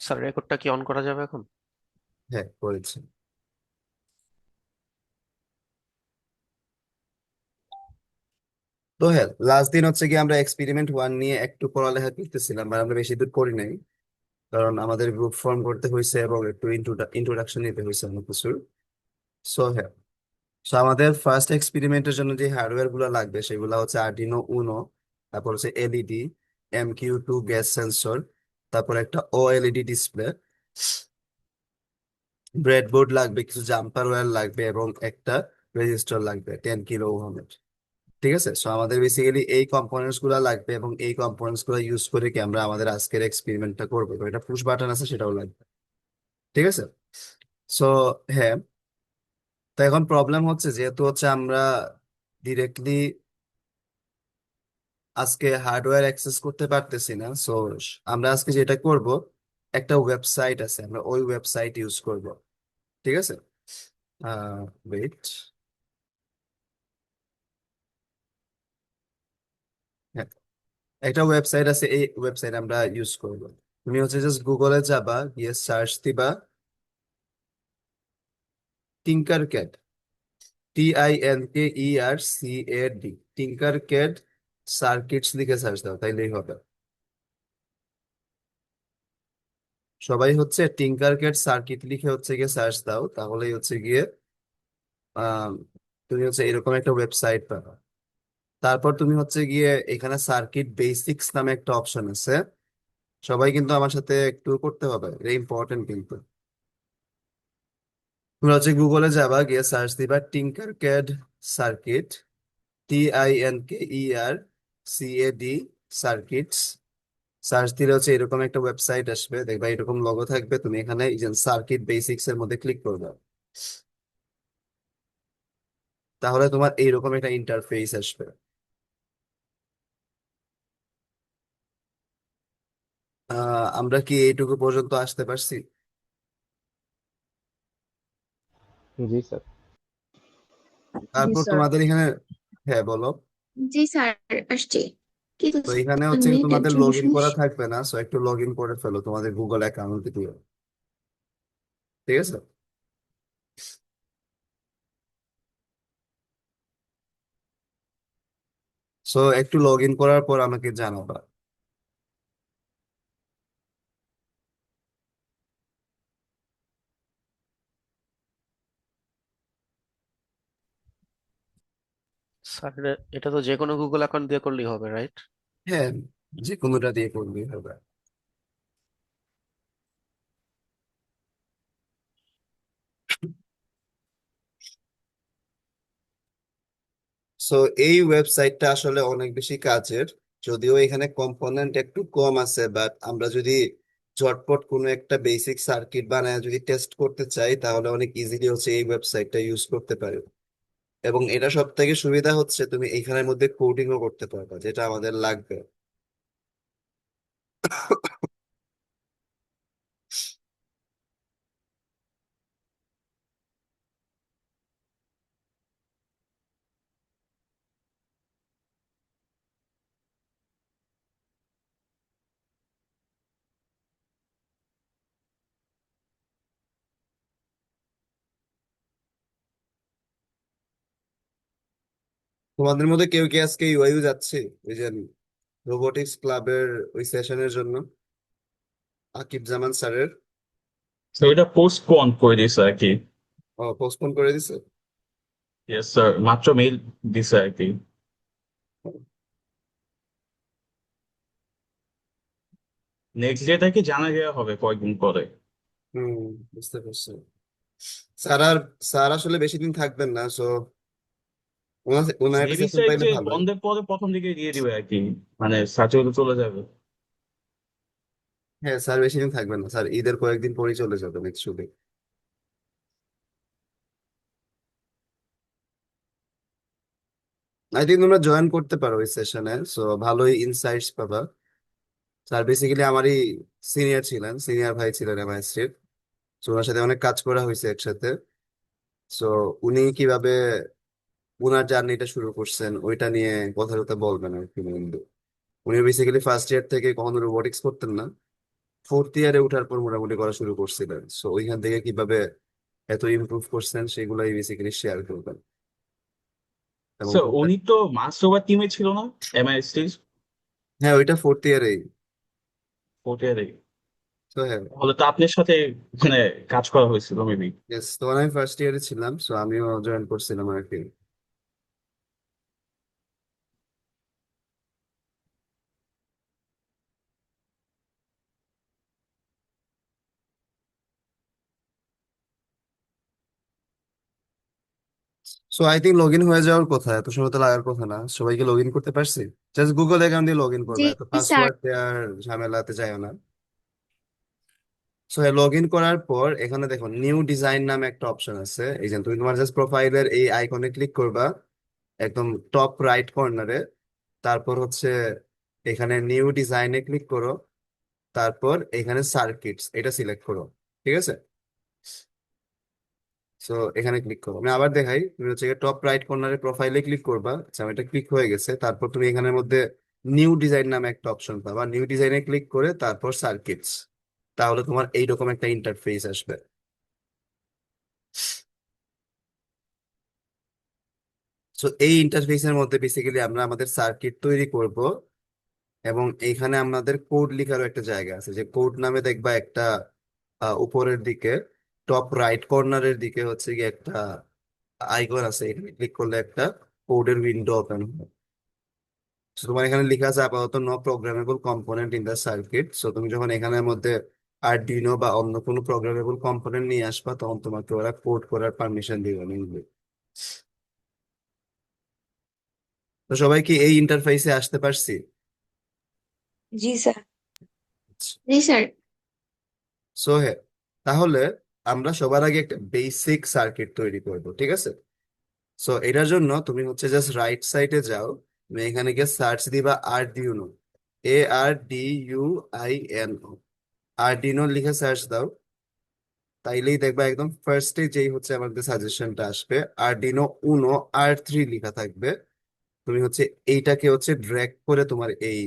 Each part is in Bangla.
স্যার, রেকর্ডটা কি অন করা যাবে এখন? হ্যাঁ, করেছি। তো হ্যাঁ, লাস্ট দিন হচ্ছে কি আমরা এক্সপেরিমেন্ট 1 নিয়ে একটু পড়ালেখা করতেছিলাম, আর আমরা বেশি দূর করি নাই, কারণ আমাদের গ্রুপ ফর্ম করতে হয়েছে এবং একটু ইন্ট্রোডাকশন নিতে হয়েছে অনেক কিছুর। সো হ্যাঁ, সো আমাদের ফার্স্ট এক্সপেরিমেন্টের জন্য যে হার্ডওয়্যার গুলো লাগবে সেগুলো হচ্ছে আর্ডিনো উনো, তারপর হচ্ছে এলইডি, MQ2 গ্যাস সেন্সর, তারপর একটা ওএলইডি ডিসপ্লে, ব্রেডবোর্ড লাগবে, কিছু জাম্পার ওয়্যার লাগবে এবং একটা রেজিস্টার লাগবে 10 কিলো ওহমের। ঠিক আছে, সো আমাদের বেসিক্যালি এই কম্পোনেন্টস গুলো লাগবে এবং এই কম্পোনেন্টস গুলো ইউজ করে কি আমরা আমাদের আজকের এক্সপেরিমেন্টটা করবো। তো এটা পুশ বাটন আছে, সেটাও লাগবে। ঠিক আছে। সো হ্যাঁ, তো এখন প্রবলেম হচ্ছে যেহেতু হচ্ছে আমরা ডিরেক্টলি আজকে হার্ডওয়্যার অ্যাক্সেস করতে পারতেছি না, সো আমরা আজকে যেটা করব, একটা ওয়েবসাইট আছে, আমরা ওই ওয়েবসাইট ইউজ করব। ঠিক আছে। ওয়েট, হ্যাঁ, একটা ওয়েবসাইট আছে, এই ওয়েবসাইট আমরা ইউজ করব। তুমি হচ্ছে জাস্ট গুগলে যাবা, গিয়ে সার্চ দিবা টিঙ্কার ক্যাড, TINKERCAD, টিঙ্কার ক্যাড সার্কিটস লিখে সার্চ দাও, তাইলেই হবে। সবাই হচ্ছে টিঙ্কার ক্যাড সার্কিট লিখে হচ্ছে গিয়ে সার্চ দাও, তাহলেই হচ্ছে গিয়ে আহ, তুমি হচ্ছে এরকম একটা ওয়েবসাইট পাবা। তারপর তুমি হচ্ছে গিয়ে এখানে সার্কিট বেসিক্স নামে একটা অপশন আছে। সবাই কিন্তু আমার সাথে একটু করতে হবে, এটা ইম্পর্টেন্ট কিন্তু। তুমি হচ্ছে গুগলে যাবা, গিয়ে সার্চ দিবা Tinkercad circuit, TINKERCAD circuits. Search দিলে হচ্ছে এরকম একটা ওয়েবসাইট আসবে, দেখবা এরকম লগো থাকবে, তুমি এখানে সার্কিট বেসিক্স এর মধ্যে ক্লিক করবে, তাহলে তোমার এইরকম একটা ইন্টারফেস আসবে। আমরা কি এইটুকু পর্যন্ত আসতে পারছি? জি স্যার। জি তারপর স্যার। তোমাদের এখানে, হ্যাঁ বলো। জি স্যার, আসছি। কিন্তু তো এখানে স্যার, হচ্ছে কি নেটের তোমাদের জন্য লগ ইন করা সমস্যা। থাকবে না, সো একটু লগ ইন করে ফেলো তোমাদের গুগল অ্যাকাউন্ট দিয়ে। ঠিক আছে। সো একটু লগ ইন করার পর আমাকে জানাবা। স্যার, এটা তো যে কোনো গুগল অ্যাকাউন্ট দিয়ে করলেই হবে, রাইট? হ্যাঁ, যে কোনোটা দিয়ে করলেই হবে। সো এই ওয়েবসাইটটা আসলে অনেক বেশি কাজের, যদিও এখানে কম্পোনেন্ট একটু কম আছে, বাট আমরা যদি ঝটপট কোনো একটা বেসিক সার্কিট বানায় যদি টেস্ট করতে চাই, তাহলে অনেক ইজিলি হচ্ছে এই ওয়েবসাইটটা ইউজ করতে পারি। এবং এটা সব থেকে সুবিধা হচ্ছে তুমি এখানের মধ্যে কোডিংও করতে পারবে, যেটা আমাদের লাগবে। তোমাদের মধ্যে কেউ কি আজকে ইউআইউ যাচ্ছে, ওই যে রোবোটিক্স ক্লাবের ওই সেশনের জন্য, আকিব জামান স্যারের? তো এটা পোস্টপোন করে দিছে আর কি। ও, পোস্টপোন করে দিছে। ইয়েস স্যার, মাত্র মেইল দিছে আর কি। নেক্সট ডে থেকে জানা দেওয়া হবে কয়েকদিন পরে। হুম, বুঝতে পারছি। স্যার আর স্যার আসলে বেশি দিন থাকবেন না, সো ওনার একটা মেবি সেশন স্যার পাইলে যে ভালোই। বন্ধের পরে প্রথম দিকে দিয়ে দিবে আর কি, মানে সার্টিফিকেট চলে যাবে। হ্যাঁ, স্যার বেশি দিন থাকবেন না, স্যার ঈদের কয়েকদিন পরেই চলে যাবেন অ্যাকচুয়ালি। আই থিঙ্ক তোমরা জয়েন করতে পারো ওই সেশনে, সো ভালোই ইনসাইটস পাবা। স্যার বেসিক্যালি আমারই সিনিয়র ছিলেন, সিনিয়র ভাই ছিলেন এমআইএসটির। সো ওনার সাথে অনেক কাজ করা হয়েছে একসাথে। সো উনি কিভাবে ওনার জার্নিটা শুরু করছেন ওইটা নিয়ে কথা কথা বলবেন আর কি। উনি বেসিক্যালি ফার্স্ট ইয়ার থেকে কখনো রোবোটিক্স করতেন না, ফোর্থ ইয়ারে ওঠার পর মোটামুটি করা শুরু করছিলেন, সো ওইখান থেকে কিভাবে এত ইমপ্রুভ করছেন সেগুলাই বেসিক্যালি শেয়ার করবেন। এবং স্যার উনি তো মাস্ট ওভার টিমে ছিল না, এমআইএসটির হ্যাঁ, ওইটা ফোর্থ ইয়ারেই। ওটারই। তো হ্যাঁ, তাহলে তো আপনার সাথে মানে কাজ করা হয়েছিল মেবি। ইয়েস, তখন আমি ফার্স্ট ইয়ারে ছিলাম, সো আমিও জয়েন করছিলাম আর কি। So I think log in হয়ে যাওয়ার কথা, এত সময় তো লাগার কথা না, সবাইকে লগ ইন করতে পারছি। জাস্ট গুগল অ্যাকাউন্ট দিয়ে লগ ইন করবে, জি এত স্যার। পাসওয়ার্ড দেওয়ার ঝামেলাতে যায়ও না। সো লগ ইন করার পর এখানে দেখো নিউ ডিজাইন নামে একটা অপশন আছে। এই যে তুমি তোমার জাস্ট প্রোফাইলের এই আইকনে ক্লিক করবা একদম টপ রাইট কর্নারে। তারপর হচ্ছে এখানে নিউ ডিজাইনে ক্লিক করো। তারপর এখানে সার্কিটস এটা সিলেক্ট করো। ঠিক আছে, সো এখানে ক্লিক করো। আমি আবার দেখাই, তুমি হচ্ছে টপ রাইট কর্নারে প্রোফাইলে ক্লিক করবা। আচ্ছা, আমার এটা ক্লিক হয়ে গেছে। তারপর তুমি এখানের মধ্যে নিউ ডিজাইন নামে একটা অপশন পাবা, নিউ ডিজাইনে ক্লিক করে তারপর সার্কিটস। তাহলে তোমার এইরকম একটা ইন্টারফেস আসবে। সো এই ইন্টারফেসের মধ্যে বেসিক্যালি আমরা আমাদের সার্কিট তৈরি করব। এবং এইখানে আমাদের কোড লিখারও একটা জায়গা আছে, যে কোড নামে দেখবা একটা উপরের দিকে টপ রাইট কর্নারের দিকে হচ্ছে কি একটা আইকন আছে। এখানে ক্লিক করলে একটা কোডের উইন্ডো ওপেন হবে। So, তোমার এখানে লেখা আছে আপাতত no programmable component in the circuit. So তুমি যখন এখানের মধ্যে আরডিনো বা অন্য কোনো প্রোগ্রামেবল কম্পোনেন্ট নিয়ে আসবা, তখন তোমাকে ওরা কোড করার পারমিশন দিবে মেইনলি। তো সবাই কি এই ইন্টারফেসে আসতে পারছি? জি স্যার। জি স্যার। সো হ্যাঁ, তাহলে আমরা সবার আগে একটা বেসিক সার্কিট তৈরি করব, ঠিক আছে? সো এটার জন্য তুমি হচ্ছে জাস্ট রাইট সাইডে যাও। তুমি এখানে গিয়ে সার্চ দিবা আরডিনো, ARDUINO। আরডিনো লিখে সার্চ দাও, তাইলেই দেখবা একদম ফার্স্টে যেই হচ্ছে আমাদের সাজেশনটা আসবে, আরডিনো উনো R3 লেখা থাকবে। তুমি হচ্ছে এইটাকে হচ্ছে ড্র্যাগ করে তোমার এই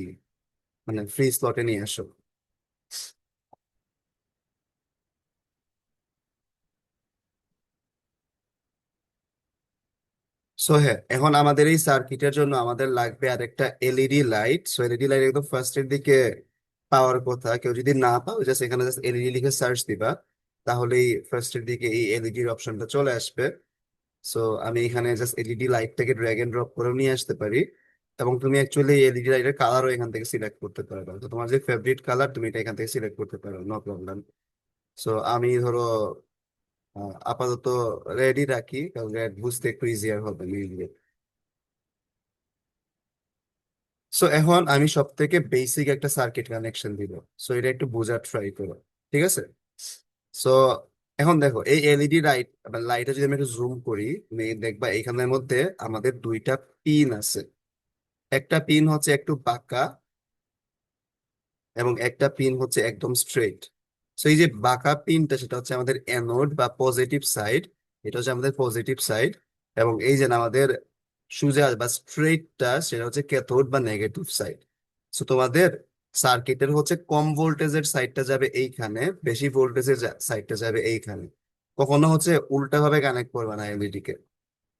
মানে ফ্রি স্লটে নিয়ে আসো। সো হ্যাঁ, এখন আমাদের এই সার্কিটের জন্য আমাদের লাগবে আরেকটা LED light. So LED light একদম ফার্স্টের দিকে পাওয়ার কথা। কেউ যদি না পাও, জাস্ট এখানে জাস্ট এলইডি লিখে সার্চ দিবা, তাহলেই ফার্স্টের দিকে এই এলইডির অপশনটা চলে আসবে। সো আমি এখানে জাস্ট এলইডি লাইটটাকে ড্র্যাগ এন্ড ড্রপ করে নিয়ে আসতে পারি। এবং তুমি অ্যাকচুয়ালি এলইডি লাইটের কালারও এখান থেকে সিলেক্ট করতে পারবে। তো তোমার যে ফেভারিট কালার তুমি এটা এখান থেকে সিলেক্ট করতে পারো, নো প্রবলেম। সো আমি ধরো আপাতত রেডি রাখি, কারণ রেড বুঝতে একটু ইজিয়ার হবে মেইনলি। সো এখন আমি সব থেকে বেসিক একটা সার্কিট কানেকশন দিব। সো এটা একটু বোঝার ট্রাই করো, ঠিক আছে? সো এখন দেখো এই এলইডি লাইট লাইটে যদি আমি একটু জুম করি, তুমি দেখবা এখানের মধ্যে আমাদের দুইটা পিন আছে। একটা পিন হচ্ছে একটু বাঁকা এবং একটা পিন হচ্ছে একদম স্ট্রেট। সো এই যে বাঁকা পিনটা সেটা হচ্ছে আমাদের অ্যানোড বা পজিটিভ সাইড। এটা হচ্ছে আমাদের পজিটিভ সাইড। এবং এই যে আমাদের সোজা বা স্ট্রেটটা সেটা হচ্ছে ক্যাথোড বা নেগেটিভ সাইড। সো তোমাদের সার্কিটের হচ্ছে কম ভোল্টেজের সাইডটা যাবে এইখানে, বেশি ভোল্টেজের সাইডটা যাবে এইখানে। কখনো হচ্ছে উল্টা ভাবে কানেক্ট করবে না এলইডি কে।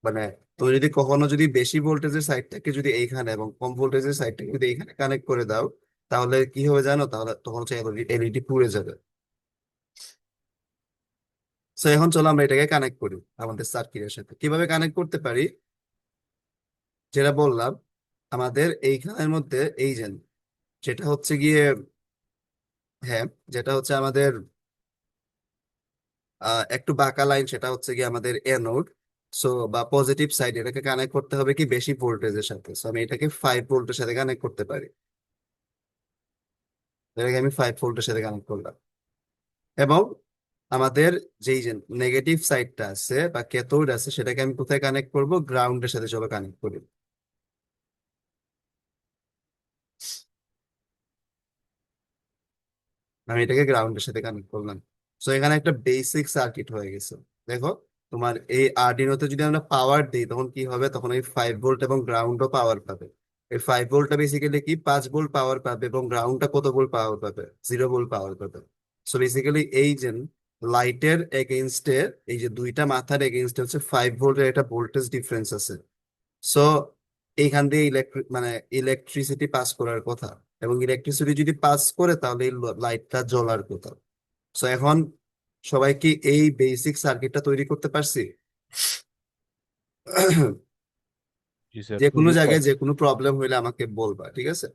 মানে তুমি যদি কখনো যদি বেশি ভোল্টেজের সাইডটাকে যদি এইখানে এবং কম ভোল্টেজের সাইডটাকে যদি এইখানে কানেক্ট করে দাও, তাহলে কি হবে জানো? তাহলে তখন হচ্ছে এলইডি পুড়ে যাবে। সো এখন চলো আমরা এটাকে কানেক্ট করি আমাদের সার্কিটের সাথে। কিভাবে কানেক্ট করতে পারি? যেটা বললাম, আমাদের এইখানের মধ্যে এই যে যেটা হচ্ছে গিয়ে, হ্যাঁ, যেটা হচ্ছে আমাদের একটু বাঁকা লাইন, সেটা হচ্ছে গিয়ে আমাদের অ্যানোড। সো বা পজিটিভ সাইড, এটাকে কানেক্ট করতে হবে কি বেশি ভোল্টেজের সাথে। সো আমি এটাকে 5 ভোল্টের সাথে কানেক্ট করতে পারি। এটাকে আমি 5 ভোল্টের সাথে কানেক্ট করলাম। এবং আমাদের যেই যে নেগেটিভ সাইডটা আছে বা ক্যাথোড আছে, সেটাকে আমি কোথায় কানেক্ট করব? গ্রাউন্ডের সাথে। চলো কানেক্ট করি। আমি এটাকে গ্রাউন্ডের সাথে কানেক্ট করলাম। সো এখানে একটা বেসিক সার্কিট হয়ে গেছে। দেখো, তোমার এই আরডিনোতে যদি আমরা পাওয়ার দিই তখন কি হবে? তখন এই 5 ভোল্ট এবং গ্রাউন্ডও পাওয়ার পাবে। এই 5 ভোল্টটা বেসিক্যালি কি 5 ভোল্ট পাওয়ার পাবে এবং গ্রাউন্ডটা কত ভোল্ট পাওয়ার পাবে 0 ভোল্ট পাওয়ার পাবে। সো বেসিক্যালি এই যে লাইটের এগেইনস্টে এই যে দুইটা মাথার এগেইনস্টে হচ্ছে 5 ভোল্টের একটা ভোল্টেজ ডিফারেন্স আছে। সো এইখান দিয়ে মানে ইলেকট্রিসিটি পাস করার কথা, এবং ইলেকট্রিসিটি যদি পাস করে তাহলে এই লাইটটা জ্বলার কথা। সো এখন সবাই কি এই বেসিক সার্কিটটা তৈরি করতে পারছি? জি স্যার, যে কোনো খুবই জায়গায় সহজ। যে কোনো প্রবলেম হইলে আমাকে বলবা, ঠিক আছে?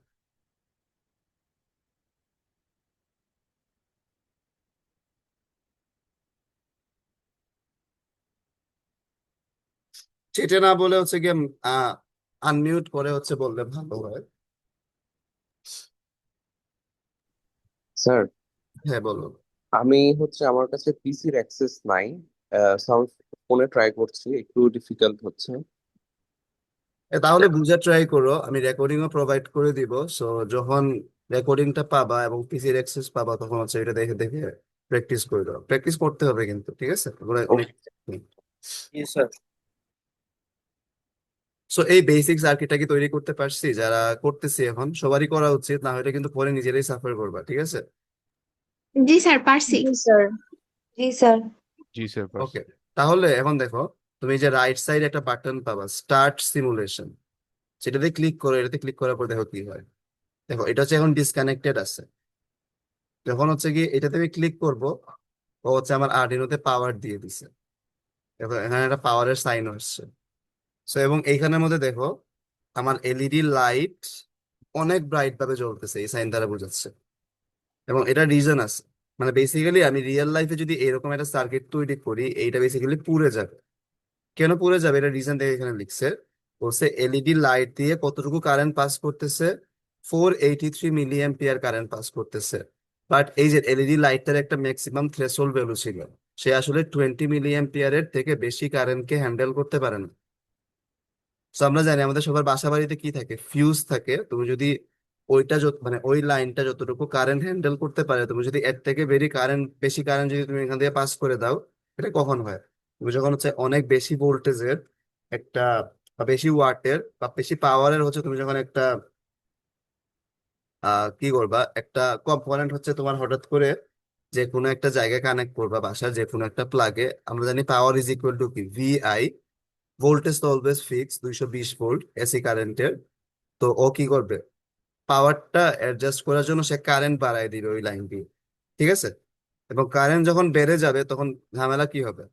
চেটে না বলে হচ্ছে গিয়ে আনমিউট করে হচ্ছে বললে ভালো হয়। স্যার, হ্যাঁ বলো। আমি হচ্ছে আমার কাছে পিসির অ্যাক্সেস নাই। সাউন্ড ফোনে ট্রাই করছি, একটু ডিফিকাল্ট হচ্ছে। তাহলে বুঝে ট্রাই করো, আমি রেকর্ডিংও প্রোভাইড করে দিব। সো যখন রেকর্ডিংটা পাবা এবং পিসির অ্যাক্সেস পাবা তখন হচ্ছে এটা দেখে দেখে প্র্যাকটিস করে দাও। প্র্যাকটিস করতে হবে কিন্তু, ঠিক আছে? অনেক। জি স্যার। সো এই বেসিক সার্কিটটা কি তৈরি করতে পারছি? যারা করতেছি এখন সবারই করা উচিত, না হলে কিন্তু পরে নিজেরাই সাফার করবা, ঠিক আছে? জি স্যার পারছি। জি স্যার। জি স্যার। জি স্যার, পারছি। ওকে, তাহলে এখন দেখো, তুমি যে রাইট সাইড একটা বাটন পাবা স্টার্ট সিমুলেশন, সেটাতে ক্লিক করো। এটাতে ক্লিক করার পর দেখো কি হয়। দেখো এটা হচ্ছে এখন ডিসকানেক্টেড আছে। যখন হচ্ছে কি এটাতে আমি ক্লিক করব, ও হচ্ছে আমার আর্ডিনোতে পাওয়ার দিয়ে দিছে। দেখো এখানে একটা পাওয়ারের সাইন আসছে। সো এবং এইখানের মধ্যে দেখো আমার এলইডি লাইট অনেক ব্রাইট ভাবে জ্বলতেছে, এই সাইন দ্বারা বোঝাচ্ছে। এবং এটা রিজন আছে, মানে বেসিক্যালি আমি রিয়েল লাইফে যদি এরকম একটা সার্কিট তৈরি করি এইটা বেসিক্যালি পুড়ে যাবে। কেন পুড়ে যাবে এটা রিজন দেখে এখানে লিখছে। বলছে এলইডি লাইট দিয়ে কতটুকু কারেন্ট পাস করতেছে, 483 মিলি অ্যাম্পিয়ার কারেন্ট পাস করতেছে। বাট এই যে এলইডি লাইটটার একটা ম্যাক্সিমাম থ্রেশহোল্ড ভ্যালু ছিল, সে আসলে 20 মিলি অ্যাম্পিয়ারের থেকে বেশি কারেন্টকে হ্যান্ডেল করতে পারে না। তো আমরা জানি আমাদের সবার বাসা বাড়িতে কি থাকে, ফিউজ থাকে। তুমি যদি ওইটা মানে ওই লাইনটা যতটুকু কারেন্ট হ্যান্ডেল করতে পারে, তুমি যদি এর থেকে বেশি কারেন্ট যদি তুমি এখান থেকে পাস করে দাও, এটা কখন হয়? তুমি যখন হচ্ছে অনেক বেশি ভোল্টেজের একটা বা বেশি ওয়াটের বা বেশি পাওয়ারের হচ্ছে তুমি যখন একটা কি করবা, একটা কম্পোনেন্ট হচ্ছে তোমার হঠাৎ করে যে কোনো একটা জায়গায় কানেক্ট করবা, বাসার যে কোনো একটা প্লাগে। আমরা জানি পাওয়ার ইজ ইকুয়াল টু কি, VI। ভোল্টেজ তো অলওয়েজ ফিক্স 220 ভোল্ট এসি কারেন্টের। তো ও কি করবে, পাওয়ারটা অ্যাডজাস্ট করার জন্য সে কারেন্ট বাড়ায় দিবে ওই লাইন দিয়ে, ঠিক আছে? এবং কারেন্ট যখন বেড়ে যাবে তখন ঝামেলা কি হবে?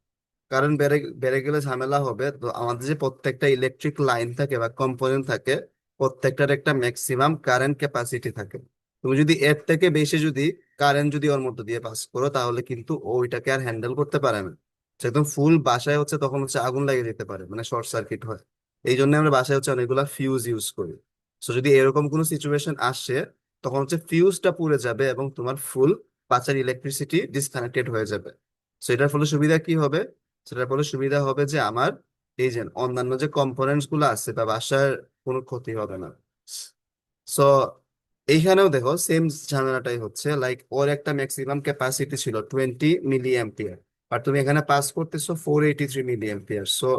কারেন্ট বেড়ে বেড়ে গেলে ঝামেলা হবে। তো আমাদের যে প্রত্যেকটা ইলেকট্রিক লাইন থাকে বা কম্পোনেন্ট থাকে, প্রত্যেকটার একটা ম্যাক্সিমাম কারেন্ট ক্যাপাসিটি থাকে। তুমি যদি এর থেকে বেশি যদি কারেন্ট যদি ওর মধ্যে দিয়ে পাস করো তাহলে কিন্তু ও ওইটাকে আর হ্যান্ডেল করতে পারে না। সে একদম ফুল বাসায় হচ্ছে তখন হচ্ছে আগুন লেগে যেতে পারে, মানে শর্ট সার্কিট হয়। এই জন্য আমরা বাসায় হচ্ছে অনেকগুলা ফিউজ ইউজ করি। তো যদি এরকম কোনো সিচুয়েশন আসে তখন হচ্ছে ফিউজটা পুড়ে যাবে এবং তোমার ফুল বাসার ইলেকট্রিসিটি ডিসকানেক্টেড হয়ে যাবে। তো এটার ফলে সুবিধা কি হবে? সেটার ফলে সুবিধা হবে যে আমার এই যে অন্যান্য যে কম্পোনেন্টস গুলো আছে বা বাসার কোনো ক্ষতি হবে না। সো এইখানেও দেখো সেম ঝামেলাটাই হচ্ছে, লাইক ওর একটা ম্যাক্সিমাম ক্যাপাসিটি ছিল 20 মিলি অ্যাম্পিয়ার, আর তুমি এখানে পাস করতেছো 483 মিলি অ্যাম্পিয়ার। সো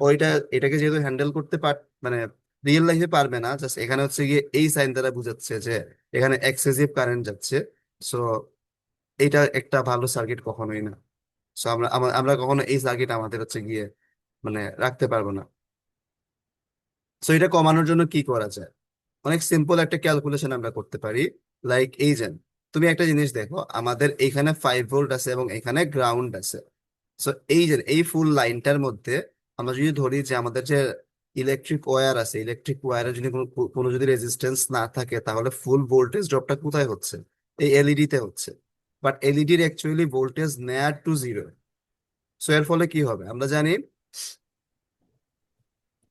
ওইটা এটাকে যেহেতু হ্যান্ডেল করতে মানে রিয়েল লাইফে পারবে না, জাস্ট এখানে হচ্ছে গিয়ে এই সাইন দ্বারা বোঝাচ্ছে যে এখানে এক্সেসিভ কারেন্ট যাচ্ছে। সো এটা একটা ভালো সার্কিট কখনোই না। সো আমরা কখনো এই সার্কিট আমাদের হচ্ছে গিয়ে মানে রাখতে পারবো না। সো এটা কমানোর জন্য কি করা যায়? অনেক সিম্পল একটা ক্যালকুলেশন আমরা করতে পারি। লাইক এই যে তুমি একটা জিনিস দেখো, আমাদের এইখানে 5 ভোল্ট আছে এবং এখানে গ্রাউন্ড আছে। সো এই যে এই ফুল লাইনটার মধ্যে আমরা যদি ধরি যে আমাদের যে ইলেকট্রিক ওয়্যার আছে, ইলেকট্রিক ওয়্যারে যদি কোনো যদি রেজিস্ট্যান্স না থাকে তাহলে ফুল ভোল্টেজ ড্রপটা কোথায় হচ্ছে? এই এলইডি তে হচ্ছে। বাট এলইডির অ্যাকচুয়ালি ভোল্টেজ নেয়ার টু জিরো। সো এর ফলে কি হবে আমরা জানি,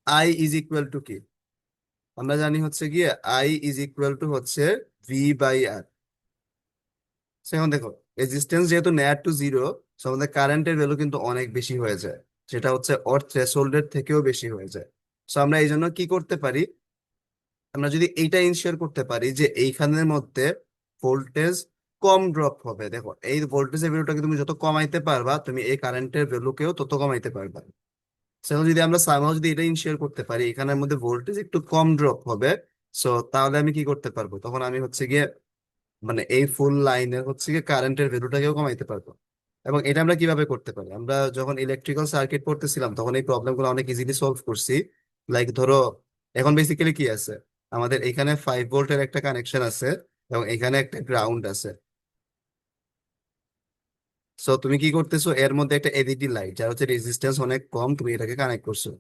আই ইজ ইকুয়াল টু কি? আমরা জানি হচ্ছে গিয়ে আই ইজ ইকুয়াল টু হচ্ছে V/R। এখন দেখো রেজিস্ট্যান্স যেহেতু নেয়ার টু জিরো, আমাদের কারেন্টের ভ্যালু কিন্তু অনেক বেশি হয়ে যায়, যেটা হচ্ছে ওর থ্রেশহোল্ডের থেকেও বেশি হয়ে যায়। সো আমরা এই জন্য কি করতে পারি, আমরা যদি এইটা ইনশিওর করতে পারি যে এইখানের মধ্যে ভোল্টেজ কম ড্রপ হবে। দেখো এই ভোল্টেজের ভ্যালুটাকে তুমি যত কমাইতে পারবা তুমি এই কারেন্টের ভ্যালুকেও তত কমাইতে পারবা। সেখানে যদি আমরা সামহাও যদি এটা ইনশিওর করতে পারি এখানের মধ্যে ভোল্টেজ একটু কম ড্রপ হবে, সো তাহলে আমি কি করতে পারবো, তখন আমি হচ্ছে গিয়ে মানে এই ফুল লাইনের হচ্ছে গিয়ে কারেন্টের ভ্যালুটাকেও কমাইতে পারবো। এবং এটা আমরা কিভাবে করতে পারি, আমরা যখন ইলেকট্রিক্যাল সার্কিট পড়তেছিলাম তখন এই প্রবলেমগুলো অনেক ইজিলি সলভ করছি। লাইক ধরো এখন বেসিক্যালি কি আছে, আমাদের এখানে 5 ভোল্টের একটা কানেকশন আছে এবং এখানে একটা গ্রাউন্ড আছে। সো তুমি কি করতেছো, এর মধ্যে একটা এলইডি লাইট যার হচ্ছে রেজিস্ট্যান্স অনেক কম, তুমি এটাকে কানেক্ট করছো,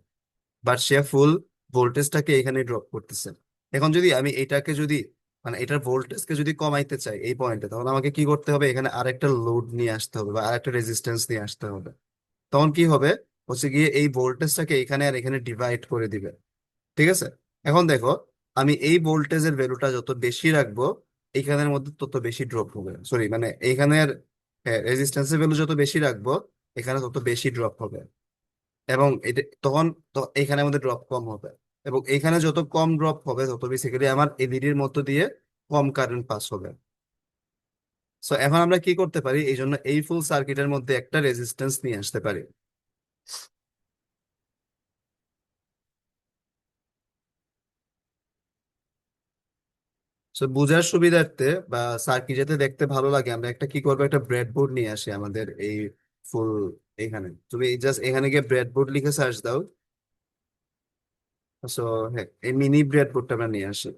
বাট সে ফুল ভোল্টেজটাকে এখানে ড্রপ করতেছে। এখন যদি আমি এটাকে যদি মানে এটার ভোল্টেজকে যদি কমাইতে চাই এই পয়েন্টে, তখন আমাকে কি করতে হবে, এখানে আরেকটা লোড নিয়ে আসতে হবে বা আরেকটা রেজিস্ট্যান্স নিয়ে আসতে হবে। তখন কি হবে হচ্ছে গিয়ে এই ভোল্টেজটাকে এখানে আর এখানে ডিভাইড করে দিবে। ঠিক আছে, এখন দেখো আমি এই ভোল্টেজের ভ্যালুটা যত বেশি রাখবো এইখানের মধ্যে তত বেশি ড্রপ হবে, সরি মানে এইখানের রেজিস্ট্যান্সের ভ্যালু যত বেশি রাখবো এখানে তত বেশি ড্রপ হবে। এবং এটা তখন তো এখানে আমাদের ড্রপ কম হবে, এবং এখানে যত কম ড্রপ হবে তত বেসিক্যালি আমার এলইডির মধ্য দিয়ে কম কারেন্ট পাস হবে। সো এখন আমরা কি করতে পারি, এই জন্য এই ফুল সার্কিটের মধ্যে একটা রেজিস্ট্যান্স নিয়ে আসতে পারি। সো বোঝার সুবিধার্থে বা সার্কিট যাতে দেখতে ভালো লাগে আমরা একটা কি করবো, একটা ব্রেডবোর্ড নিয়ে আসি আমাদের এই ফুল এখানে। তুমি জাস্ট এখানে গিয়ে ব্রেডবোর্ড লিখে সার্চ দাও। সো হ্যাঁ, এই মিনি ব্রেডবোর্ডটা আমরা নিয়ে আসি।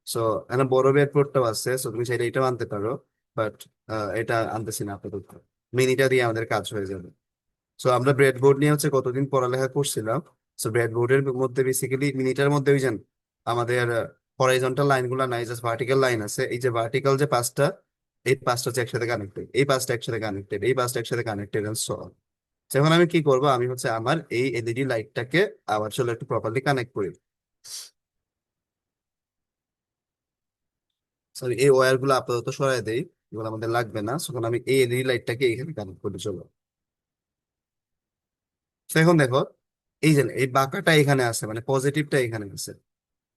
সো এখানে বড় ব্রেডবোর্ডটাও আছে, সো তুমি চাইলে এটাও আনতে পারো, বাট এটা আনতেছি না আপাতত, মিনিটা দিয়ে আমাদের কাজ হয়ে যাবে। সো আমরা ব্রেডবোর্ড নিয়ে হচ্ছে কতদিন পড়ালেখা করছিলাম। সো ব্রেডবোর্ডের মধ্যে বেসিক্যালি মিনিটার মধ্যে ওই যে আমাদের হরাইজন্টাল লাইনগুলো নাই, জাস্ট ভার্টিক্যাল লাইন আছে। এই যে ভার্টিক্যাল যে পাঁচটা, এই পাঁচটা হচ্ছে একসাথে কানেক্টেড, এই পাঁচটা একসাথে কানেক্টেড, এই পাঁচটা একসাথে কানেক্টেড এন্ড সো অন। এখন আমি কি করবো, আমি হচ্ছে আমার এই এলইডি লাইটটাকে আবার চলো একটু প্রপারলি কানেক্ট করি। সরি, এই ওয়্যার গুলো আপাতত সরাই দেই, এগুলো আমাদের লাগবে না। তখন আমি এই এলইডি লাইটটাকে এখানে কানেক্ট করি, চলো। তো এখন দেখো এই যে এই বাঁকাটা এখানে আছে, মানে পজিটিভটা এখানে আছে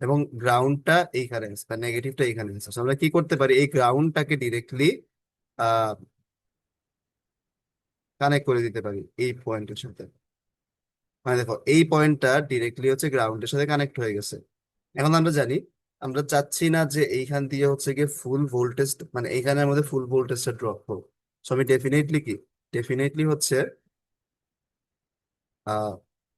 এবং গ্রাউন্ডটা এইখানে আছে বা নেগেটিভটা এখানে আছে। So আমরা কি করতে পারি, এই গ্রাউন্ডটাকে ডিরেক্টলি আহ কানেক্ট করে দিতে পারি এই পয়েন্টের সাথে। মানে দেখো এই পয়েন্টটা ডিরেক্টলি হচ্ছে গ্রাউন্ডের সাথে কানেক্ট হয়ে গেছে। এখন আমরা জানি, আমরা চাচ্ছি না যে এইখান দিয়ে হচ্ছে গিয়ে ফুল ভোল্টেজ মানে এইখানের মধ্যে ফুল ভোল্টেজটা ড্রপ হোক। সো আমি ডেফিনেটলি ডেফিনেটলি হচ্ছে আহ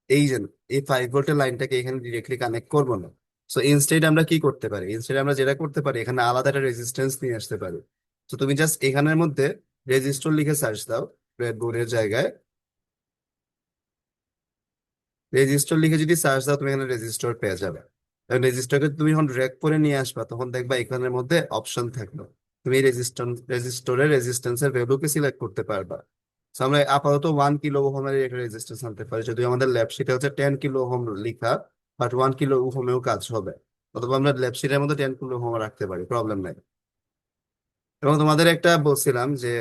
এই যে এই 5 ভোল্টের লাইনটাকে এখানে ডিরেক্টলি কানেক্ট করবো না। সো ইনস্টেড আমরা কি করতে পারি, ইনস্টেড আমরা যেটা করতে পারি এখানে আলাদা একটা রেজিস্ট্যান্স নিয়ে আসতে পারি। তো তুমি জাস্ট এখানের মধ্যে রেজিস্টর লিখে সার্চ দাও ব্রেডবোর্ডের জায়গায়, রেজিস্টর লিখে যদি সার্চ দাও তুমি এখানে রেজিস্টর পেয়ে যাবে। রেজিস্টরকে তুমি যখন ড্র্যাগ করে নিয়ে আসবা তখন দেখবা এখানের মধ্যে অপশন থাকলো, তুমি রেজিস্টরের রেজিস্ট্যান্সের ভ্যালুকে সিলেক্ট করতে পারবা। So আমরা আপাতত 1 কিলো ওহমের একটা রেজিস্ট্যান্স আনতে পারি, যদিও আমাদের ল্যাব শিটে হচ্ছে 10 কিলো ওহম লেখা, বাট 1 কিলো ওহমেও কাজ হবে। অথবা আমরা ল্যাব শিটের মধ্যে 10 কিলো ওহম রাখতে পারি, প্রবলেম নাই। এবং তোমাদের একটা বলছিলাম যে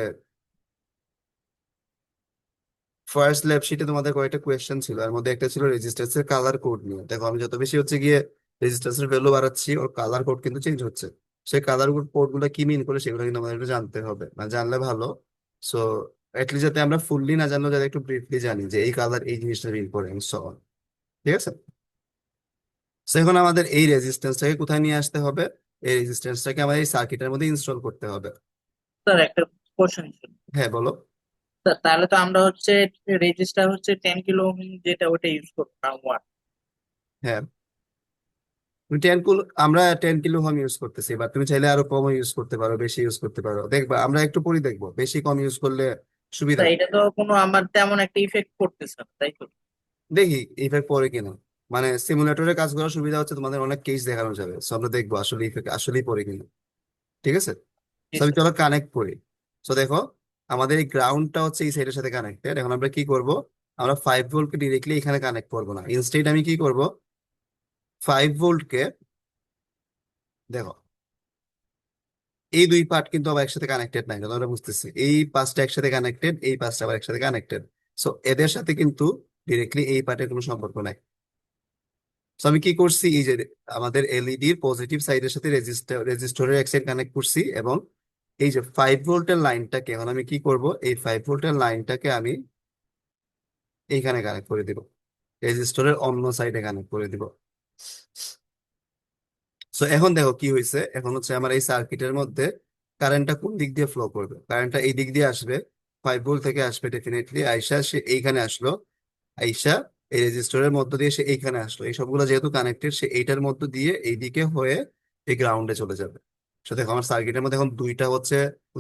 ফার্স্ট ল্যাব শিটে তোমাদের কয়েকটা কোয়েশ্চেন ছিল, এর মধ্যে একটা ছিল রেজিস্ট্যান্সের কালার কোড নিয়ে। দেখো আমি যত বেশি হচ্ছে গিয়ে রেজিস্ট্যান্সের ভ্যালু বাড়াচ্ছি ওর কালার কোড কিন্তু চেঞ্জ হচ্ছে। সেই কালার কোড গুলো কি মিন করে সেগুলো কিন্তু আমাদের একটু জানতে হবে, মানে জানলে ভালো। সো অ্যাটলিস্ট যাতে আমরা ফুললি না জানলেও যাতে একটু ব্রিফলি জানি যে এই কালার এই জিনিসটা মিন করে সো অন। ঠিক আছে, সো এখন আমাদের এই রেজিস্ট্যান্সটাকে কোথায় নিয়ে আসতে হবে, এই রেজিস্ট্যান্সটাকে আমাদের এই সার্কিটের মধ্যে ইনস্টল করতে হবে। স্যার একটা কোশ্চেন ছিল। হ্যাঁ বলো। স্যার তাহলে তো আমরা হচ্ছে রেজিস্টার হচ্ছে 10 কিলো ওহম যেটা ওটা ইউজ করতাম ওয়াট। হ্যাঁ, তুমি 10 কিলো, আমরা 10 কিলো ওহম ইউজ করতেছি, বা তুমি চাইলে আরো কম ইউজ করতে পারো, বেশি ইউজ করতে পারো। দেখবা আমরা একটু পরে দেখবো বেশি কম ইউজ করলে সুবিধা স্যার কি। এটা তো কোনো আমার তেমন একটা ইফেক্ট করতেছে না তাই তো? দেখি ইফেক্ট পরে কিনা, মানে সিমুলেটরে কাজ করার সুবিধা হচ্ছে তোমাদের অনেক কেস দেখানো যাবে। সো আমরা দেখবো আসলে ইফেক্ট আসলেই পরে কিনা। ঠিক আছে, জি সো আমি স্যার। চলো কানেক্ট করি। সো দেখো আমাদের এই গ্রাউন্ডটা হচ্ছে এই সাইডের সাথে কানেক্টেড। এখন আমরা কি করব, আমরা 5 ভোল্টকে ডিরেক্টলি এখানে কানেক্ট করবো না, ইনস্টেড আমি কি করব, 5 ভোল্টকে দেখো এই দুই পার্ট কিন্তু আবার একসাথে কানেক্টেড নাই, আমরা বুঝতেছি এই পাঁচটা একসাথে কানেক্টেড, এই পাঁচটা আবার একসাথে কানেক্টেড। সো এদের সাথে কিন্তু ডিরেক্টলি এই পার্টের কোনো সম্পর্ক নাই। সো আমি কি করছি, এই যে আমাদের এলইডির পজিটিভ সাইডের সাথে রেজিস্টরের এক সাইড কানেক্ট করছি, এবং এই যে 5 ভোল্টের লাইনটাকে এখন আমি কি করব, এই 5 ভোল্টের লাইনটাকে আমি এইখানে কানেক্ট করে দিব, রেজিস্টরের অন্য সাইডে কানেক্ট করে দিব। সো এখন দেখো কি হয়েছে, এখন হচ্ছে আমার এই সার্কিটের মধ্যে কারেন্টটা কোন দিক দিয়ে ফ্লো করবে, কারেন্টটা এই দিক দিয়ে আসবে, 5 ভোল্ট থেকে আসবে ডেফিনেটলি, আইসা সে এইখানে আসলো, আইসা এই রেজিস্টরের মধ্য দিয়ে সে এইখানে আসলো, এই সবগুলো যেহেতু কানেক্টেড সে এইটার মধ্য দিয়ে এইদিকে হয়ে এই গ্রাউন্ডে চলে যাবে। তো দেখো আমার সার্কিটের মধ্যে এখন দুইটা হচ্ছে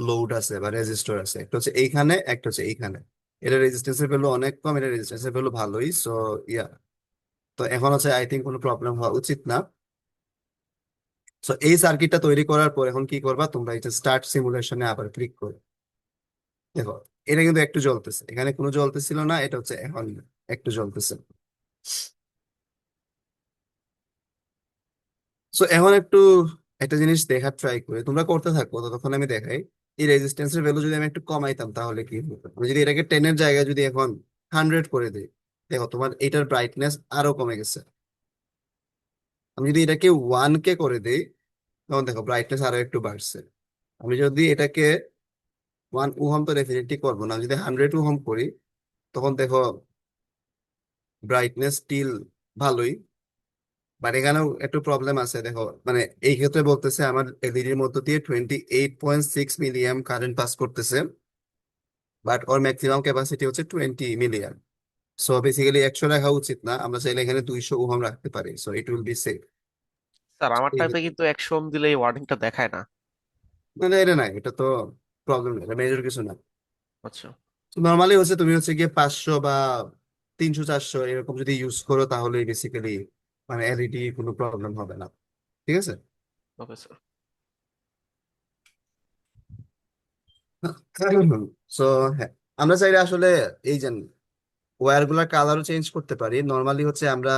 লোড আছে বা রেজিস্টর আছে, একটা হচ্ছে এইখানে একটা হচ্ছে এইখানে। এটা রেজিস্ট্যান্সের ভ্যালু অনেক কম, এটা রেজিস্ট্যান্সের ভ্যালু ভালোই, সো ইয়া। তো এখন হচ্ছে আই থিঙ্ক কোনো প্রবলেম হওয়া উচিত না। সো এই সার্কিটটা তৈরি করার পর এখন কি করবা তোমরা, এই যে স্টার্ট সিমুলেশনে আবার ক্লিক করো। দেখো এটা কিন্তু একটু জ্বলতেছে, এখানে কোনো জ্বলতেছিল না, এটা হচ্ছে এখন একটু জ্বলতেছে। সো এখন একটু একটা জিনিস দেখার ট্রাই করি, তোমরা করতে থাকো ততক্ষণ আমি দেখাই। এই রেজিস্ট্যান্সের ভ্যালু যদি আমি একটু কমাইতাম তাহলে কি হতো, আমি যদি এটাকে 10-এর জায়গায় যদি এখন 100 করে দিই, দেখো তোমার এটার ব্রাইটনেস আরো কমে গেছে। আমি যদি এটাকে 1K করে দিই তখন দেখো ব্রাইটনেস আরো একটু বাড়ছে। আমি যদি এটাকে 1 ওহম তো ডেফিনেটলি করবো না, আমি যদি 100 ওহম করি তখন দেখো ব্রাইটনেস স্টিল ভালোই, বাট এখানেও একটু প্রবলেম আছে। দেখো মানে এই ক্ষেত্রে বলতেছে আমার এলইডির মধ্য দিয়ে 28.6 মিলিঅ্যাম্প কারেন্ট পাস করতেছে, বাট ওর ম্যাক্সিমাম ক্যাপাসিটি হচ্ছে 20 মিলিঅ্যাম্প। সো বেসিক্যালি 100 রাখা উচিত না, আমরা চাইলে এখানে 200 ওহম রাখতে পারি, so it will be safe. Sir আমার টাইপে কিন্তু 100 ওহম দিলে এই ওয়ার্নিংটা দেখায় না। মানে এটা নাই, এটা তো প্রবলেম না, এটা মেজর কিছু না। আচ্ছা। নর্মালি হচ্ছে তুমি হচ্ছে গিয়ে 500 বা 300 400 এরকম যদি ইউজ করো তাহলে বেসিক্যালি মানে এলইডি কোনো প্রবলেম হবে না, ঠিক আছে। Okay sir. সো হ্যাঁ, আমরা চাইলে আসলে এই যে ওয়্যার গুলার কালারও চেঞ্জ করতে পারি। নর্মালি হচ্ছে আমরা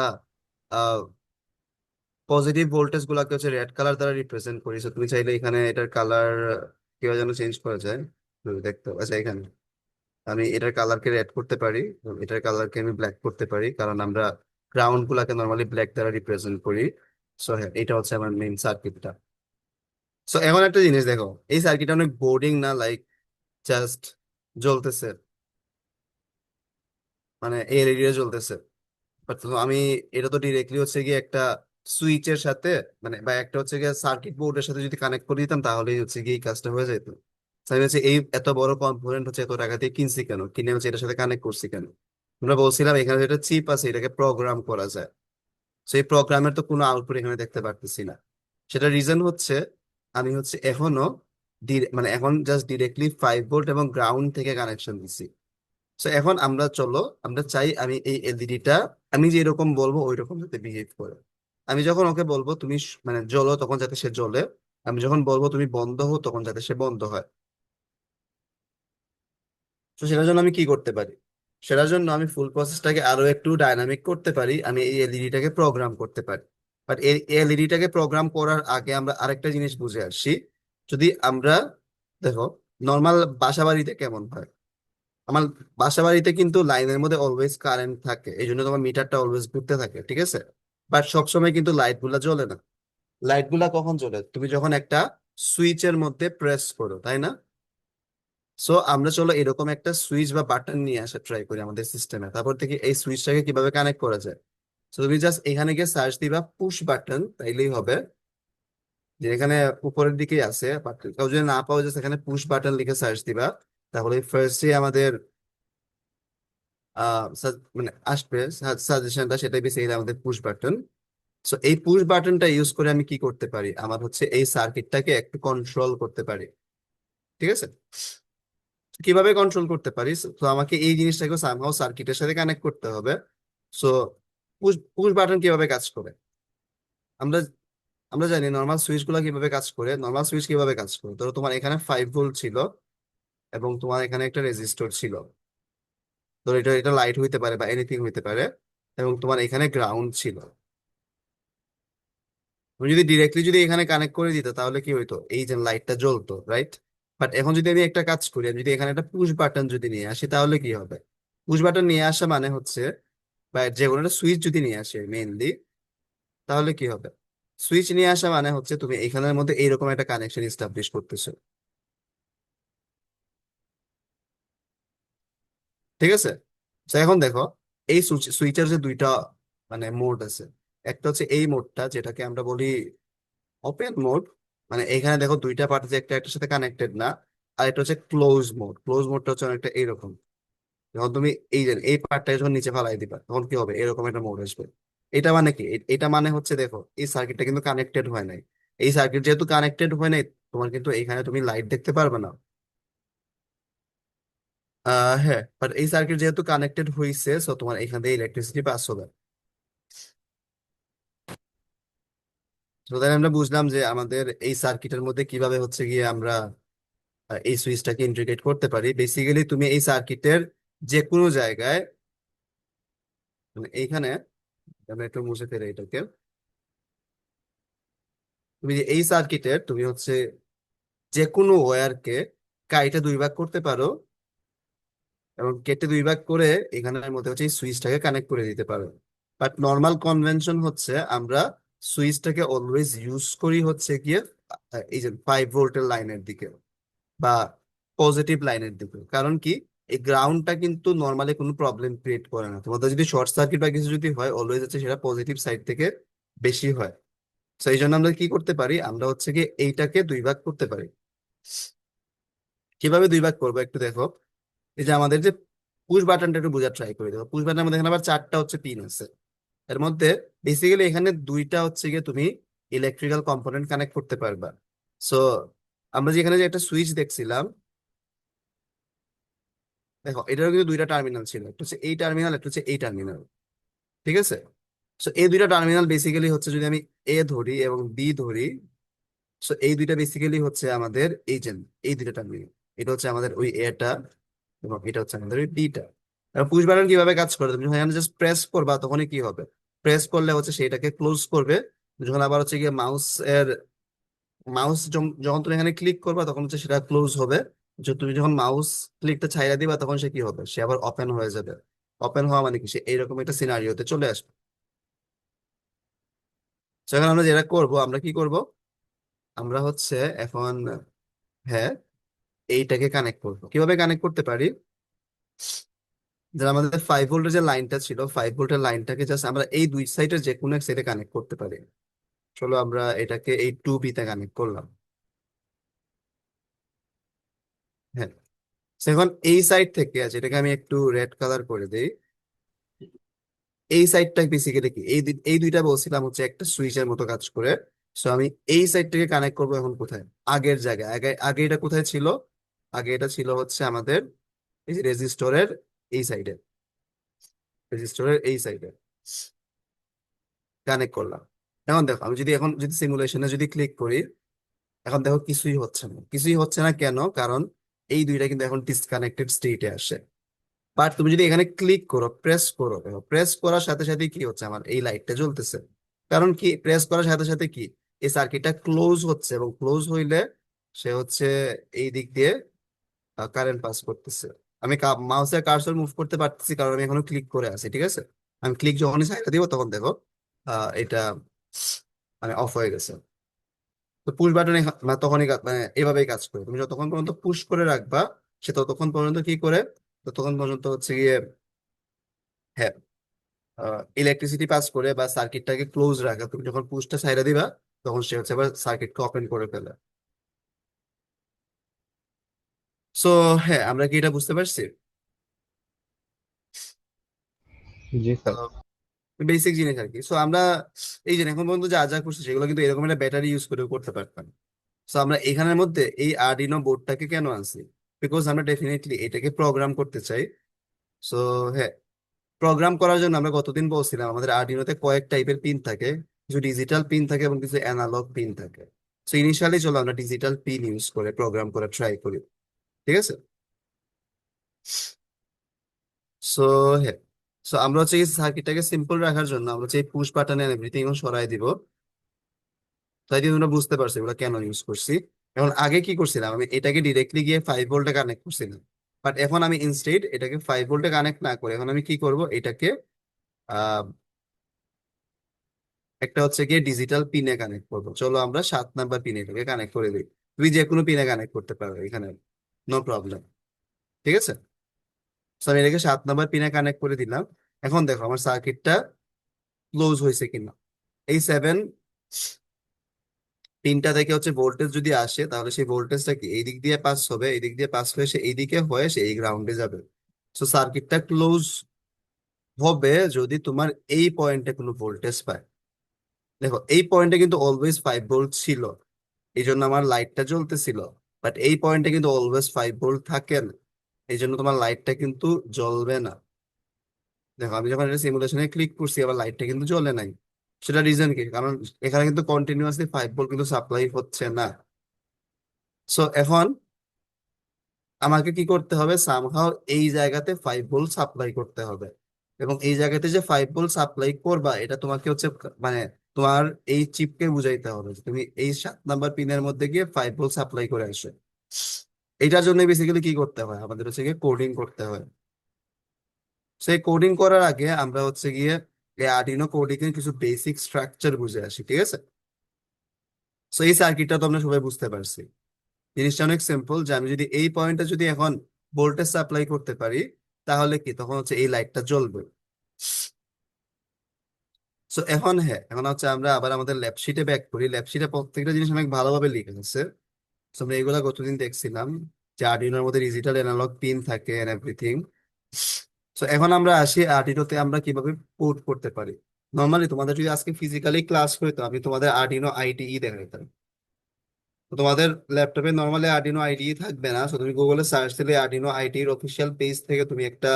পজিটিভ ভোল্টেজ গুলাকে হচ্ছে রেড কালার দ্বারা রিপ্রেজেন্ট করি, সো তুমি চাইলে এখানে এটার কালার কিভাবে যেন চেঞ্জ করা যায় তুমি দেখতে, আচ্ছা এখানে আমি এটার কালারকে রেড করতে পারি, এবং এটার কালারকে আমি ব্ল্যাক করতে পারি, কারণ আমরা গ্রাউন্ড গুলাকে নর্মালি ব্ল্যাক দ্বারা রিপ্রেজেন্ট করি। সো হ্যাঁ, এটা হচ্ছে আমার মেইন সার্কিটটা। সো এখন একটা জিনিস দেখো, এই সার্কিটটা অনেক বোরিং না, লাইক জাস্ট জ্বলতেছে, মানে এলইডি জ্বলতেছে। বাট আমি এটা তো ডিরেক্টলি হচ্ছে গিয়ে একটা সুইচের সাথে মানে বা একটা হচ্ছে গিয়ে সার্কিট বোর্ডের সাথে যদি কানেক্ট করে দিতাম তাহলেই হচ্ছে গিয়ে এই কাজটা হয়ে যেত। So আমি হচ্ছে এই এত বড় কম্পোনেন্ট হচ্ছে এত টাকা দিয়ে কিনছি কেন, কিনে হচ্ছে এটার সাথে কানেক্ট করছি কেন। আমরা বলছিলাম এখানে যেটা চিপ আছে এটাকে প্রোগ্রাম করা যায়, সেই প্রোগ্রামের তো কোনো আউটপুট এখানে দেখতে পারতেছি না। সেটা রিজন হচ্ছে আমি হচ্ছে এখনো মানে এখন জাস্ট ডিরেক্টলি 5 ভোল্ট এবং গ্রাউন্ড থেকে কানেকশন দিছি। তো এখন আমরা চলো, আমরা চাই আমি এই এলইডিটা আমি যে এরকম বলবো ওই রকম যাতে বিহেভ করে। আমি যখন ওকে বলবো তুমি মানে জ্বলো তখন যাতে সে জ্বলে, আমি যখন বলবো তুমি বন্ধ হো তখন যাতে সে বন্ধ হয়। তো সেটার জন্য আমি কি করতে পারি, সেটার জন্য আমি ফুল প্রসেসটাকে আরো একটু ডাইনামিক করতে পারি, আমি এই এলইডিটাকে প্রোগ্রাম করতে পারি। বাট এই এলইডিটাকে প্রোগ্রাম করার আগে আমরা আরেকটা জিনিস বুঝে আসি। যদি আমরা দেখো নর্মাল বাসা বাড়িতে কেমন হয়, আমার বাসা বাড়িতে কিন্তু লাইনের মধ্যে অলওয়েজ কারেন্ট থাকে, এই জন্য তোমার মিটারটা অলওয়েজ ঘুরতে থাকে, ঠিক আছে। বাট সবসময় কিন্তু লাইট গুলা জ্বলে না। লাইট গুলা কখন জ্বলে, তুমি যখন একটা সুইচের মধ্যে প্রেস করো, তাই না। সো আমরা চলো এরকম একটা সুইচ বা বাটন নিয়ে আসা ট্রাই করি আমাদের সিস্টেমে, তারপর থেকে এই সুইচটাকে কিভাবে কানেক্ট করা যায়। তো তুমি জাস্ট এখানে গিয়ে সার্চ দিবা পুশ বাটন, তাইলেই হবে। যে এখানে উপরের দিকেই আছে, বাট কেউ যদি না পাও জাস্ট এখানে পুশ বাটন লিখে সার্চ দিবা, তাহলে ফার্স্টে আমাদের মানে আসবে সাজেশনটা, সেটাই বেসিক্যালি আমাদের পুশ বাটন। সো এই পুশ বাটনটা ইউজ করে আমি কি করতে পারি, আমার হচ্ছে এই সার্কিটটাকে একটু কন্ট্রোল করতে পারি, ঠিক আছে। কিভাবে কন্ট্রোল করতে পারি, তো আমাকে এই জিনিসটাকে সামহাও সার্কিটের সাথে কানেক্ট করতে হবে। সো পুশ পুশ বাটন কিভাবে কাজ করে, আমরা আমরা জানি নর্মাল সুইচ গুলা কিভাবে কাজ করে। নর্মাল সুইচ কিভাবে কাজ করে, ধরো তোমার এখানে 5 ভোল্ট ছিল এবং তোমার এখানে একটা রেজিস্টর ছিল, ধরো এটা এটা লাইট হইতে পারে বা এনিথিং হইতে পারে, এবং তোমার এখানে গ্রাউন্ড ছিল। তুমি যদি ডিরেক্টলি যদি এখানে কানেক্ট করে দিত তাহলে কি হইতো, এই যে লাইটটা জ্বলতো, রাইট। বাট এখন যদি আমি একটা কাজ করি, আমি যদি এখানে একটা পুশ বাটন যদি নিয়ে আসি তাহলে কি হবে। পুশ বাটন নিয়ে আসা মানে হচ্ছে বা যে কোনো একটা সুইচ যদি নিয়ে আসে মেইনলি, তাহলে কি হবে, সুইচ নিয়ে আসা মানে হচ্ছে তুমি এখানের মধ্যে এইরকম একটা কানেকশন ইস্টাবলিশ করতেছো, ঠিক আছে। তো এখন দেখো এই সুইচের যে দুইটা মানে মোড আছে, একটা হচ্ছে এই মোডটা যেটাকে আমরা বলি ওপেন মোড মানে এখানে দেখো দুইটা পার্ট যে একটা একটার সাথে কানেক্টেড না, আর এটা হচ্ছে ক্লোজ মোড। ক্লোজ মোডটা হচ্ছে অনেকটা এইরকম, যখন তুমি এই যে এই পার্টটা যখন নিচে ফালাই দিবা তখন কি হবে, এরকম একটা মোড আসবে। এটা মানে কি, এটা মানে হচ্ছে দেখো এই সার্কিটটা কিন্তু কানেক্টেড হয় নাই। এই সার্কিট যেহেতু কানেক্টেড হয় নাই, তোমার কিন্তু এখানে তুমি লাইট দেখতে পারবে না। হ্যাঁ, বাট এই সার্কিট যেহেতু কানেক্টেড হয়েছে, সো তোমার এখান থেকে ইলেকট্রিসিটি পাস হবে। তো তাহলে আমরা বুঝলাম যে আমাদের এই সার্কিটের মধ্যে কিভাবে হচ্ছে গিয়ে আমরা এই সুইচটাকে ইন্টিগ্রেট করতে পারি। বেসিক্যালি তুমি এই সার্কিটের যে কোনো জায়গায়, মানে এইখানে আমরা একটু মুছে ফেলে এটাকে, তুমি যে এই সার্কিটের তুমি হচ্ছে যে কোনো ওয়্যারকে কাইটে দুই ভাগ করতে পারো এবং কেটে দুই ভাগ করে এখানের মধ্যে হচ্ছে এই সুইচটাকে কানেক্ট করে দিতে পারো। বাট নর্মাল কনভেনশন হচ্ছে আমরা সুইচটাকে অলওয়েজ ইউজ করি হচ্ছে গিয়ে এই যে 5 ভোল্টের লাইনের দিকে বা পজিটিভ লাইনের দিকে। কারণ কি, এই গ্রাউন্ডটা কিন্তু নর্মালি কোনো প্রবলেম ক্রিয়েট করে না। তোমাদের যদি শর্ট সার্কিট বা কিছু যদি হয়, অলওয়েজ হচ্ছে সেটা পজিটিভ সাইড থেকে বেশি হয়। তো এই জন্য আমরা কি করতে পারি, আমরা হচ্ছে কি এইটাকে দুই ভাগ করতে পারি। কিভাবে দুই ভাগ করবো একটু দেখো। এই যে আমাদের যে পুশ বাটনটা একটু বোঝার ট্রাই করে দেখো। পুশ বাটনের মধ্যে এখানে আবার 4টা হচ্ছে পিন আছে। এর মধ্যে বেসিক্যালি এখানে দুইটা হচ্ছে গিয়ে তুমি ইলেকট্রিক্যাল কম্পোনেন্ট কানেক্ট করতে পারবা। সো আমরা যে এখানে যে একটা সুইচ দেখছিলাম, দেখো এটারও কিন্তু দুইটা টার্মিনাল ছিল, একটা হচ্ছে এই টার্মিনাল, একটা হচ্ছে এই টার্মিনাল। ঠিক আছে, সো এই দুইটা টার্মিনাল বেসিক্যালি হচ্ছে, যদি আমি এ ধরি এবং বি ধরি, সো এই দুইটা বেসিক্যালি হচ্ছে আমাদের এই যে এই দুইটা টার্মিনাল। এটা হচ্ছে আমাদের ওই এটা এবং এটা হচ্ছে আমাদের ওই বিটা। আর পুশ বাটন কিভাবে কাজ করে, তুমি যখন জাস্ট প্রেস করবা তখনই কি হবে, প্রেস করলে হচ্ছে সেটাকে ক্লোজ করবে। যখন আবার হচ্ছে গিয়ে মাউস যখন তুমি এখানে ক্লিক করবা তখন হচ্ছে সেটা ক্লোজ হবে। যে তুমি যখন মাউস ক্লিকটা ছাইড়া দিবা তখন সে কি হবে, সে আবার ওপেন হয়ে যাবে। ওপেন হওয়া মানে কি, সে এইরকম একটা সিনারিওতে চলে আসবে। সেখানে আমরা যেটা করব, আমরা কি করব, আমরা হচ্ছে এখন, হ্যাঁ, এইটাকে কানেক্ট করবো। কিভাবে কানেক্ট করতে পারি, যে আমাদের 5 ভোল্টের যে লাইনটা ছিল, 5 ভোল্টের লাইনটাকে জাস্ট আমরা এই দুই সাইডের যে কোনো এক সাইডে কানেক্ট করতে পারি। চলো আমরা এটাকে এই 2B তে কানেক্ট করলাম। হ্যাঁ, so এখন এই সাইড থেকে আছে, এটাকে আমি একটু রেড কালার করে দিই। এই সাইডটা বেসিক্যালি কি, এই দুইটা বলছিলাম হচ্ছে একটা সুইচের মতো কাজ করে। সো আমি এই সাইডটাকে কানেক্ট করবো এখন কোথায়, আগের জায়গায়। আগে আগে এটা কোথায় ছিল, আগে এটা ছিল হচ্ছে আমাদের এই যে রেজিস্টরের এই সাইডে, রেজিস্টরের এই সাইডে কানেক্ট করলাম। এখন দেখো আমি যদি এখন যদি সিমুলেশনে যদি ক্লিক করি, এখন দেখো কিছুই হচ্ছে না। কিছুই হচ্ছে না কেন, কারণ এই দুইটা কিন্তু এখন ডিসকানেক্টেড স্টেটে আসে। বাট তুমি যদি এখানে ক্লিক করো, প্রেস করো, দেখো প্রেস করার সাথে সাথে কি হচ্ছে, আমার এই লাইটটা জ্বলতেছে। কারণ কি, প্রেস করার সাথে সাথে কি, এই সার্কিটটা ক্লোজ হচ্ছে এবং ক্লোজ হইলে সে হচ্ছে এই দিক দিয়ে কারেন্ট পাস করতেছে। আমি মাউসের কার্সর মুভ করতে পারতেছি কারণ আমি এখনো ক্লিক করে আছি। ঠিক আছে, আমি ক্লিক যখনই সাইডে দিব তখন দেখো এটা মানে অফ হয়ে গেছে। তো পুশ বাটনে তখনই মানে এভাবেই কাজ করে। তুমি যতক্ষণ পর্যন্ত পুশ করে রাখবা, সে ততক্ষণ পর্যন্ত কি করে, ততক্ষণ পর্যন্ত হচ্ছে গিয়ে, হ্যাঁ, ইলেকট্রিসিটি পাস করে বা সার্কিটটাকে ক্লোজ রাখা। তুমি যখন পুশটা ছাইড়া দিবা তখন সে হচ্ছে আবার সার্কিটকে ওপেন করে ফেলে। সো হ্যাঁ, আমরা কি এটা বুঝতে পারছি? জি স্যার। বেসিক জিনিস আর কি। সো আমরা এই যে এখন পর্যন্ত যা যা করছি সেগুলো কিন্তু এরকম একটা ব্যাটারি ইউজ করে করতে পারতাম। সো আমরা এখানের মধ্যে এই আরডিনো বোর্ডটাকে কেন আনছি, বিকজ আমরা ডেফিনেটলি এটাকে প্রোগ্রাম করতে চাই। সো হ্যাঁ, প্রোগ্রাম করার জন্য আমরা কতদিন বলছিলাম আমাদের আরডিনোতে কয়েক টাইপের পিন থাকে, কিছু ডিজিটাল পিন থাকে এবং কিছু অ্যানালগ পিন থাকে। সো ইনিশিয়ালি চলো আমরা ডিজিটাল পিন ইউজ করে প্রোগ্রাম করে ট্রাই করি। ঠিক আছে, সো হ্যাঁ, সো আমরা হচ্ছে এই সার্কিটটাকে সিম্পল রাখার জন্য আমরা হচ্ছে এই পুশ বাটন এন্ড এভরিথিং সরাই দিব। তাই দিয়ে তোমরা বুঝতে পারছো এগুলো কেন ইউজ করছি। এখন আগে কি করছিলাম, আমি এটাকে ডিরেক্টলি গিয়ে 5 ভোল্টে কানেক্ট করছিলাম। বাট এখন আমি ইনস্টেড এটাকে 5 ভোল্টে কানেক্ট না করে এখন আমি কি করব, এটাকে আহ একটা হচ্ছে গিয়ে ডিজিটাল পিনে কানেক্ট করবো। চলো আমরা 7 নাম্বার পিনে এটাকে কানেক্ট করে দিই। তুমি যে কোনো পিনে কানেক্ট করতে পারো এখানে, নো প্রবলেম। ঠিক আছে, তো আমি এটাকে 7 নাম্বার পিনে কানেক্ট করে দিলাম। এখন দেখো আমার সার্কিটটা ক্লোজ হয়েছে কিনা। এই পিনটা থেকে হচ্ছে ভোল্টেজ যদি আসে তাহলে সেই ভোল্টেজটা কি এই দিক দিয়ে পাস হবে, এই দিক দিয়ে পাস হয়ে সে এইদিকে হয়ে সে এই গ্রাউন্ডে যাবে। সো সার্কিটটা ক্লোজ হবে যদি তোমার এই পয়েন্টে কোনো ভোল্টেজ পায়। দেখো এই পয়েন্টে কিন্তু অলওয়েজ 5 ভোল্ট ছিল, এই জন্য আমার লাইটটা জ্বলতেছিল। বাট এই পয়েন্টে কিন্তু অলওয়েজ 5 ভোল্ট থাকে না, এই জন্য তোমার লাইটটা কিন্তু জ্বলবে না। দেখো আমি যখন এটা সিমুলেশনে ক্লিক করছি আবার লাইটটা কিন্তু জ্বলে নাই। সেটা রিজন কি? কারণ এখানে কিন্তু কন্টিনিউয়াসলি 5 ভোল্ট কিন্তু সাপ্লাই হচ্ছে না। সো এখন আমাকে কি করতে হবে, সামহাও এই জায়গাতে 5 ভোল্ট সাপ্লাই করতে হবে। এবং এই জায়গাতে যে 5 ভোল্ট সাপ্লাই করবা এটা তোমাকে হচ্ছে মানে তোমার এই চিপকে বুঝাইতে হবে যে তুমি এই 7 নাম্বার পিনের মধ্যে গিয়ে 5 ভোল্ট সাপ্লাই করে আসো। এইটার জন্য বেসিক্যালি কি করতে হয়, আমাদের হচ্ছে গিয়ে কোডিং করতে হয়। সেই কোডিং করার আগে আমরা হচ্ছে গিয়ে এই আর্ডিনো কোডিং এর কিছু বেসিক স্ট্রাকচার বুঝে আসি, ঠিক আছে? সো এই সার্কিটটা তো আমরা সবাই বুঝতে পারছি। জিনিসটা অনেক সিম্পল, যে আমি যদি এই পয়েন্টে যদি এখন ভোল্টেজ সাপ্লাই করতে পারি তাহলে কি তখন হচ্ছে এই লাইটটা জ্বলবে। সো এখন হ্যাঁ, এখন হচ্ছে আমরা আবার আমাদের ল্যাব শিটে ব্যাক করি। ল্যাব শিটে প্রত্যেকটা জিনিস অনেক ভালোভাবে লিখে আছে। সো আমরা এগুলা গতদিন দেখছিলাম যে আর্ডিনোর মধ্যে ডিজিটাল অ্যানালগ পিন থাকে এন্ড এভরিথিং। সো এখন আমরা আসি আর্ডিনোতে আমরা কিভাবে কোড করতে পারি। নর্মালি তোমাদের যদি আজকে ফিজিক্যালি ক্লাস হইতো আমি তোমাদের আর্ডিনো আইডিই দেখাইতাম। তো তোমাদের ল্যাপটপে নর্মালি আর্ডিনো আইডিই থাকবে না, সো তুমি গুগলে সার্চ দিলে আর্ডিনো আইডির অফিসিয়াল পেজ থেকে তুমি একটা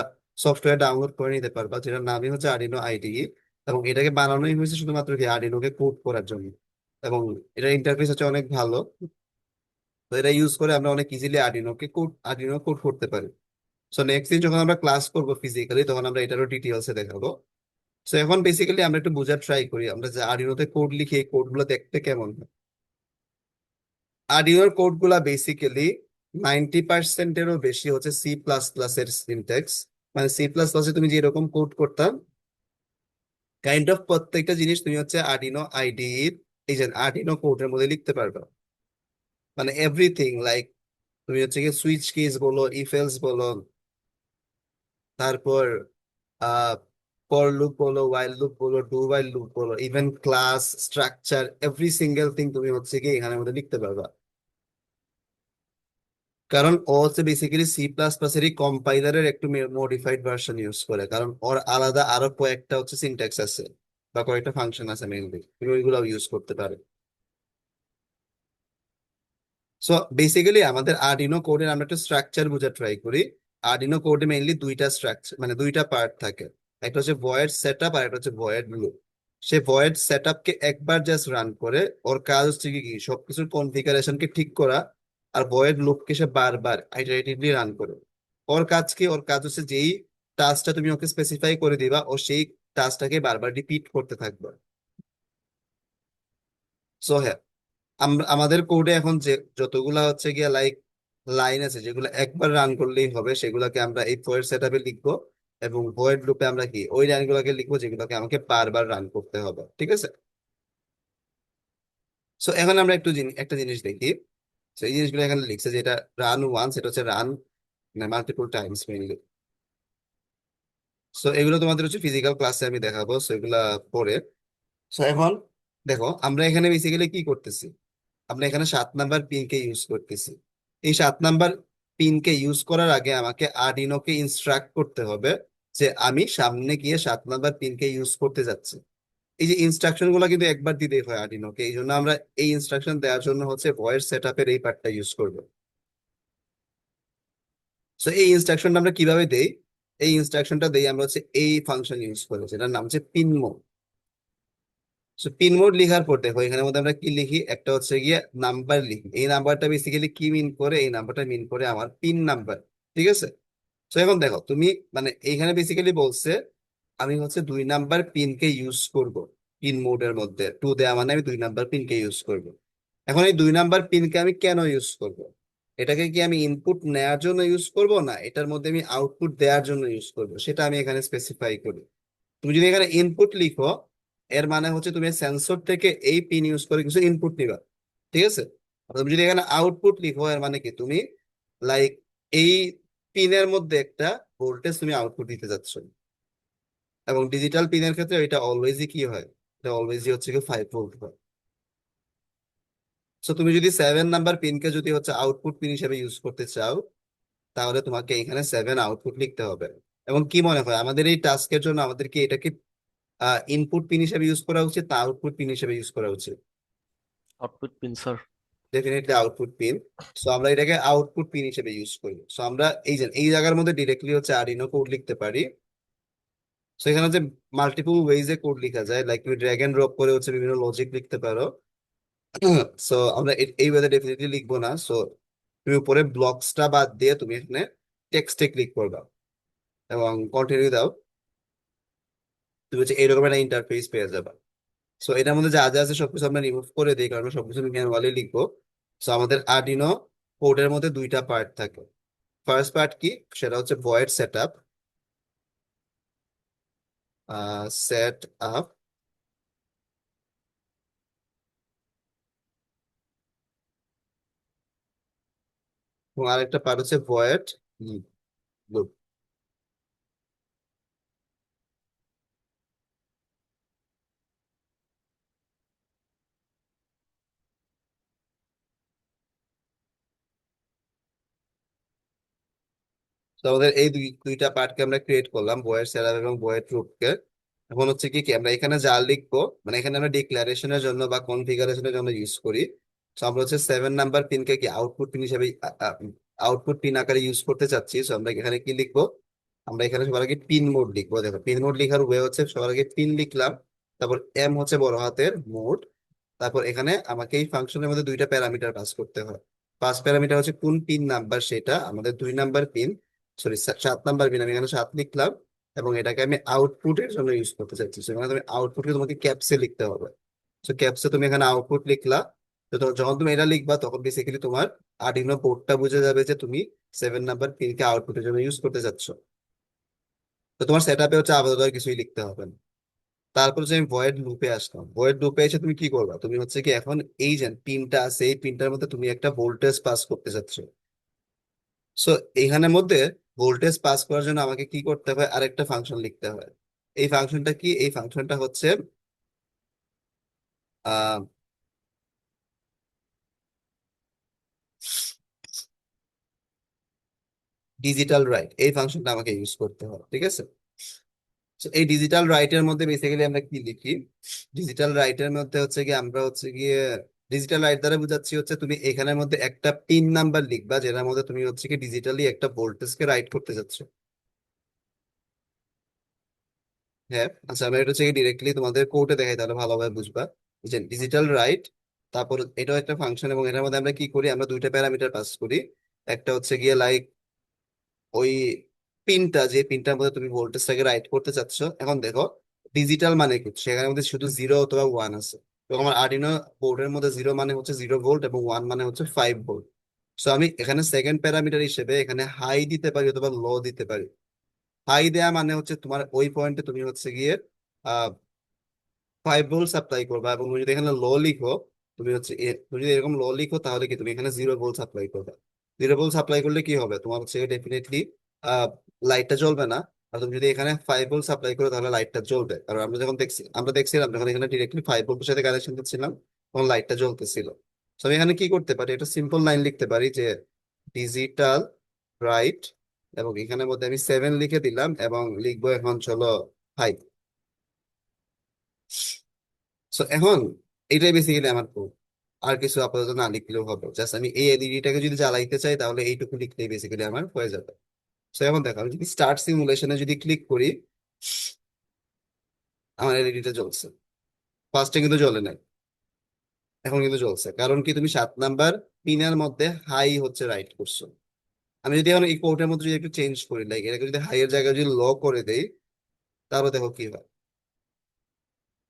সফটওয়্যার ডাউনলোড করে নিতে পারবা যেটার নামই হচ্ছে আর্ডিনো আইডিই। এবং এটাকে বানানোই হয়েছে শুধুমাত্র কি আর্ডিনোকে কোড করার জন্য। এবং এটার ইন্টারফেস হচ্ছে অনেক ভালো। তো এটা ইউজ করে আমরা অনেক ইজিলি আর্ডিনো কোড করতে পারি। সো নেক্সট দিন যখন আমরা ক্লাস করবো ফিজিক্যালি তখন আমরা এটারও ডিটেলসে দেখাবো। সো এখন বেসিক্যালি আমরা একটু বোঝার ট্রাই করি আমরা যে আর্ডিনোতে কোড লিখি এই কোড গুলো দেখতে কেমন হয়। আর্ডিনোর কোড গুলা বেসিক্যালি 90%-এরও বেশি হচ্ছে সি প্লাস প্লাস এর সিনট্যাক্স। মানে সি প্লাস প্লাসে তুমি যেরকম কোড করতাম কাইন্ড অফ প্রত্যেকটা জিনিস তুমি হচ্ছে আর্ডিনো আইডির এই যে আর্ডিনো কোডের মধ্যে লিখতে পারবে। মানে এভরিথিং লাইক তুমি হচ্ছে কি সুইচ কেস বলো, ইফ এলস বলো, তারপর আহ ফর লুপ বলো, ওয়াইল লুপ বলো, ডু ওয়াইল লুপ বলো, even class structure every single thing তুমি হচ্ছে কি এখানের মধ্যে লিখতে পারবা। কারণ ও হচ্ছে বেসিক্যালি সি প্লাস প্লাস এরই কম্পাইলারের একটু মডিফাইড ভার্সন ইউজ করে, কারণ ওর আলাদা আরো কয়েকটা হচ্ছে সিনট্যাক্স আছে বা কয়েকটা ফাংশন আছে মেইনলি, তুমি ওইগুলো ইউজ করতে পারো। সো বেসিক্যালি আমাদের আর্ডিনো কোডের আমরা একটা স্ট্রাকচার বোঝার ট্রাই করি। আর্ডিনো কোডে মেইনলি দুইটা স্ট্রাকচার মানে দুইটা পার্ট থাকে। একটা হচ্ছে ভয়েড সেটআপ আর একটা হচ্ছে ভয়েড লুপ। সে ভয়েড সেটআপকে একবার জাস্ট রান করে ওর কাজ হচ্ছে কি কি সবকিছুর কনফিগারেশনকে ঠিক করা। আর ভয়েড লুপকে সে বারবার আইটারেটিভলি রান করে। ওর কাজ কি? ওর কাজ হচ্ছে যেই টাস্কটা তুমি ওকে স্পেসিফাই করে দিবা ও সেই টাস্কটাকে বারবার রিপিট করতে থাকবে। সো হ্যাঁ, আমরা আমাদের কোডে এখন যে যতগুলা হচ্ছে গিয়া লাইক লাইন আছে যেগুলো একবার রান করলেই হবে সেগুলোকে আমরা এই ভয়েড সেটআপে লিখবো। এবং ভয়েড লুপে আমরা কি ওই লাইনগুলোকে লিখবো যেগুলোকে আমাকে বারবার রান করতে হবে, ঠিক আছে? সো এখন আমরা একটা জিনিস দেখি। তো এই জিনিসগুলো এখানে লিখছে যে এটা রান ওয়ান্স, এটা হচ্ছে run multiple Times mainly. So এগুলো তোমাদের হচ্ছে ফিজিক্যাল ক্লাসে আমি দেখাবো, সো এগুলা পরে। সো এখন দেখো আমরা এখানে বেসিক্যালি কি করতেছি, আমরা এখানে 7 নাম্বার পিনকে ইউজ করতেছি। এই 7 নাম্বার পিনকে ইউজ করার আগে আমাকে আর্ডিনোকে ইনস্ট্রাক্ট করতে হবে যে আমি সামনে গিয়ে 7 নাম্বার পিনকে ইউজ করতে যাচ্ছি। এই যে ইনস্ট্রাকশন গুলো কিন্তু একবার দিতেই হয় আর্ডিনোকে, এই জন্য আমরা এই ইনস্ট্রাকশন দেওয়ার জন্য হচ্ছে ভয়েস সেটআপের এই পার্টটা ইউজ করবো। সো এই ইনস্ট্রাকশনটা আমরা কিভাবে দেই? এই ইনস্ট্রাকশনটা দেই আমরা হচ্ছে এই ফাংশন ইউজ করে যেটার নাম হচ্ছে pin mode. So pin mode লিখার পর দেখো এখানের মধ্যে আমরা কি লিখি, একটা হচ্ছে গিয়ে নাম্বার লিখি। এই নাম্বারটা বেসিক্যালি কি মিন করে? এই নাম্বারটা মিন করে আমার পিন নাম্বার, ঠিক আছে? তো এখন দেখো তুমি মানে এইখানে বেসিক্যালি বলছে আমি হচ্ছে 2 নাম্বার পিনকে ইউজ করব। পিন মোডের মধ্যে 2 দেওয়া মানে আমি 2 নাম্বার পিনকে ইউজ করব। এখন এই 2 নাম্বার পিনকে আমি কেন ইউজ করব? এটাকে কি আমি ইনপুট নেওয়ার জন্য ইউজ করব না এটার মধ্যে আমি আউটপুট দেওয়ার জন্য ইউজ করব, সেটা আমি এখানে স্পেসিফাই করি। তুমি যদি এখানে ইনপুট লিখো এর মানে হচ্ছে তুমি সেন্সর থেকে এই পিন ইউজ করে কিছু ইনপুট নিবা, ঠিক আছে? আর তুমি যদি এখানে আউটপুট লিখো এর মানে কি তুমি লাইক এই পিনের মধ্যে একটা ভোল্টেজ তুমি আউটপুট দিতে যাচ্ছ। এবং ডিজিটাল পিনের ক্ষেত্রে এটা অলওয়েজই কি হয়, এটা অলওয়েজই হচ্ছে কি 5 ভোল্ট হয়। সো তুমি যদি 7 নাম্বার পিনকে যদি হচ্ছে আউটপুট পিন হিসেবে ইউজ করতে চাও, তাহলে তোমাকে এখানে 7 আউটপুট লিখতে হবে। এবং কি মনে হয় আমাদের এই টাস্কের জন্য আমাদেরকে এটাকে ইনপুট পিন হিসেবে ইউজ করা উচিত না আউটপুট পিন হিসেবে ইউজ করা উচিত? Output pin sir. Definitely output pin. So আমরা এটাকে আউটপুট পিন হিসেবে ইউজ করি। সো আমরা এই জায়গার মধ্যে ডিরেক্টলি হচ্ছে আরডিনো কোড লিখতে পারি। সো এখানে হচ্ছে মাল্টিপল ওয়েজে কোড লেখা যায়, লাইক তুমি ড্র্যাগ এন্ড ড্রপ করে হচ্ছে বিভিন্ন লজিক লিখতে পারো। সো আমরা এই ওয়েতে ডেফিনেটলি লিখবো না। সো তুমি উপরে ব্লকসটা বাদ দিয়ে তুমি এখানে টেক্সটে ক্লিক করবা এবং কন্টিনিউ দাও, তুমি হচ্ছে এইরকম একটা ইন্টারফেস পেয়ে যাবে। সো এটার মধ্যে যা যা আছে সবকিছু আমরা রিমুভ করে দিই, কারণ আমরা সবকিছু ম্যানুয়ালি লিখবো। সো আমাদের আর্ডিনো কোডের মধ্যে দুইটা পার্ট থাকে। ফার্স্ট পার্ট কি, সেটা হচ্ছে void set up. Set up এবং আরেকটা পার্ট হচ্ছে ভয়েড লুপ। তো আমাদের এই দুইটা পার্টকে আমরা ক্রিয়েট করলাম, ভয়েড সেট আপ এবং ভয়েড লুপকে। এখন হচ্ছে কি কি আমরা এখানে যা লিখবো, মানে এখানে আমরা ডিক্লারেশনের জন্য বা কনফিগারেশনের জন্য ইউজ করি। তো আমরা হচ্ছে 7 নাম্বার পিনকে কি আউটপুট পিন হিসেবে আউটপুট পিন আকারে ইউজ করতে চাচ্ছি। তো আমরা এখানে কি লিখবো, আমরা এখানে সবার আগে পিন মোড লিখবো। দেখো পিন মোড লেখার ওয়ে হচ্ছে সবার আগে পিন লিখলাম, তারপর এম হচ্ছে বড় হাতের মোড, তারপর এখানে আমাকে এই ফাংশনের মধ্যে দুইটা প্যারামিটার পাস করতে হয়। ফার্স্ট প্যারামিটার হচ্ছে কোন পিন নাম্বার, সেটা আমাদের 2 number pin, sorry 7 number pin, আমি এখানে 7 লিখলাম এবং এটাকে আমি আউটপুটের জন্য ইউজ করতে চাচ্ছি। সেখানে তুমি আউটপুটকে তোমাকে ক্যাপসে লিখতে হবে। তো ক্যাপসে তুমি এখানে আউটপুট লিখলা। যখন তুমি এটা লিখবা তখন বেসিক্যালি তোমার আর্ডিনো পোর্টটা বুঝে যাবে যে তুমি 7 নাম্বার পিনকে আউটপুটের জন্য ইউজ করতে চাচ্ছ। তো তোমার সেট আপে হচ্ছে আপাতত আর কিছুই লিখতে হবে না। তারপর হচ্ছে আমি ভয়েড লুপে আসলাম। ভয়েড লুপে এসে তুমি কি করবা, তুমি হচ্ছে কি এখন এই যে পিনটা আছে এই পিনটার মধ্যে তুমি একটা ভোল্টেজ পাস করতে চাচ্ছ। সো এইখানের মধ্যে ভোল্টেজ পাস করার জন্য আমাকে কি করতে হয়, আরেকটা ফাংশন লিখতে হয়। এই ফাংশনটা কি, এই ফাংশনটা হচ্ছে আহ ডিজিটাল রাইট। এই ফাংশনটা আমাকে ইউজ করতে হয়, ঠিক আছে? So, এই ডিজিটাল রাইটের মধ্যে বেসিক্যালি আমরা কি লিখি, ডিজিটাল রাইটের মধ্যে হচ্ছে কি আমরা হচ্ছে গিয়ে ডিজিটাল রাইট দ্বারা বোঝাচ্ছি হচ্ছে তুমি এখানের মধ্যে একটা পিন নাম্বার লিখবা যেটার মধ্যে তুমি হচ্ছে কি ডিজিটালি একটা ভোল্টেজকে রাইট করতে যাচ্ছ। হ্যাঁ, আচ্ছা আমি এটা হচ্ছে ডিরেক্টলি তোমাদের কোডে দেখাই তাহলে ভালোভাবে বুঝবা। যে ডিজিটাল রাইট, তারপর এটাও একটা ফাংশন এবং এটার মধ্যে আমরা কি করি, আমরা দুইটা প্যারামিটার পাস করি। একটা হচ্ছে গিয়ে লাইক ওই পিনটা, যে পিনটার মধ্যে তুমি ভোল্টেজটাকে রাইট করতে চাচ্ছ। এখন দেখো ডিজিটাল মানে কি, সেখানে মধ্যে শুধু 0 অথবা 1 আছে। তো আমার আর্ডিনো বোর্ডের মধ্যে 0 মানে হচ্ছে 0 ভোল্ট এবং 1 মানে হচ্ছে 5 ভোল্ট। সো আমি এখানে সেকেন্ড প্যারামিটার হিসেবে এখানে হাই দিতে পারি অথবা লো দিতে পারি। হাই দেয়া মানে হচ্ছে তোমার ওই পয়েন্টে তুমি হচ্ছে গিয়ে 5 ভোল্ট সাপ্লাই করবা, এবং তুমি যদি এখানে লো লিখো, তুমি হচ্ছে তুমি যদি এরকম লো লিখো তাহলে কি তুমি এখানে 0 ভোল্ট সাপ্লাই করবে। 0 ভোল্ট সাপ্লাই করলে কি হবে, তোমার হচ্ছে ডেফিনেটলি লাইটটা জ্বলবে না। আর তুমি যদি এখানে 5 ভোল্ট সাপ্লাই করো তাহলে লাইটটা জ্বলবে, কারণ আমরা দেখছিলাম যখন এখানে ডিরেক্টলি 5 ভোল্টের সাথে কানেকশন দিচ্ছিলাম তখন লাইটটা জ্বলতেছিল। তো আমি এখানে কি করতে পারি, একটা সিম্পল লাইন লিখতে পারি যে ডিজিটাল রাইট, এবং এখানের মধ্যে আমি 7 লিখে দিলাম এবং লিখবো এখন চলো 5। সো এখন এটাই বেসিক্যালি আমার কোড। আর কিছু আপাতত না লিখলেও হবে, জাস্ট আমি এই এলইডিটাকে যদি জ্বালাইতে চাই তাহলে এইটুকু লিখলেই বেসিক্যালি আমার হয়ে যাবে। সো এখন দেখো আমি যদি স্টার্ট সিমুলেশনে যদি ক্লিক করি, আমার এলইডিটা জ্বলছে। ফার্স্টে কিন্তু জ্বলে নাই, এখন কিন্তু জ্বলছে। কারণ কি, তুমি 7 নাম্বার পিনের মধ্যে হাই হচ্ছে রাইট করছো। আমি যদি এখন এই কোডের মধ্যে যদি একটু চেঞ্জ করি, লাইক এটাকে যদি হাই এর জায়গায় যদি লো করে দেই, তাহলে দেখো কি হয়।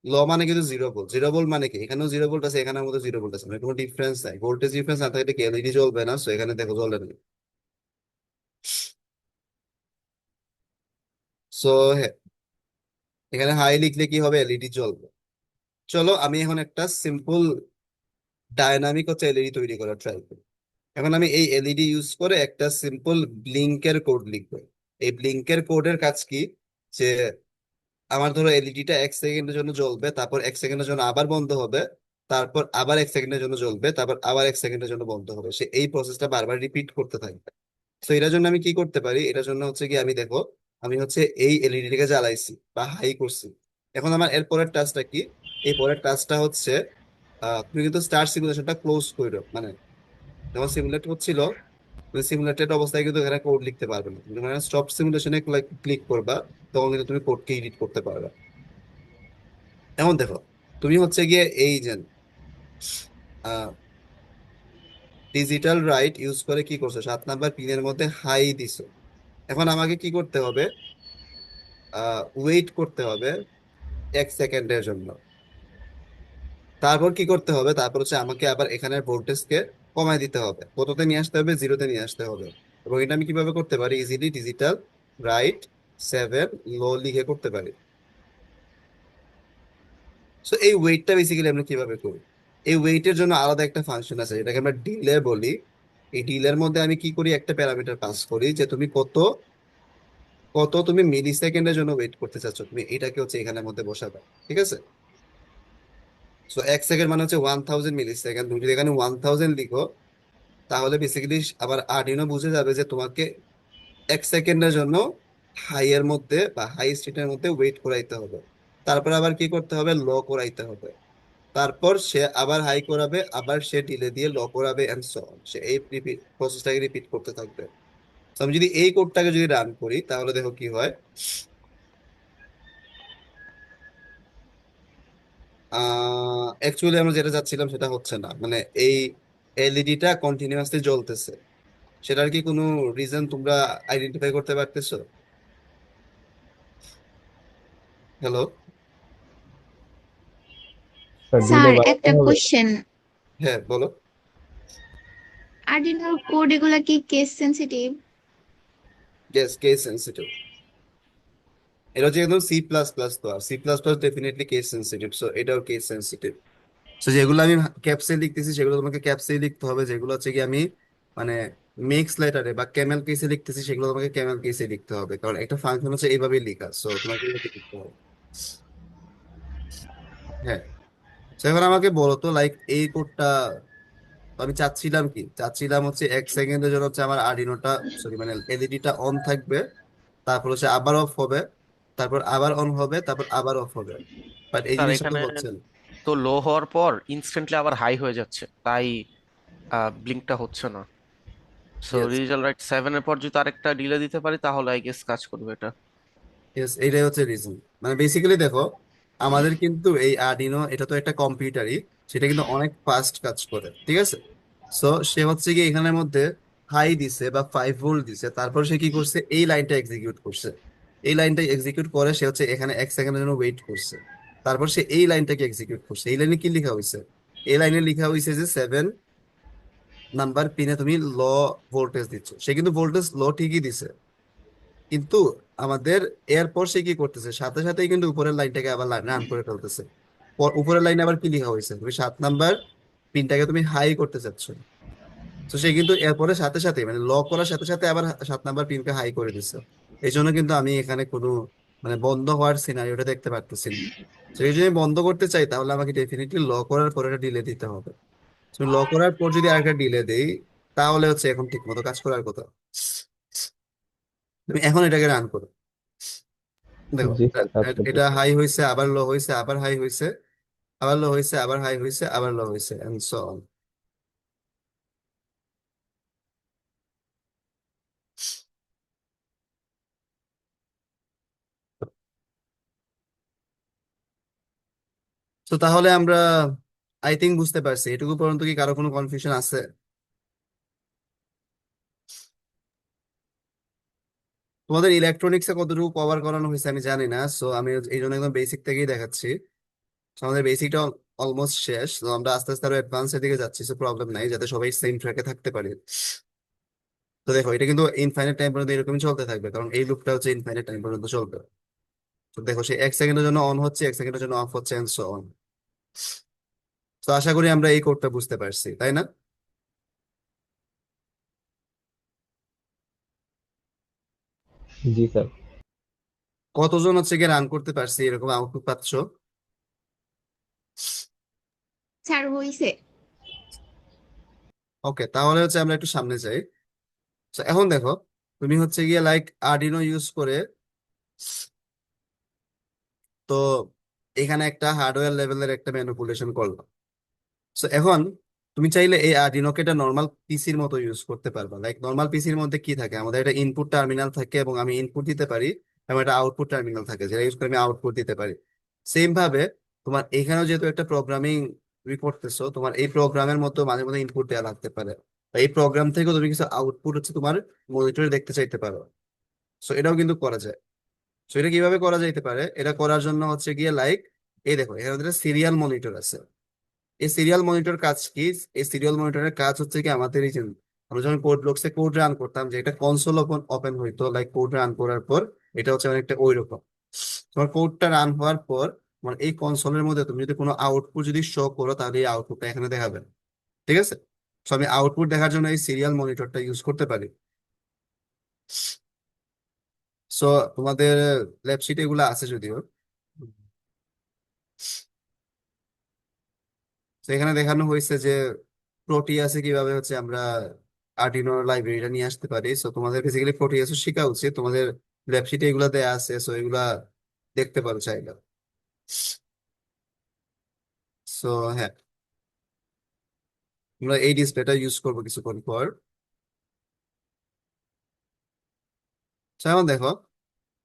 ল মানে কিন্তু 0 ভোল্ট। 0 ভোল্ট মানে কি, এখানেও 0 ভোল্ট আছে এখানের মধ্যে 0 ভোল্ট আছে, মানে কোনো ডিফারেন্স নাই। ভোল্টেজ ডিফারেন্স না থাকলে কি এলইডি জ্বলবে না? সো এখানে দেখো জ্বলে না। সো এখানে হাই লিখলে কি হবে, এলইডি জ্বলবে। চলো আমি এখন একটা সিম্পল ডায়নামিক হচ্ছে এলইডি তৈরি করার ট্রাই করি। এখন আমি এই এলইডি ইউজ করে একটা সিম্পল ব্লিঙ্কের কোড লিখবো। এই ব্লিঙ্কের কোডের কাজ কি, যে আমার ধরো এলইডিটা 1 সেকেন্ডের জন্য জ্বলবে, তারপর 1 সেকেন্ডের জন্য আবার বন্ধ হবে, তারপর আবার 1 সেকেন্ডের জন্য জ্বলবে, তারপর আবার 1 সেকেন্ডের জন্য বন্ধ হবে। সে এই প্রসেসটা বারবার রিপিট করতে থাকবে। তো এটার জন্য আমি কি করতে পারি, এটার জন্য হচ্ছে কি আমি দেখো, আমি হচ্ছে এই এলইডিটাকে জ্বালাইছি বা হাই করছি। এখন আমার এর পরের টাস্কটা কি? এই পরের টাস্কটা হচ্ছে তুমি কিন্তু স্টার সিমুলেশনটা ক্লোজ করো, মানে যখন সিমুলেট হচ্ছিল সিমুলেটেড অবস্থায় কিন্তু এখানে কোড লিখতে পারবে না। তুমি যখন স্টপ সিমুলেশনে ক্লিক করবা তখন কিন্তু তুমি কোডকে এডিট করতে পারবে। এখন দেখো, তুমি হচ্ছে গিয়ে এই যে ডিজিটাল রাইট ইউজ করে কি করছো, 7 নাম্বার পিনের মধ্যে হাই দিছো। এখন আমাকে কি করতে হবে, ওয়েট করতে হবে 1 সেকেন্ডের জন্য। তারপর কি করতে হবে, তারপর হচ্ছে আমাকে আবার এখানে ভোল্টেজকে কমায় দিতে হবে, কততে নিয়ে আসতে হবে, 0-তে নিয়ে আসতে হবে। এবং এটা আমি কিভাবে করতে পারি, ইজিলি ডিজিটাল রাইট 7 লো লিখে করতে পারি। সো এই ওয়েটটা বেসিক্যালি আমরা কিভাবে করি, এই ওয়েটের জন্য আলাদা একটা ফাংশন আছে যেটাকে আমরা ডিলে বলি। এই ডিলের মধ্যে আমি কি করি, একটা প্যারামিটার পাস করি যে তুমি কত কত তুমি মিলি সেকেন্ডের জন্য ওয়েট করতে চাচ্ছ, তুমি এটাকে হচ্ছে এখানের মধ্যে বসাবে। ঠিক আছে? সো 1 সেকেন্ড মানে হচ্ছে 1000 মিলি সেকেন্ড। তুমি যদি এখানে 1000 লিখো তাহলে বেসিক্যালি আবার আর্ডিনো বুঝে যাবে যে তোমাকে 1 সেকেন্ডের জন্য হাই এর মধ্যে বা হাই স্টেটের মধ্যে ওয়েট করাইতে হবে। তারপর আবার কি করতে হবে, লো করাইতে হবে। তারপর সে আবার হাই করাবে, আবার সে ডিলে দিয়ে লো করাবে, এন্ড সো অন। সে এই প্রসেসটাকে রিপিট করতে থাকবে। তো আমি যদি এই কোডটাকে যদি রান করি তাহলে দেখো কি হয়। অ্যাকচুয়ালি আমরা যেটা চাচ্ছিলাম সেটা হচ্ছে না, মানে এই এলইডিটা কন্টিনিউয়াসলি জ্বলতেছে। সেটার কি কোনো রিজন তোমরা আইডেন্টিফাই করতে পারতেছো? হ্যালো? স্যার স্যার ডিলে বাড়াতে একটা হবে। কোশ্চেন, হ্যাঁ বলো। আর্ডিনোর কোড এগুলা কি case sensitive? Yes, case sensitive. এটা হচ্ছে একদম C++, তো আর C++ definitely case sensitive, so এটাও কেস সেন্সিটিভ। সো যেগুলো আমি ক্যাপসে লিখতেছি সেগুলো তোমাকে ক্যাপসে লিখতে হবে, যেগুলো হচ্ছে কি আমি মানে মিক্স লেটারে বা ক্যামেল কেসে লিখতেছি সেগুলো তোমাকে ক্যামেল কেসে লিখতে হবে, কারণ একটা ফাংশন হচ্ছে এইভাবেই লেখা, সো তোমাকে এভাবে লিখতে হবে। হ্যাঁ। তো এবার আমাকে বলো তো, লাইক এই কোডটা আমি চাচ্ছিলাম কি, চাচ্ছিলাম হচ্ছে 1 সেকেন্ডের জন্য হচ্ছে আমার আর্ডিনোটা, সরি মানে এলইডিটা অন থাকবে, তারপর হচ্ছে আবার অফ হবে, তারপর আবার অন হবে, তারপর আবার অফ হবে। বাট এই স্যার জিনিসটা তো এখানে হচ্ছে না। তো লো হওয়ার পর ইনস্ট্যান্টলি আবার হাই হয়ে যাচ্ছে, তাই ব্লিঙ্কটা হচ্ছে না। সো ইয়েস, ডিজিটাল রাইট 7-এর পর যদি আরেকটা ডিলে দিতে পারি তাহলে আই গেস কাজ করবে এটা। ইয়েস, এইটাই হচ্ছে রিজন। মানে বেসিক্যালি দেখো, আমাদের কিন্তু এই আর্ডিনো এটা তো একটা কম্পিউটারই, সেটা কিন্তু অনেক ফাস্ট কাজ করে। ঠিক আছে? সো সে হচ্ছে কি এখানের মধ্যে হাই দিছে বা 5 ভোল্ট দিছে, তারপর সে কি করছে, এই লাইনটা এক্সিকিউট করছে। এই লাইনটা এক্সিকিউট করে সে হচ্ছে এখানে 1 সেকেন্ডের জন্য ওয়েট করছে। তারপর সে এই লাইনটাকে এক্সিকিউট করছে। এই লাইনে কি লেখা হয়েছে, এই লাইনে লেখা হয়েছে যে 7 নাম্বার পিনে তুমি লো ভোল্টেজ দিচ্ছ। সে কিন্তু ভোল্টেজ লো ঠিকই দিছে, কিন্তু আমাদের এরপর সে কি করতেছে, সাথে সাথেই কিন্তু উপরের লাইনটাকে আবার রান করে ফেলতেছে। উপরের লাইনে আবার কি লেখা হয়েছে, তুমি 7 নাম্বার পিনটাকে তুমি হাই করতে চাচ্ছ। তো সে কিন্তু এরপরে সাথে সাথে মানে লক করার সাথে সাথে আবার 7 নাম্বার পিনকে হাই করে দিচ্ছে। এই জন্য কিন্তু আমি এখানে কোনো মানে বন্ধ হওয়ার সিনারিওটা দেখতে পারতেছি না। তো এই যদি আমি বন্ধ করতে চাই তাহলে আমাকে ডেফিনেটলি লক করার পরে একটা ডিলে দিতে হবে। তো লক করার পর যদি আরেকটা ডিলে দেই তাহলে হচ্ছে এখন ঠিক মতো কাজ করার কথা। তুমি এখন এটাকে রান করো। দেখো, জি স্যার, কাজ এটা করতেছে। হাই হয়েছে, আবার লো হয়েছে, আবার হাই হয়েছে, আবার লো হয়েছে, আবার হাই হয়েছে, আবার লো হয়েছে, এন্ড সো অন। তো তাহলে আমরা আই থিঙ্ক বুঝতে পারছি। এটুকু পর্যন্ত কি কারো কোনো কনফিউশন আছে? তোমাদের ইলেকট্রনিক্সে কতটুকু কভার করানো হয়েছে আমি জানি না, সো আমি এই জন্য একদম বেসিক থেকেই দেখাচ্ছি। So আমাদের বেসিকটা অলমোস্ট শেষ, তো আমরা আস্তে আস্তে আরো অ্যাডভান্সের দিকে যাচ্ছি, সো প্রবলেম নাই, যাতে সবাই সেম ট্র্যাকে থাকতে পারে। তো দেখো, এটা কিন্তু ইনফাইনাইট টাইম পর্যন্ত এরকমই চলতে থাকবে, কারণ এই লুপটা হচ্ছে ইনফাইনাইট টাইম পর্যন্ত চলবে। তো দেখো, সে 1 সেকেন্ডের জন্য অন হচ্ছে, 1 সেকেন্ডের জন্য অফ হচ্ছে, এন্ড সো অন। তো আশা করি আমরা এই কোডটা বুঝতে পারছি, তাই না? জি স্যার। কতজন হচ্ছে গিয়ে রান করতে পারছি এরকম আউটপুট পাচ্ছ? স্যার হইছে। ওকে, তাহলে হচ্ছে আমরা একটু সামনে যাই। So, এখন দেখো, তুমি হচ্ছে গিয়ে লাইক আর্ডিনো ইউজ করে, তো এখানে একটা হার্ডওয়্যার লেভেলের একটা ম্যানিপুলেশন করলাম। সো এখন তুমি চাইলে এই আর্ডিনোকে এটা নর্মাল পিসির মতো ইউজ করতে পারবা। লাইক নর্মাল পিসির মধ্যে কি থাকে, আমাদের একটা ইনপুট টার্মিনাল থাকে এবং আমি ইনপুট দিতে পারি, এবং একটা আউটপুট টার্মিনাল থাকে যেটা ইউজ করে আমি আউটপুট দিতে পারি। সেম ভাবে তোমার এখানেও যেহেতু একটা প্রোগ্রামিং করতেছো, তোমার এই প্রোগ্রামের মতো মাঝে মাঝে ইনপুট দেওয়া লাগতে পারে, বা এই প্রোগ্রাম থেকেও তুমি কিছু আউটপুট হচ্ছে তোমার মনিটরে দেখতে চাইতে পারো। সো এটাও কিন্তু করা যায়। সো এটা কিভাবে করা যাইতে পারে, এটা করার জন্য হচ্ছে গিয়ে লাইক এই দেখো, এখানে সিরিয়াল মনিটর আছে। এই সিরিয়াল মনিটর কাজ কি? এই সিরিয়াল মনিটরের কাজ হচ্ছে কি, আমাদের এই যে আমরা যখন কোড ব্লকসে কোড রান করতাম, যে এটা কনসোল ওপেন ওপেন হইতো, লাইক কোড রান করার পর এটা হচ্ছে অনেকটা ওই রকম। তোমার কোডটা রান হওয়ার পর মানে এই কনসোলের মধ্যে তুমি যদি কোনো আউটপুট যদি শো করো, তাহলে এই আউটপুটটা এখানে দেখাবে। ঠিক আছে? তো আমি আউটপুট দেখার জন্য এই সিরিয়াল মনিটরটা ইউজ করতে পারি। সো তোমাদের ল্যাব শিটে এগুলো আছে যদিও। তো এখানে দেখানো হয়েছে যে প্রোটিয়াসে কিভাবে হচ্ছে আমরা আর্ডিনো লাইব্রেরিটা নিয়ে আসতে পারি। সো তোমাদের বেসিক্যালি প্রোটিয়াসও শেখা উচিত, তোমাদের ল্যাব শিটে এগুলো দেয়া আছে, সো এগুলা দেখতে পারো চাইলে। সো হ্যাঁ, আমরা এই ডিসপ্লেটা ইউজ করবো কিছুক্ষণ পর। So, এখন দেখো,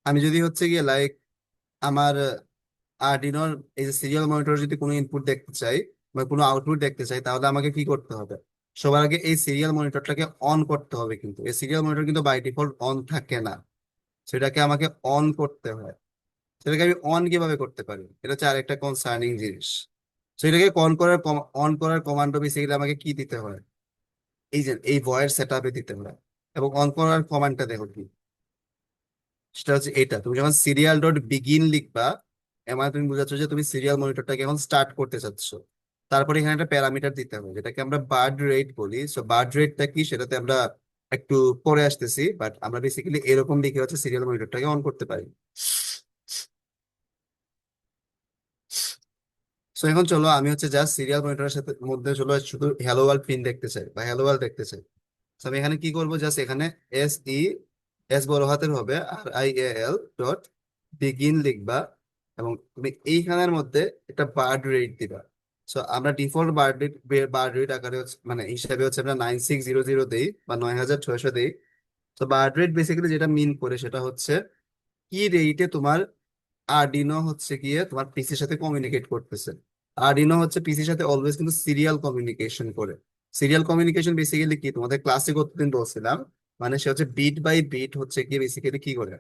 আমি যদি হচ্ছে গিয়ে লাইক আমার আর্ডিনোর এই যে সিরিয়াল মনিটর যদি কোনো ইনপুট দেখতে চাই বা কোনো আউটপুট দেখতে চাই, তাহলে আমাকে কি করতে হবে? সবার আগে এই সিরিয়াল মনিটরটাকে অন করতে হবে। কিন্তু এই সিরিয়াল মনিটর কিন্তু বাই ডিফল্ট অন থাকে না, সেটাকে আমাকে অন করতে হয়। সেটাকে আমি অন কিভাবে করতে পারি, এটা হচ্ছে আরেকটা কনসার্নিং জিনিস। সেটাকে অন করার কমান্ড বেসিক্যালি আমাকে কি দিতে হয়, এই যে এই ভয়ের সেট আপে দিতে হয়। এবং অন করার কমান্ডটা দেখো কি, সেটা হচ্ছে এটা। তুমি যখন সিরিয়াল ডট বিগিন লিখবা, এর মানে তুমি বুঝাচ্ছ যে তুমি সিরিয়াল মনিটরটাকে এখন স্টার্ট করতে চাচ্ছ। তারপরে এখানে একটা প্যারামিটার দিতে হবে, যেটাকে আমরা বার্ড রেট বলি। সো বার্ড রেটটা কি, সেটাতে আমরা একটু পরে আসতেছি, বাট আমরা বেসিক্যালি এরকম লিখে হচ্ছে সিরিয়াল মনিটরটাকে অন করতে পারি। সো এখন চলো, আমি হচ্ছে জাস্ট সিরিয়াল মনিটরের সাথে মধ্যে চলো শুধু হ্যালো ওয়ার্ল্ড প্রিন্ট দেখতে চাই বা হ্যালো ওয়ার্ল্ড দেখতে চাই। তো আমি এখানে কি করবো, জাস্ট এখানে এস বড় হাতের হবে, RIAL ডট বিগিন লিখবা, এবং তুমি এইখানের মধ্যে একটা বার্ড রেট দিবা। সো আমরা ডিফল্ট বার্ড রেট আকারে মানে হিসাবে হচ্ছে আমরা 9600 দেই বা 9600 দেই। তো বার্ড রেট বেসিক্যালি যেটা মিন করে, সেটা হচ্ছে কি রেটে তোমার আর্ডিনো হচ্ছে গিয়ে তোমার পিসির সাথে কমিউনিকেট করতেছে। আর্ডিনো হচ্ছে পিসির সাথে অলওয়েজ কিন্তু সিরিয়াল কমিউনিকেশন করে। সিরিয়াল কমিউনিকেশন বেসিক্যালি কি, তোমাদের ক্লাসে কতদিন বলছিলাম, মানে সে হচ্ছে বিট বাই বিট হচ্ছে গিয়ে বেসিক্যালি কি করে,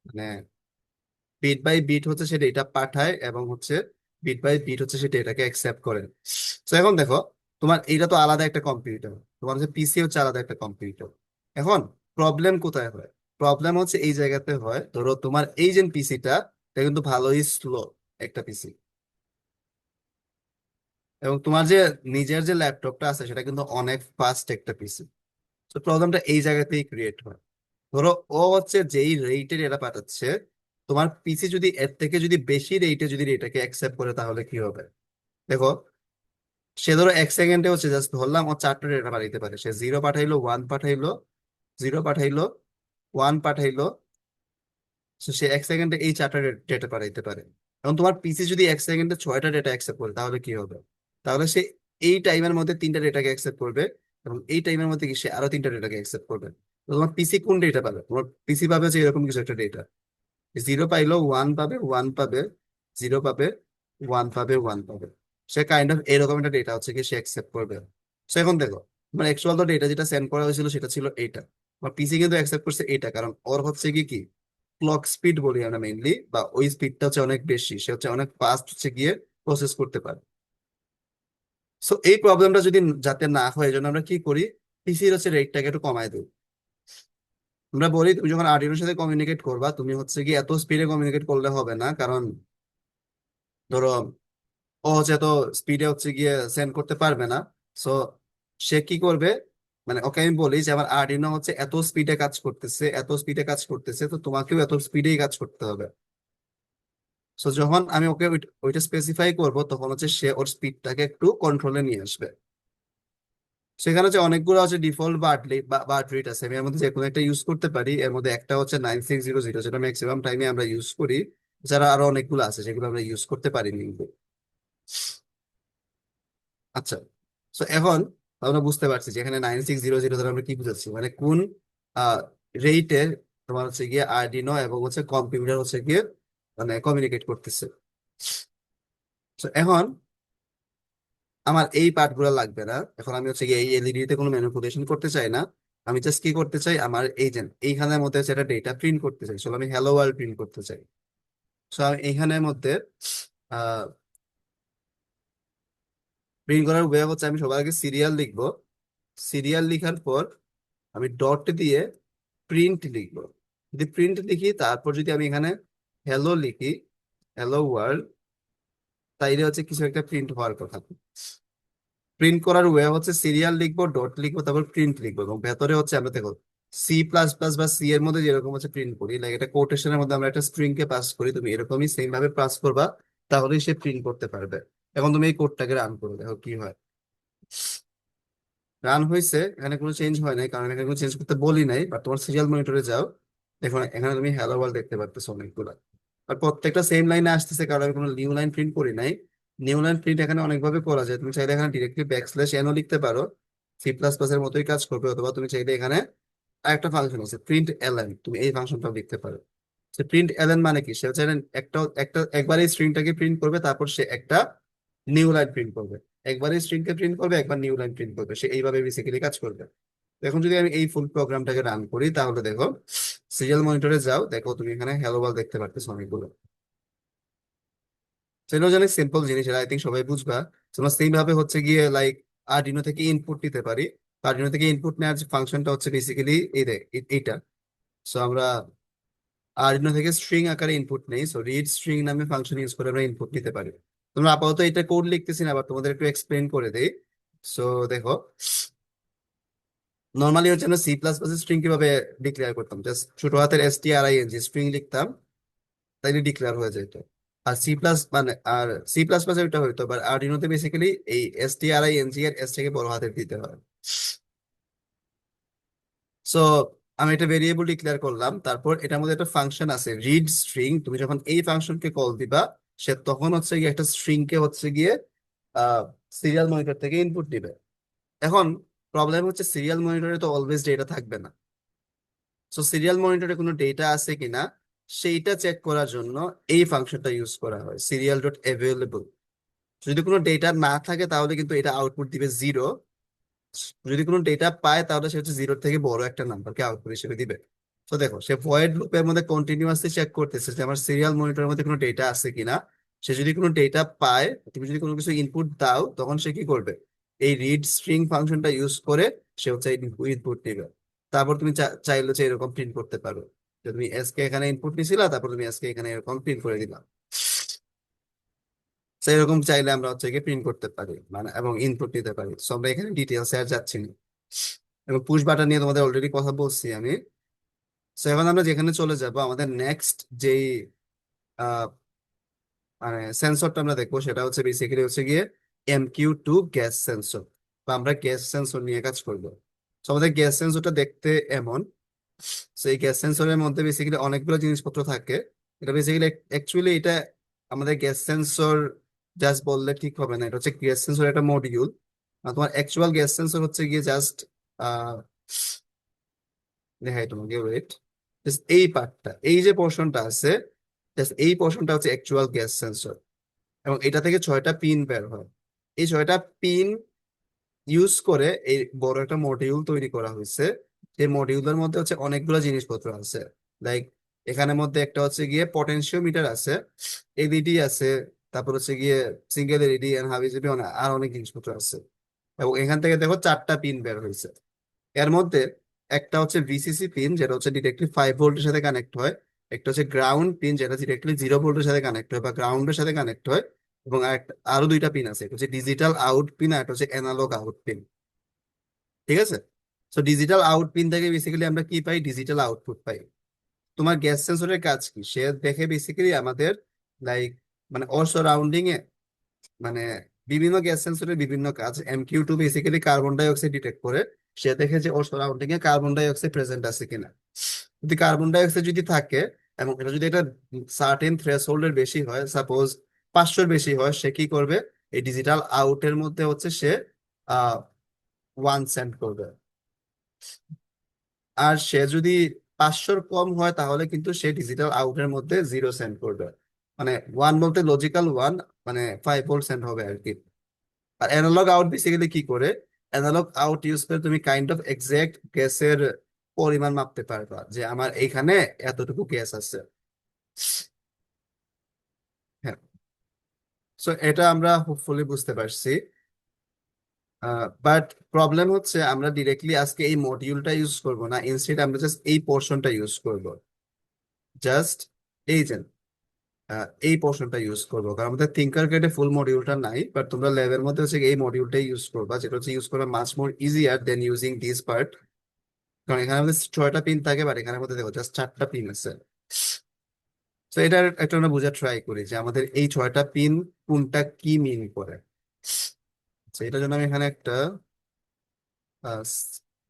মানে বিট বাই বিট হচ্ছে সে ডেটা পাঠায়, এবং হচ্ছে বিট বাই বিট হচ্ছে সে ডেটাকে অ্যাকসেপ্ট করে। তো এখন দেখো, তোমার এইটা তো আলাদা একটা কম্পিউটার, তোমার হচ্ছে পিসি হচ্ছে আলাদা একটা কম্পিউটার। এখন প্রবলেম কোথায় হয়? প্রবলেম হচ্ছে এই জায়গাতে হয়, ধরো তোমার এই যে পিসিটা, এটা কিন্তু ভালোই স্লো একটা পিসি, এবং তোমার যে নিজের যে ল্যাপটপটা আছে সেটা কিন্তু অনেক ফাস্ট একটা পিসি। তো প্রবলেমটা এই জায়গাতেই ক্রিয়েট হয়। ধরো ও হচ্ছে যেই রেটে ডেটা পাঠাচ্ছে, তোমার পিসি যদি এর থেকে যদি বেশি রেটে যদি এটাকে অ্যাকসেপ্ট করে, তাহলে কি হবে? দেখো, সে ধরো 1 সেকেন্ডে হচ্ছে জাস্ট ধরলাম ও 4টা ডেটা পাঠাইতে পারে। সে জিরো পাঠাইলো, ওয়ান পাঠাইলো, জিরো পাঠাইলো, ওয়ান পাঠাইলো। So, সে 1 সেকেন্ডে এই 4টা ডেটা পাঠাইতে পারে। এখন তোমার পিসি যদি 1 সেকেন্ডে 6টা ডেটা অ্যাকসেপ্ট করে, তাহলে কি হবে? তাহলে সে এই টাইমের মধ্যে 3টা ডেটাকে অ্যাকসেপ্ট করবে, এবং এই টাইমের মধ্যে কি সে আরো 3টা ডেটাকে অ্যাকসেপ্ট করবে। তো তোমার পিসি কোন ডেটা পাবে? তোমার পিসি পাবে যে এরকম কিছু একটা ডেটা, জিরো পাইলো ওয়ান পাবে, ওয়ান পাবে, জিরো পাবে, ওয়ান পাবে, ওয়ান পাবে। সে কাইন্ড অফ এরকম একটা ডেটা হচ্ছে কি সে অ্যাকসেপ্ট করবে। সো এখন দেখো, মানে অ্যাকচুয়াল তো ডেটা যেটা সেন্ড করা হয়েছিল সেটা ছিল এইটা, আমার পিসি কিন্তু অ্যাকসেপ্ট করছে এটা, কারণ ওর হচ্ছে কি কি ক্লক স্পিড বলি আমরা মেইনলি, বা ওই স্পিডটা হচ্ছে অনেক বেশি, সে হচ্ছে অনেক ফাস্ট হচ্ছে গিয়ে প্রসেস করতে পারে। সো এই প্রবলেমটা যদি যাতে না হয়, এই জন্য আমরা কি করি, পিসির হচ্ছে রেটটাকে একটু কমায় দিই। আমরা বলি তুমি যখন আর্ডিনোর সাথে কমিউনিকেট করবা, তুমি হচ্ছে কি এত স্পিডে কমিউনিকেট করলে হবে না, কারণ ধরো ও হচ্ছে এত স্পিডে হচ্ছে গিয়ে সেন্ড করতে পারবে না। সো সে কি করবে, মানে ওকে আমি বলি যে আমার আর্ডিনো হচ্ছে এত স্পিডে কাজ করতেছে, এত স্পিডে কাজ করতেছে, তো তোমাকেও এত স্পিডেই কাজ করতে হবে। সো যখন আমি ওকে ওইটা স্পেসিফাই করব তখন হচ্ছে সে ওর স্পিডটাকে একটু কন্ট্রোলে নিয়ে আসবে। সেখানে হচ্ছে অনেকগুলো হচ্ছে ডিফল্ট বার্ড রেট আছে, আমি এর মধ্যে যে কোনো একটা ইউজ করতে পারি। এর মধ্যে একটা হচ্ছে 9600, যেটা ম্যাক্সিমাম টাইমে আমরা ইউজ করি। যারা আরো অনেকগুলো আছে সেগুলো আমরা ইউজ করতে পারিনি কিন্তু। আচ্ছা, তো এখন আমরা বুঝতে পারছি যে এখানে 9600 দ্বারা আমরা কি বুঝাচ্ছি, মানে কোন রেটে তোমার হচ্ছে গিয়ে আর্ডিনো এবং হচ্ছে কম্পিউটার হচ্ছে গিয়ে মানে কমিউনিকেট করতেছে। তো এখন আমার এই পার্টগুলো লাগবে না, এখন আমি হচ্ছে গিয়ে এই এলইডি তে কোনো ম্যানিপুলেশন করতে চাই না। আমি জাস্ট কি করতে চাই, আমার এজেন্ট এইখানের মধ্যে হচ্ছে একটা ডেটা প্রিন্ট করতে চাই, সো আমি হ্যালো ওয়ার্ল্ড প্রিন্ট করতে চাই। সো আমি এইখানের মধ্যে আহ প্রিন্ট করার ওয়ে হচ্ছে আমি সবার আগে সিরিয়াল লিখবো। সিরিয়াল লিখার পর আমি ডট দিয়ে প্রিন্ট লিখবো। যদি প্রিন্ট লিখি তারপর যদি আমি এখানে হ্যালো লিখি, হ্যালো ওয়ার্ল্ড, তাইলে হচ্ছে কিছু একটা প্রিন্ট হওয়ার কথা। প্রিন্ট করার ওয়ে হচ্ছে সিরিয়াল লিখবো, ডট লিখবো, তারপর প্রিন্ট লিখবো, এবং ভেতরে হচ্ছে আমরা দেখো C++ বা সি এর মধ্যে যেরকম হচ্ছে প্রিন্ট করি, লাইক এটা কোটেশনের মধ্যে আমরা একটা স্ট্রিং কে পাস করি, তুমি এরকমই সেম ভাবে পাস করবা, তাহলেই সে প্রিন্ট করতে পারবে। এখন তুমি এই কোডটাকে রান করো, দেখো কি হয়। রান হয়েছে, এখানে কোনো চেঞ্জ হয় নাই কারণ এখানে কোনো চেঞ্জ করতে বলি নাই। বাট তোমার সিরিয়াল মনিটরে যাও, দেখো এখানে তুমি হ্যালো ওয়ার্ল্ড দেখতে পারতেছো অনেকগুলো। আর প্রত্যেকটা সেম লাইনে আসতেছে কারণ আমি কোনো নিউ লাইন প্রিন্ট করি নাই। নিউ লাইন প্রিন্ট এখানে অনেকভাবে করা যায়, তুমি চাইলে এখানে ডিরেক্টলি ব্যাকস্ল্যাশ এনও লিখতে পারো, C++ এর মতোই কাজ করবে। অথবা তুমি চাইলে এখানে আরেকটা ফাংশন আছে প্রিন্ট এলএন, তুমি এই ফাংশনটাও লিখতে পারো। সে প্রিন্ট এলএন মানে কি, সে চাইলে একটা একটা একবার এই স্ট্রিংটাকে প্রিন্ট করবে, তারপর সে একটা নিউ লাইন প্রিন্ট করবে। একবার এই স্ট্রিংকে প্রিন্ট করবে, একবার নিউ লাইন প্রিন্ট করবে, সে এইভাবে বেসিক্যালি কাজ করবে। তো এখন যদি আমি এই ফুল প্রোগ্রামটাকে রান করি তাহলে দেখো সিরিয়াল মনিটরে যাও, দেখো তুমি এখানে হ্যালো ওয়ার্ল্ড দেখতে পারতেছো অনেকগুলো। সেটাও জানি সিম্পল জিনিস, এটা আই থিঙ্ক সবাই বুঝবা। তোমরা সেম ভাবে হচ্ছে গিয়ে লাইক আর্ডিনো থেকে ইনপুট নিতে পারি। আর্ডিনো থেকে ইনপুট নেওয়ার যে ফাংশনটা হচ্ছে বেসিক্যালি এই দেখ এইটা। সো আমরা আর্ডিনো থেকে স্ট্রিং আকারে ইনপুট নেই, সো রিড স্ট্রিং নামে ফাংশন ইউজ করে আমরা ইনপুট নিতে পারি। তোমরা আপাতত এটা কোড লিখতেছি না, আবার তোমাদের একটু এক্সপ্লেন করে দেই। সো দেখো, নর্মালি হচ্ছে আমরা C++ স্ট্রিং কিভাবে ডিক্লেয়ার করতাম, জাস্ট ছোট হাতের string স্ট্রিং লিখতাম, তাইলে ডিক্লেয়ার হয়ে যেত। আর সি প্লাস প্লাস এটা হইতো, বাট আর্ডিনোতে বেসিক্যালি এই string এর s থেকে বড় হাতের দিতে হয়। সো আমি একটা ভেরিয়েবল ডিক্লেয়ার করলাম, তারপর এটার মধ্যে একটা ফাংশন আছে রিড স্ট্রিং। তুমি যখন এই ফাংশনকে কল দিবা, সে তখন হচ্ছে গিয়ে একটা স্ট্রিং কে হচ্ছে গিয়ে সিরিয়াল মনিটর থেকে ইনপুট দিবে। এখন প্রবলেম হচ্ছে সিরিয়াল মনিটরে তো অলওয়েজ ডেটা থাকবে না। সো সিরিয়াল মনিটরে কোনো ডেটা আছে কিনা সেইটা চেক করার জন্য এই ফাংশনটা ইউজ করা হয়, সিরিয়াল ডট অ্যাভেলেবল। যদি কোনো ডেটা না থাকে তাহলে কিন্তু এটা আউটপুট দিবে 0। যদি কোনো ডেটা পায় তাহলে সে হচ্ছে 0 থেকে বড় একটা নাম্বারকে আউটপুট হিসেবে দিবে। তো দেখো, সে ভয়েড লুপের মধ্যে কন্টিনিউয়াসলি চেক করতেছে যে আমার সিরিয়াল মনিটরের মধ্যে কোনো ডেটা আছে কিনা। সে যদি কোনো ডেটা পায়, তুমি যদি কোনো কিছু ইনপুট দাও, তখন সে কি করবে, এই রিড স্ট্রিং ফাংশনটা ইউজ করে সে হচ্ছে ইনপুট দিবে। তারপর তুমি চাইলে হচ্ছে এরকম প্রিন্ট করতে পারো যে তুমি এস কে এখানে ইনপুট নিছিলা, তারপর তুমি এস কে এখানে এরকম প্রিন্ট করে দিলা। তো এরকম চাইলে আমরা হচ্ছে গিয়ে প্রিন্ট করতে পারি মানে, এবং ইনপুট নিতে পারি। সো আমরা এখানে ডিটেলস আর যাচ্ছি না, এবং পুশ বাটন নিয়ে তোমাদের অলরেডি কথা বলছি আমি। সো এখন আমরা যেখানে চলে যাব, আমাদের নেক্সট যেই আহ, মানে সেন্সরটা আমরা দেখবো সেটা হচ্ছে বেসিক্যালি হচ্ছে গিয়ে MQ2 গ্যাস সেন্সর, বা আমরা গ্যাস সেন্সর নিয়ে কাজ করবো। তো আমাদের গ্যাস সেন্সরটা দেখতে এমন। তো এই গ্যাস সেন্সরের মধ্যে বেসিক্যালি অনেকগুলো জিনিসপত্র থাকে। এটা বেসিক্যালি অ্যাকচুয়ালি এটা আমাদের গ্যাস সেন্সর জাস্ট বললে ঠিক হবে না, এটা হচ্ছে গ্যাস সেন্সর একটা মডিউল। তোমার অ্যাকচুয়াল গ্যাস সেন্সর হচ্ছে গিয়ে জাস্ট দেখাই তোমাকে, ওয়েট, এই পার্টটা, এই যে পোর্শনটা আছে, জাস্ট এই পোর্শনটা হচ্ছে অ্যাকচুয়াল গ্যাস সেন্সর। এবং এটা থেকে 6টা পিন বের হয়। এই 6টা পিন ইউজ করে এই বড় একটা মডিউল তৈরি করা হয়েছে। এই মডিউলের মধ্যে হচ্ছে অনেকগুলো জিনিসপত্র আছে, লাইক এখানের মধ্যে একটা হচ্ছে গিয়ে পটেনশিওমিটার আছে, এলইডি আছে, তারপর হচ্ছে গিয়ে সিঙ্গেল এলইডি এন্ড হাবিজাবি আর অনেক জিনিসপত্র আছে। এবং এখান থেকে দেখো 4টা পিন বের হয়েছে। এর মধ্যে একটা হচ্ছে ভিসিসি পিন, যেটা হচ্ছে ডিরেক্টলি 5 ভোল্টের সাথে কানেক্ট হয়। একটা হচ্ছে গ্রাউন্ড পিন, যেটা ডিরেক্টলি 0 ভোল্টের সাথে কানেক্ট হয় বা গ্রাউন্ডের সাথে কানেক্ট হয়। এবং আরো 2টা পিন আছে, একটা হচ্ছে ডিজিটাল আউট পিন আর একটা হচ্ছে অ্যানালগ আউট পিন। ঠিক আছে, তো ডিজিটাল আউট পিন থেকে বেসিক্যালি আমরা কি পাই, ডিজিটাল আউটপুট পাই। তোমার গ্যাস সেন্সরের কাজ কি, সে দেখে বেসিক্যালি আমাদের লাইক মানে ওর সারাউন্ডিং এ মানে বিভিন্ন গ্যাস সেন্সরের বিভিন্ন কাজ। MQ2 basically carbon die oxide detect করে, সে দেখে যে ওর সারাউন্ডিং এ কার্বন ডাই অক্সাইড প্রেজেন্ট আছে কিনা। যদি কার্বন ডাই অক্সাইড যদি থাকে এবং এটা যদি একটা সার্টেন থ্রেশহোল্ডের বেশি হয়, সাপোজ 500-র বেশি হয়, সে কি করবে, এই ডিজিটাল আউটের মধ্যে হচ্ছে সে 1 সেন্ড করবে। আর সে যদি 500-র কম হয় তাহলে কিন্তু সে ডিজিটাল আউটের মধ্যে 0 সেন্ড করবে। মানে 1 বলতে লজিক্যাল 1, মানে 5 ভোল্ট সেন্ড হবে আর কি। আর অ্যানালগ আউট বেসিক্যালি কি করে, অ্যানালগ আউট ইউজ করে তুমি কাইন্ড অফ এক্সাক্ট গ্যাসের পরিমাণ মাপতে পারবা, যে আমার এইখানে এতটুকু গ্যাস আছে। হ্যাঁ, সো এটা আমরা হোপফুলি বুঝতে পারছি। বাট প্রবলেম হচ্ছে আমরা ডিরেক্টলি আজকে এই মডিউলটা ইউজ করব না, ইনস্টেড আমরা জাস্ট এই পোর্শনটা ইউজ করব। জাস্ট এই যে এই পোর্শনটা ইউজ করবো, কারণ আমাদের থিঙ্কার গেটে ফুল মডিউলটা নাই, বাট তোমরা ল্যাবের মধ্যে হচ্ছে এই মডিউলটাই ইউজ করবা, যেটা হচ্ছে ইউজ করা much more easier than using this part. কারণ এখানে আমাদের 6টা পিন থাকে, বাট এখানের মধ্যে দেখো জাস্ট 4টা পিন আছে। তো এটার একটা আমরা বোঝার ট্রাই করি যে আমাদের এই 6টা পিন কোনটা কি মিন করে। তো এটার জন্য আমি এখানে একটা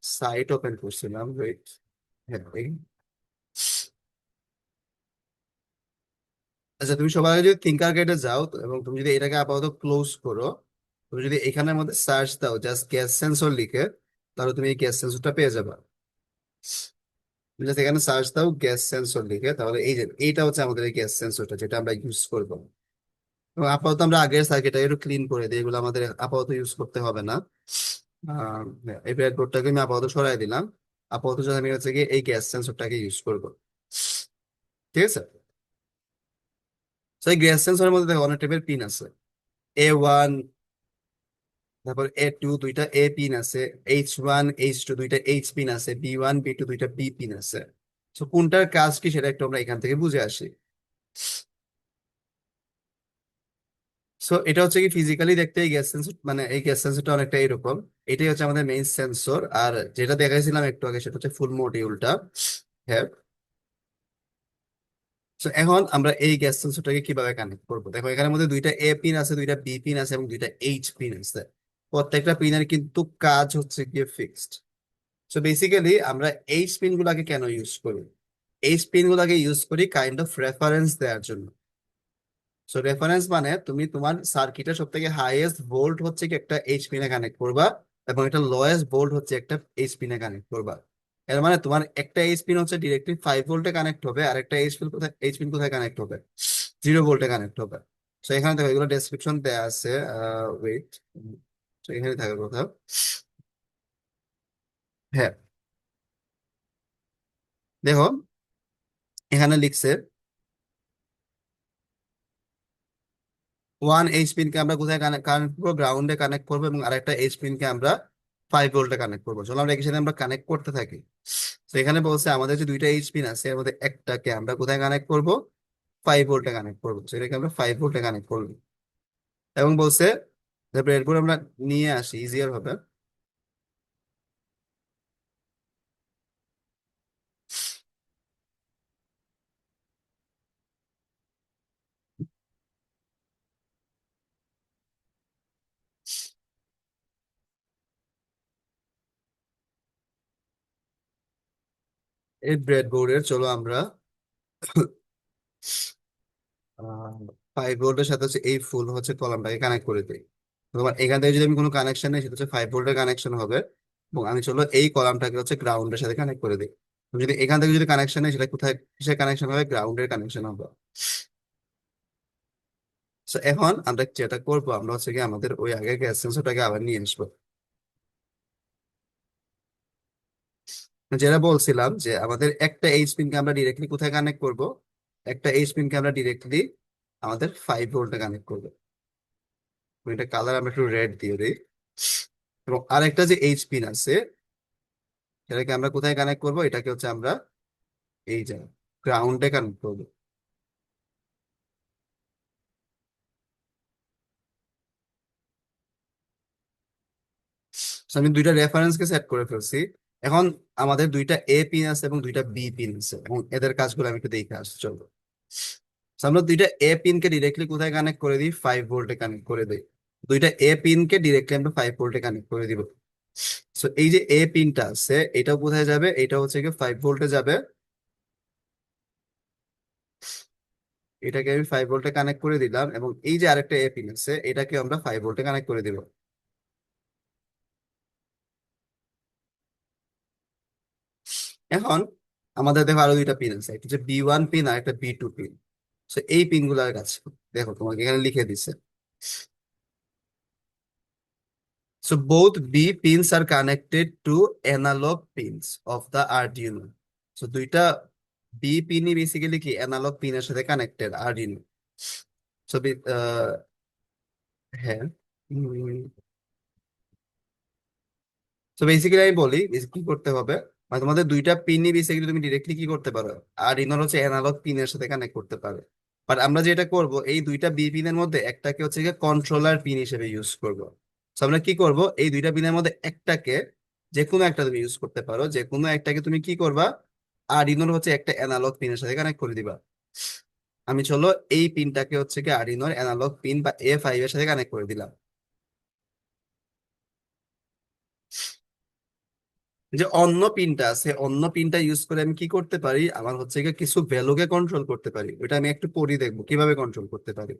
সাইট ওপেন করছিলাম, ওয়েট। হ্যাঁ, আচ্ছা, তুমি সবাই যদি থিঙ্কার গেটে যাও এবং তুমি যদি এটাকে আপাতত ক্লোজ করো, তুমি যদি এখানের মধ্যে সার্চ দাও জাস্ট গ্যাস সেন্সর লিখে, তাহলে তুমি এই গ্যাস সেন্সরটা পেয়ে যাবে। তুমি জাস্ট এখানে সার্চ দাও গ্যাস সেন্সর লিখে, তাহলে এই যে এইটা হচ্ছে আমাদের এই গ্যাস সেন্সরটা যেটা আমরা ইউজ করবো। এবং আপাতত আমরা আগের সার্কিটটা একটু ক্লিন করে দিই, এগুলো আমাদের আপাতত ইউজ করতে হবে না। এই ব্রেডবোর্ডটাকে আমি আপাতত সরাই দিলাম। আপাতত যদি আমি হচ্ছে কি এই গ্যাস সেন্সরটাকে ইউজ করবো, ঠিক আছে। তো এই গ্যাস সেন্সরের মধ্যে দেখো অনেক টাইপের পিন আছে। A1, তারপর A2 দুইটা A পিন আছে, H1 H2 দুইটা H পিন আছে, B1 B2 দুইটা B পিন আছে। তো কোনটার কাজ কি সেটা একটু আমরা এখান থেকে বুঝে আসি। সো এটা হচ্ছে কি ফিজিক্যালি দেখতে এই গ্যাস সেন্সর, মানে এই গ্যাস সেন্সরটা অনেকটা এরকম। এটাই হচ্ছে আমাদের মেইন সেন্সর, আর যেটা দেখাইছিলাম একটু আগে সেটা হচ্ছে ফুল মডিউলটা। হ্যাঁ, তো এখন আমরা এই গ্যাস সেন্সরটাকে কিভাবে কানেক্ট করবো, দেখো এখানের মধ্যে দুইটা A পিন আছে, দুইটা B পিন আছে এবং দুইটা H পিন আছে। প্রত্যেকটা পিনের কিন্তু কাজ হচ্ছে গিয়ে ফিক্সড। সো বেসিক্যালি আমরা এই স্পিন গুলাকে কেন ইউজ করি, এই স্পিন গুলাকে ইউজ করি কাইন্ড অফ রেফারেন্স দেওয়ার জন্য। সো রেফারেন্স মানে তুমি তোমার সার্কিটের সব থেকে হাইয়েস্ট ভোল্ট হচ্ছে কি একটা এইচ পিনে কানেক্ট করবা, এবং একটা লোয়েস্ট ভোল্ট হচ্ছে একটা এইচ পিনে কানেক্ট করবা। এর মানে তোমার একটা এইচ পিন হচ্ছে ডিরেক্টলি 5 ভোল্টে কানেক্ট হবে, আর একটা এইচ পিন কোথায় কানেক্ট হবে, 0 ভোল্টে কানেক্ট হবে। সো এখানে দেখো এগুলো ডেসক্রিপশন দেওয়া আছে, ওয়েট, তো এখানে থাকে কোথাও। হ্যাঁ, দেখো এখানে লিখছে 1 এইচ পিনকে আমরা কোথায় কানেক্ট করবো, গ্রাউন্ডে কানেক্ট করবো, এবং আরেকটা এইচ পিনকে আমরা 5 ভোল্টে কানেক্ট করবো। চলো আমরা একই সাথে আমরা কানেক্ট করতে থাকি। তো এখানে বলছে আমাদের যে দুইটা এইচ পিন আছে এর মধ্যে একটাকে আমরা কোথায় কানেক্ট করব, 5 ভোল্টে কানেক্ট করবো। তো এটাকে আমরা 5 ভোল্টে কানেক্ট করবো, এবং বলছে ব্রেডবোর্ড আমরা নিয়ে আসি ইজিয়ার হবে। এই ব্রেডবোর্ডের চলো আমরা 5 ভোল্টের সাথে হচ্ছে এই ফুল হচ্ছে কলামটাকে কানেক্ট করে দিই। তোমার এখান থেকে যদি আমি কোনো কানেকশন নেই, সেটা হচ্ছে 5 ভোল্টের কানেকশন হবে, এবং আমি চলো এই কলামটাকে হচ্ছে গ্রাউন্ডের সাথে কানেক্ট করে দিই। তুমি যদি এখান থেকে যদি কানেকশন নেই, সেটা কোথায় কিসের কানেকশন হবে, গ্রাউন্ডের কানেকশন হবে। তো এখন আমরা যেটা করবো, আমরা হচ্ছে কি আমাদের ওই আগের গ্যাস সেন্সরটাকে আবার নিয়ে আসবো। যেটা বলছিলাম যে আমাদের একটা এইচ পিনকে আমরা ডিরেক্টলি কোথায় কানেক্ট করব, একটা এইচ পিনকে আমরা ডিরেক্টলি আমাদের 5 ভোল্টে কানেক্ট করবো। এটা কালার আমরা একটু রেড দিয়ে দিই। এবং আরেকটা যে এইচ পিন আছে সেটাকে আমরা কোথায় কানেক্ট করব, এটাকে হচ্ছে আমরা এই যে গ্রাউন্ডে কানেক্ট করবো। So, আমি দুইটা রেফারেন্সকে সেট করে ফেলছি। এখন আমাদের দুইটা A পিন আছে এবং দুইটা B পিন আছে, এবং এদের কাজগুলো আমি একটু দেখে আসছি, চলো। So, আমরা দুইটা এ পিনকে ডিরেক্টলি কোথায় কানেক্ট করে দিই, 5 ভোল্টে কানেক্ট করে দিই। দুইটা এ পিনকে ডিরেক্টলি আমরা 5 ভোল্টে কানেক্ট করে দিব। সো এই যে এ পিনটা আছে এটা কোথায় যাবে, এটা হচ্ছে কি 5 ভোল্টে যাবে। এটাকে আমি 5 ভোল্টে কানেক্ট করে দিলাম, এবং এই যে আরেকটা এ পিন আছে এটাকে আমরা 5 ভোল্টে কানেক্ট করে দিব। এখন আমাদের দেখো আরো দুইটা পিন আছে, একটা হচ্ছে B1 পিন আর একটা B2 পিন। সো এই পিন গুলার কাছে দেখো তোমাকে এখানে লিখে দিছে। So both B pins are connected to analog pins of the Arduino. So দুইটা B পিনই বেসিক্যালি কি অ্যানালগ পিনের সাথে কানেক্টেড Arduino. So হ্যাঁ, তো বেসিক্যালি আমি বলি কি করতে হবে, মানে তোমাদের দুইটা পিনই বেসিক্যালি তুমি ডিরেক্টলি কি করতে পারো, Arduino হচ্ছে অ্যানালগ পিনের সাথে কানেক্ট করতে পারো। বাট আমরা যেটা করব এই দুইটা বি পিনের মধ্যে একটাকে হচ্ছে গিয়ে কন্ট্রোলার পিন হিসেবে ইউজ করব। তো আমরা কি করব, এই দুইটা পিনের মধ্যে একটাকে, যে কোনো একটা তুমি ইউজ করতে পারো, যে কোনো একটাকে তুমি কি করবা, Arduino হচ্ছে একটা অ্যানালগ পিনের সাথে কানেক্ট করে দিবা। আমি চলো এই পিনটাকে হচ্ছে কি Arduino অ্যানালগ পিন বা A5 এর সাথে কানেক্ট করে দিলাম। যে অন্য পিনটা আছে, অন্য পিনটা ইউজ করে আমি কি করতে পারি, আমার হচ্ছে গিয়ে কিছু ভ্যালুকে কন্ট্রোল করতে পারি। ওটা আমি একটু পরে দেখবো কিভাবে কন্ট্রোল করতে পারি।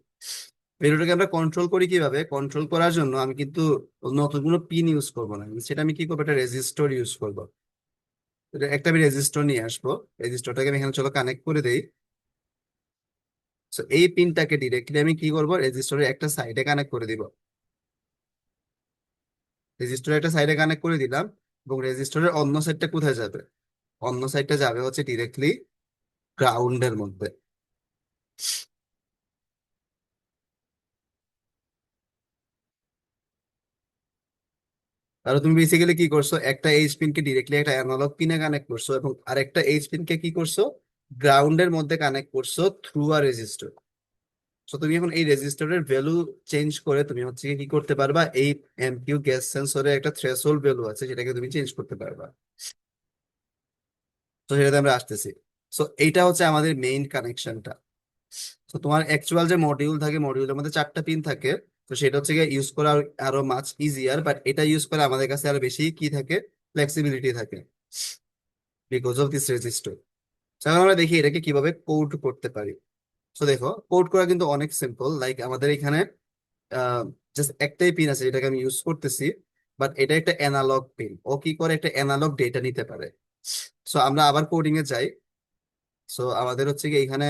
ভ্যালুটাকে আমরা কন্ট্রোল করি কিভাবে, কন্ট্রোল করার জন্য আমি কিন্তু নতুন কোনো পিন ইউজ করবো না, সেটা আমি কি করবো, একটা রেজিস্টর ইউজ করবো। একটা আমি রেজিস্টর নিয়ে আসবো, রেজিস্টরটাকে আমি এখানে চলো কানেক্ট করে দেই। তো এই পিনটাকে ডিরেক্টলি আমি কি করবো, রেজিস্টরের একটা সাইডে কানেক্ট করে দিব। রেজিস্টরের একটা সাইডে কানেক্ট করে দিলাম, এবং রেজিস্টরের অন্য সাইডটা কোথায় যাবে, অন্য সাইডটা যাবে হচ্ছে ডিরেক্টলি গ্রাউন্ডের মধ্যে। তাহলে তুমি বেসিক্যালি কি করছো, একটা এইচ পিনকে ডিরেক্টলি একটা অ্যানালগ পিনে কানেক্ট করছো, এবং আরেকটা এইচ পিনকে কি করছো, গ্রাউন্ডের মধ্যে কানেক্ট করছো থ্রু আ রেজিস্টার। তো তুমি এখন এই রেজিস্টারের ভ্যালু চেঞ্জ করে তুমি হচ্ছে কি করতে পারবা, এই এমকিউ গ্যাস সেন্সরের একটা থ্রেশহোল্ড ভ্যালু আছে সেটাকে তুমি চেঞ্জ করতে পারবা। তো সেটাতে আমরা আসতেছি। সো এইটা হচ্ছে আমাদের মেইন কানেকশনটা। তো তোমার অ্যাকচুয়াল যে মডিউল থাকে, মডিউলের মধ্যে 4টা পিন থাকে। তো সেটা হচ্ছে গিয়ে ইউজ করা আরো মাছ ইজিয়ার, বাট এটা ইউজ করে আমাদের কাছে আরো বেশি কি থাকে, ফ্লেক্সিবিলিটি থাকে, বিকজ অফ দিস রেজিস্টার। এখন আমরা দেখি এটাকে কিভাবে কোড করতে পারি। তো দেখো কোড করা কিন্তু অনেক সিম্পল। লাইক আমাদের এখানে জাস্ট একটাই পিন আছে যেটাকে আমি ইউজ করতেছি, বাট এটা একটা অ্যানালগ পিন। ও কি করে, একটা অ্যানালগ ডেটা নিতে পারে। সো আমরা আবার কোডিং এ যাই। সো আমাদের হচ্ছে কি এখানে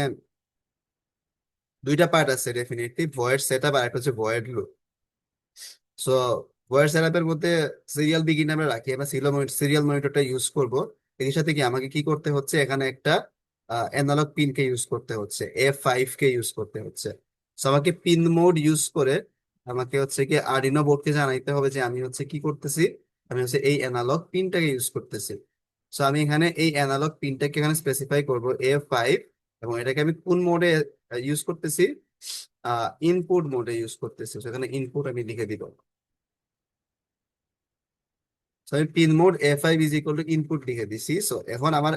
দুইটা পার্ট আছে ডেফিনেটলি, ভয়েড সেটআপ আর একটা হচ্ছে ভয়েড লুপ। সো ভয়েড সেটআপের মধ্যে সিরিয়াল বিগিন আমরা রাখি, আমরা সিরিয়াল মনিটরটা ইউজ করব। এর সাথে কি আমাকে কি করতে হচ্ছে, এখানে একটা অ্যানালগ পিন কে ইউজ করতে হচ্ছে, A5 কে ইউজ করতে হচ্ছে। সো আমাকে পিন মোড ইউজ করে আমাকে হচ্ছে কি আরডিনো বোর্ডকে জানাইতে হবে যে আমি হচ্ছে কি করতেছি, আমি হচ্ছে এই অ্যানালগ পিনটাকে ইউজ করতেছি। সো আমি এখানে এই অ্যানালগ পিনটাকে এখানে স্পেসিফাই করব A5, এবং এটাকে আমি কোন মোডে ইউজ করতেছি, ইনপুট মোডে ইউজ করতেছি। সেখানে ইনপুট আমি লিখে দিব। সো আমি pin mode A5 is equal to input লিখে দিছি। সো এখন আমার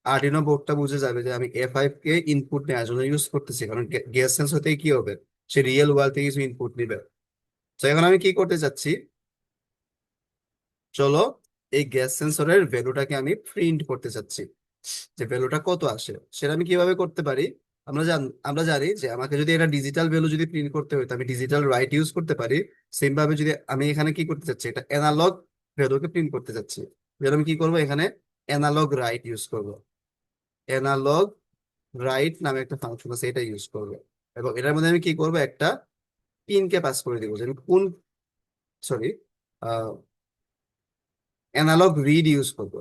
আরডিনো বোর্ডটা বুঝে যাবে যে আমি A5 কে ইনপুট নেওয়ার জন্য ইউজ করতেছি, কারণ গ্যাস সেন্স হতে কি হবে, সে রিয়েল ওয়ার্ল্ড থেকে কিছু ইনপুট নিবে। তো এখন আমি কি করতে চাচ্ছি, চলো এই গ্যাস সেন্সরের ভ্যালুটাকে আমি প্রিন্ট করতে চাচ্ছি, যে ভ্যালুটা কত আসে সেটা আমি কিভাবে করতে পারি। আমরা জানি যে আমাকে যদি এটা ডিজিটাল ভ্যালু যদি প্রিন্ট করতে হয় তো আমি ডিজিটাল রাইট ইউজ করতে পারি। সেম ভাবে যদি আমি এখানে কি করতে চাচ্ছি, এটা অ্যানালগ ভ্যালুকে প্রিন্ট করতে চাচ্ছি, তাহলে আমি কি করবো, এখানে অ্যানালগ রাইট ইউজ করব। অ্যানালগ রাইট নামে একটা ফাংশন আছে, এটা ইউজ করবো, এবং এটার মধ্যে আমি কি করবো, একটা পিনকে পাস করে দিব, যে আমি কোন, সরি, অ্যানালগ রিড ইউজ করবো।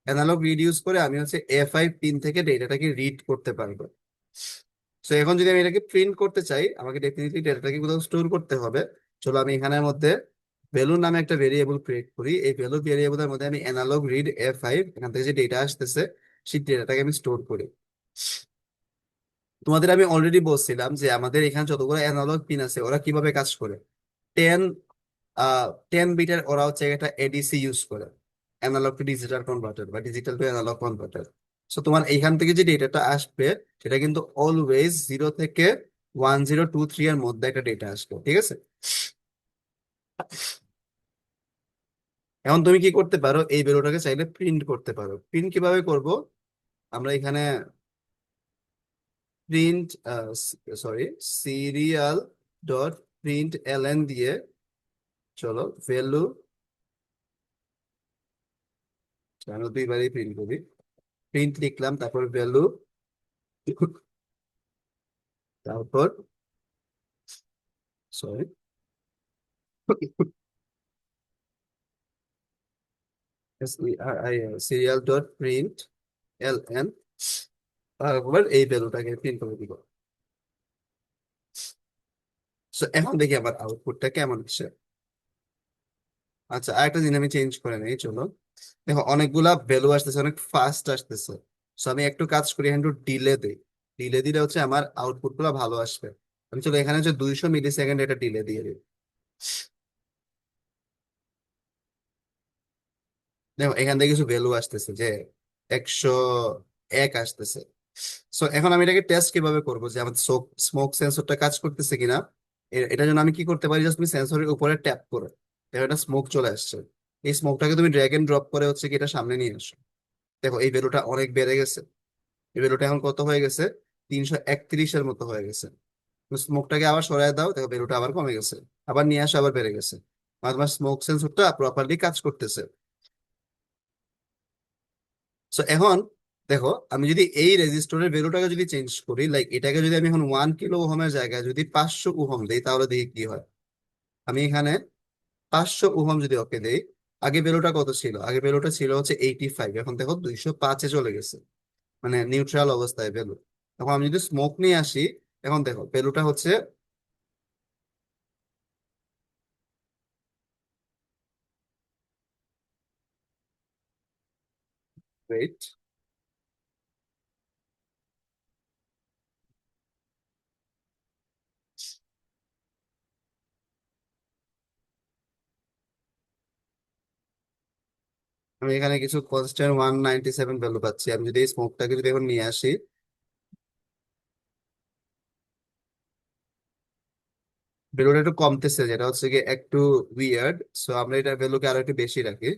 অ্যানালগ রিড ইউজ করে আমি হচ্ছে A5 পিন থেকে ডেটাটাকে রিড করতে পারবো। সো এখন যদি আমি এটাকে প্রিন্ট করতে চাই, আমাকে ডেফিনেটলি ডেটাটাকে কোথাও স্টোর করতে হবে। চলো আমি এখানের মধ্যে ভ্যালু নামে একটা ভেরিয়েবল ক্রিয়েট করি। এই ভ্যালু ভেরিয়েবলের মধ্যে আমি অ্যানালগ রিড A5, এখান থেকে যে ডেটা আসতেছে সেই ডেটাটাকে আমি স্টোর করি। তোমাদের আমি অলরেডি বলছিলাম যে আমাদের এখানে যতগুলো অ্যানালগ পিন আছে ওরা কিভাবে কাজ করে। 10 10 বিটের ওরা হচ্ছে একটা এডিসি ইউজ করে, অ্যানালগ টু ডিজিটাল কনভার্টার বা digital to analog converter. So তোমার এইখান থেকে যে ডেটাটা আসবে সেটা কিন্তু অলওয়েজ 0 থেকে 1023 এর মধ্যে একটা ডেটা আসবে, ঠিক আছে? এখন তুমি কি করতে পারো, এই ভ্যালুটাকে চাইলে প্রিন্ট করতে পারো। প্রিন্ট কিভাবে করব? আমরা এখানে print sorry serial dot print LN দিয়ে, চলো ভ্যালু, আমি দুইবারই প্রিন্ট করি। প্রিন্ট লিখলাম, তারপর ভ্যালু, তারপর sorry serial dot print LN, তারপর এই ভ্যালুটাকে প্রিন্ট করে দিব। So, এখন দেখি আবার আউটপুটটা কেমন আসে। আচ্ছা, আরেকটা জিনিস আমি চেঞ্জ করে নেই, চলো। দেখো অনেকগুলা ভ্যালু আসতেছে, অনেক ফাস্ট আসতেছে। সো আমি একটু কাজ করি, এখানে একটু ডিলে দেই। ডিলে দিলে হচ্ছে আমার আউটপুট গুলো ভালো আসবে। আমি চলো এখানে হচ্ছে 200 মিলি সেকেন্ড এটা ডিলে দিয়ে দিই। দেখো এখান থেকে কিছু ভ্যালু আসতেছে, যে 101 আসতেছে। সো এখন আমি এটাকে টেস্ট কিভাবে করবো যে আমার স্মোক সেন্সরটা কাজ করতেছে কিনা। এটার জন্য আমি কি করতে পারি, জাস্ট তুমি সেন্সরের উপরে ট্যাপ করো, দেখো এটা স্মোক চলে আসছে। এই স্মোকটাকে তুমি ড্র্যাগ এন্ড ড্রপ করে হচ্ছে কি এটা সামনে নিয়ে আসো। দেখো এই ভ্যালুটা অনেক বেড়ে গেছে। এই ভ্যালুটা এখন কত হয়ে গেছে? 331-এর মতো হয়ে গেছে। স্মোকটাকে আবার সরায় দাও, দেখো ভ্যালুটা আবার কমে গেছে। আবার নিয়ে আসো, আবার বেড়ে গেছে। মানে তোমার স্মোক সেন্সরটা প্রপারলি কাজ করতেছে। সো এখন দেখো, আমি যদি এই রেজিস্টরের ভ্যালুটাকে যদি চেঞ্জ করি, লাইক এটাকে যদি আমি এখন 1 কিলো ওহমের জায়গায় যদি 500 ওহম দিই, তাহলে দেখি কি হয়। আমি এখানে 500 ওহম যদি ওকে দেই, আগে ভ্যালুটা কত ছিল? আগে ভ্যালুটা ছিল হচ্ছে 85, এখন দেখো 205-এ চলে গেছে, মানে নিউট্রাল অবস্থায় ভ্যালু। এখন আমি যদি স্মোক নিয়ে আসি, এখন দেখো ভ্যালুটা হচ্ছে, ওয়েট, আমি এখানে কিছু কনস্ট্যান্ট 197 ভ্যালু পাচ্ছি। আমি যদি এই স্মোকটাকে যদি এখন নিয়ে আসি, ভ্যালুটা একটু কমতেছে, যেটা হচ্ছে কি একটু উইয়ার্ড। সো আমরা এটা ভ্যালুকে আরো একটু বেশি রাখি।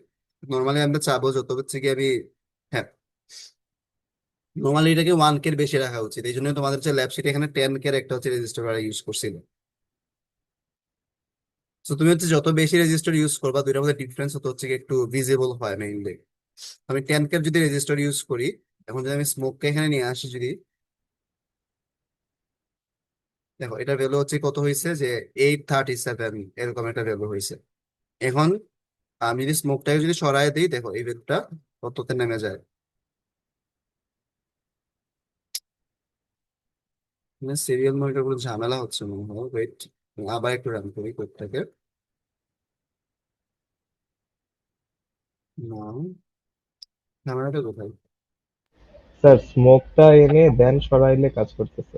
নর্মালি আমরা চাবো যত হচ্ছে কি আমি, হ্যাঁ, নর্মালি এটাকে 1 কে বেশি রাখা উচিত। এই জন্য তোমাদের হচ্ছে ল্যাব শিটে এখানে 10 কে একটা হচ্ছে রেজিস্টার ইউজ করছিল। তো তুমি হচ্ছে যত বেশি রেজিস্টার ইউজ করবা, দুইটার মধ্যে ডিফারেন্স হতে হচ্ছে কি একটু ভিজিবল হয় মেইনলি। আমি 10 কে যদি রেজিস্টার ইউজ করি, এখন যদি আমি স্মোককে এখানে নিয়ে আসি, যদি দেখো এটা ভ্যালু হচ্ছে কত হয়েছে, যে 837 এরকম একটা ভ্যালু হয়েছে। এখন আমি যদি স্মোকটাকে যদি সরাই দিই, দেখো এই ভ্যালুটা কততে নেমে যায়। সিরিয়াল মনিটর গুলো ঝামেলা হচ্ছে মনে হয়, ওয়েট, আবার একটু রান করি কোডটাকে। না, ঝামেলাটা কোথায়? স্যার স্মোকটা এনে দেন সরাইলে কাজ করতেছে।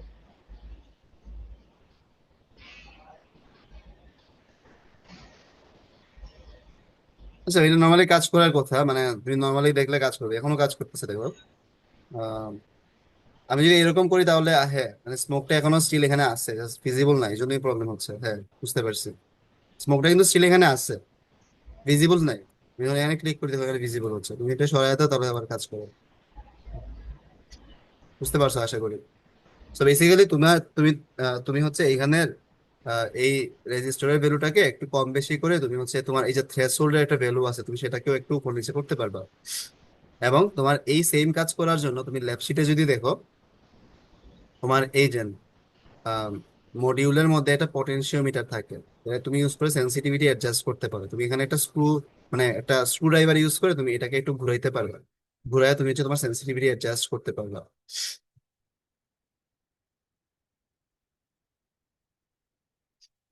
আচ্ছা, এটা নর্মালি কাজ করার কথা, মানে তুমি নর্মালি দেখলে কাজ করবে, এখনো কাজ করতেছে দেখো। আহ, আমি যদি এরকম করি তাহলে হ্যাঁ, মানে স্মোকটা এখনো স্টিল এখানে আছে, ভিজিবল নাই, এই জন্যই প্রবলেম হচ্ছে। হ্যাঁ, বুঝতে পারছি। স্মোকটা কিন্তু স্টিল এখানে আছে, ভিজিবল নাই। আমি যখন এখানে ক্লিক করি, দেখো এখানে ভিজিবল হচ্ছে। তুমি এটা সরাই দাও, তাহলে আবার কাজ করো। বুঝতে পারছো আশা করি। তো বেসিক্যালি তুমি হচ্ছে এইখানের এই রেজিস্টারের ভ্যালুটাকে একটু কম বেশি করে, তুমি হচ্ছে তোমার এই যে থ্রেশহোল্ডের একটা ভ্যালু আছে, তুমি সেটাকেও একটু উপর নিচে করতে পারবা। এবং তোমার এই সেম কাজ করার জন্য তুমি ল্যাব শিটে যদি দেখো, তোমার এই যে মডিউলের মধ্যে একটা পটেনশিওমিটার থাকে, এটা তুমি ইউজ করে সেন্সিটিভিটি অ্যাডজাস্ট করতে পারো। তুমি এখানে একটা মানে একটা স্ক্রু ড্রাইভার ইউজ করে তুমি এটাকে একটু ঘুরাইতে পারবে। ঘুরায় তুমি হচ্ছে তোমার সেন্সিটিভিটি অ্যাডজাস্ট করতে পারবে।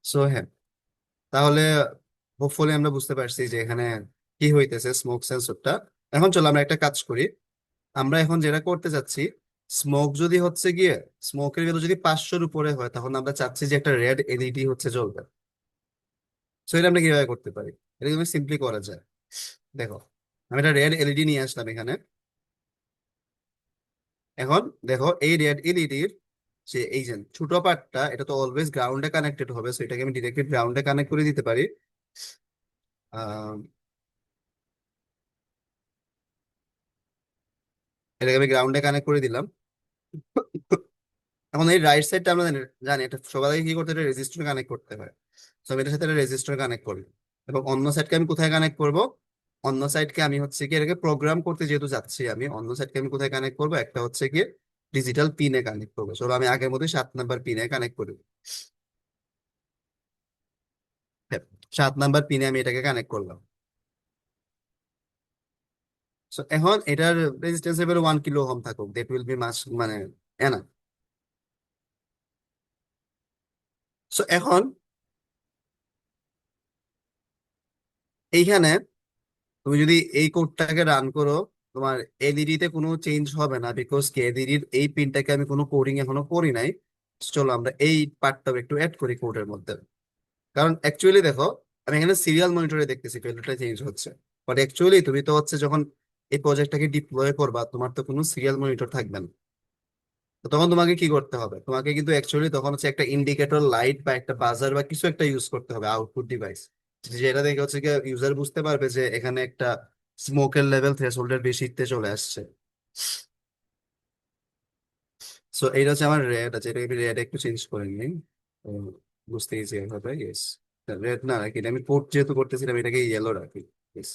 সো হ্যাঁ, তাহলে হোপফুলি আমরা বুঝতে পারছি যে এখানে কি হইতেছে স্মোক সেন্সরটা। এখন চলো আমরা একটা কাজ করি। আমরা এখন যেটা করতে চাচ্ছি, স্মোক যদি হচ্ছে গিয়ে স্মোকের ভ্যালু যদি 500-র উপরে হয়, তখন আমরা চাচ্ছি যে একটা রেড এলইডি হচ্ছে জ্বলবে। সো এটা আমরা কিভাবে করতে পারি? এটা কিন্তু সিম্পলি করা যায়। দেখো আমি একটা রেড এলইডি নিয়ে আসলাম এখানে। এখন দেখো এই রেড এলইডির যে এই যে ছোট পার্টটা, এটা তো অলওয়েজ গ্রাউন্ডে কানেক্টেড হবে, সো এটাকে আমি ডিরেক্টলি গ্রাউন্ডে কানেক্ট করে দিতে পারি। আহ, এটাকে আমি গ্রাউন্ডে কানেক্ট করে দিলাম। এখন এই রাইট সাইডটা আমরা জানি জানি এটা সবার আগে কি করতে হয়, রেজিস্টার কানেক্ট করতে হয়। তো আমি এটার সাথে রেজিস্টার কানেক্ট করি, এবং অন্য সাইডকে আমি কোথায় কানেক্ট করব? অন্য সাইডকে আমি হচ্ছে কি এটাকে প্রোগ্রাম করতে যেহেতু যাচ্ছি, আমি অন্য সাইডকে আমি কোথায় কানেক্ট করব? একটা হচ্ছে কি ডিজিটাল পিনে কানেক্ট করবো। চলো আমি আগের মধ্যে 7 নাম্বার পিনে কানেক্ট করি। হ্যাঁ, 7 নাম্বার পিনে আমি এটাকে কানেক্ট করলাম। সো এখন এটার রেজিস্ট্যান্স লেভেল 1 কিলো ওহম থাকুক, দ্যাট উইল বি মাস মানে এনাফ। সো এখন এইখানে তুমি যদি এই কোডটাকে রান করো, তোমার এলইডি তে কোনো চেঞ্জ হবে না, বিকজ কি এলইডির এই পিনটাকে আমি কোনো কোডিং এখনো করি নাই। চলো আমরা এই পার্টটাও একটু অ্যাড করি কোডের মধ্যে। কারণ অ্যাকচুয়ালি দেখো, আমি এখানে সিরিয়াল মনিটরে দেখতেছি ভ্যালুটা চেঞ্জ হচ্ছে, বাট অ্যাকচুয়ালি তুমি তো হচ্ছে যখন এই প্রজেক্টটাকে ডিপ্লয় করবা, তোমার তো কোনো সিরিয়াল মনিটর থাকবে না। তো তখন তোমাকে কি করতে হবে? তোমাকে কিন্তু অ্যাকচুয়ালি তখন হচ্ছে একটা ইন্ডিকেটর লাইট বা একটা বাজার বা কিছু একটা ইউজ করতে হবে, আউটপুট ডিভাইস, যেটা দেখে হচ্ছে কি ইউজার বুঝতে পারবে যে এখানে একটা স্মোকের লেভেল থ্রেশহোল্ডের বেশিতে চলে আসছে। সো এইটা হচ্ছে আমার রেড আছে, এটাকে আমি রেড একটু চেঞ্জ করে নিই, তো বুঝতে ইজি হবে। ইয়েস, রেড না রাখি, আমি পোর্ট যেহেতু করতেছিলাম এটাকে ইয়েলো রাখি। ইয়েস,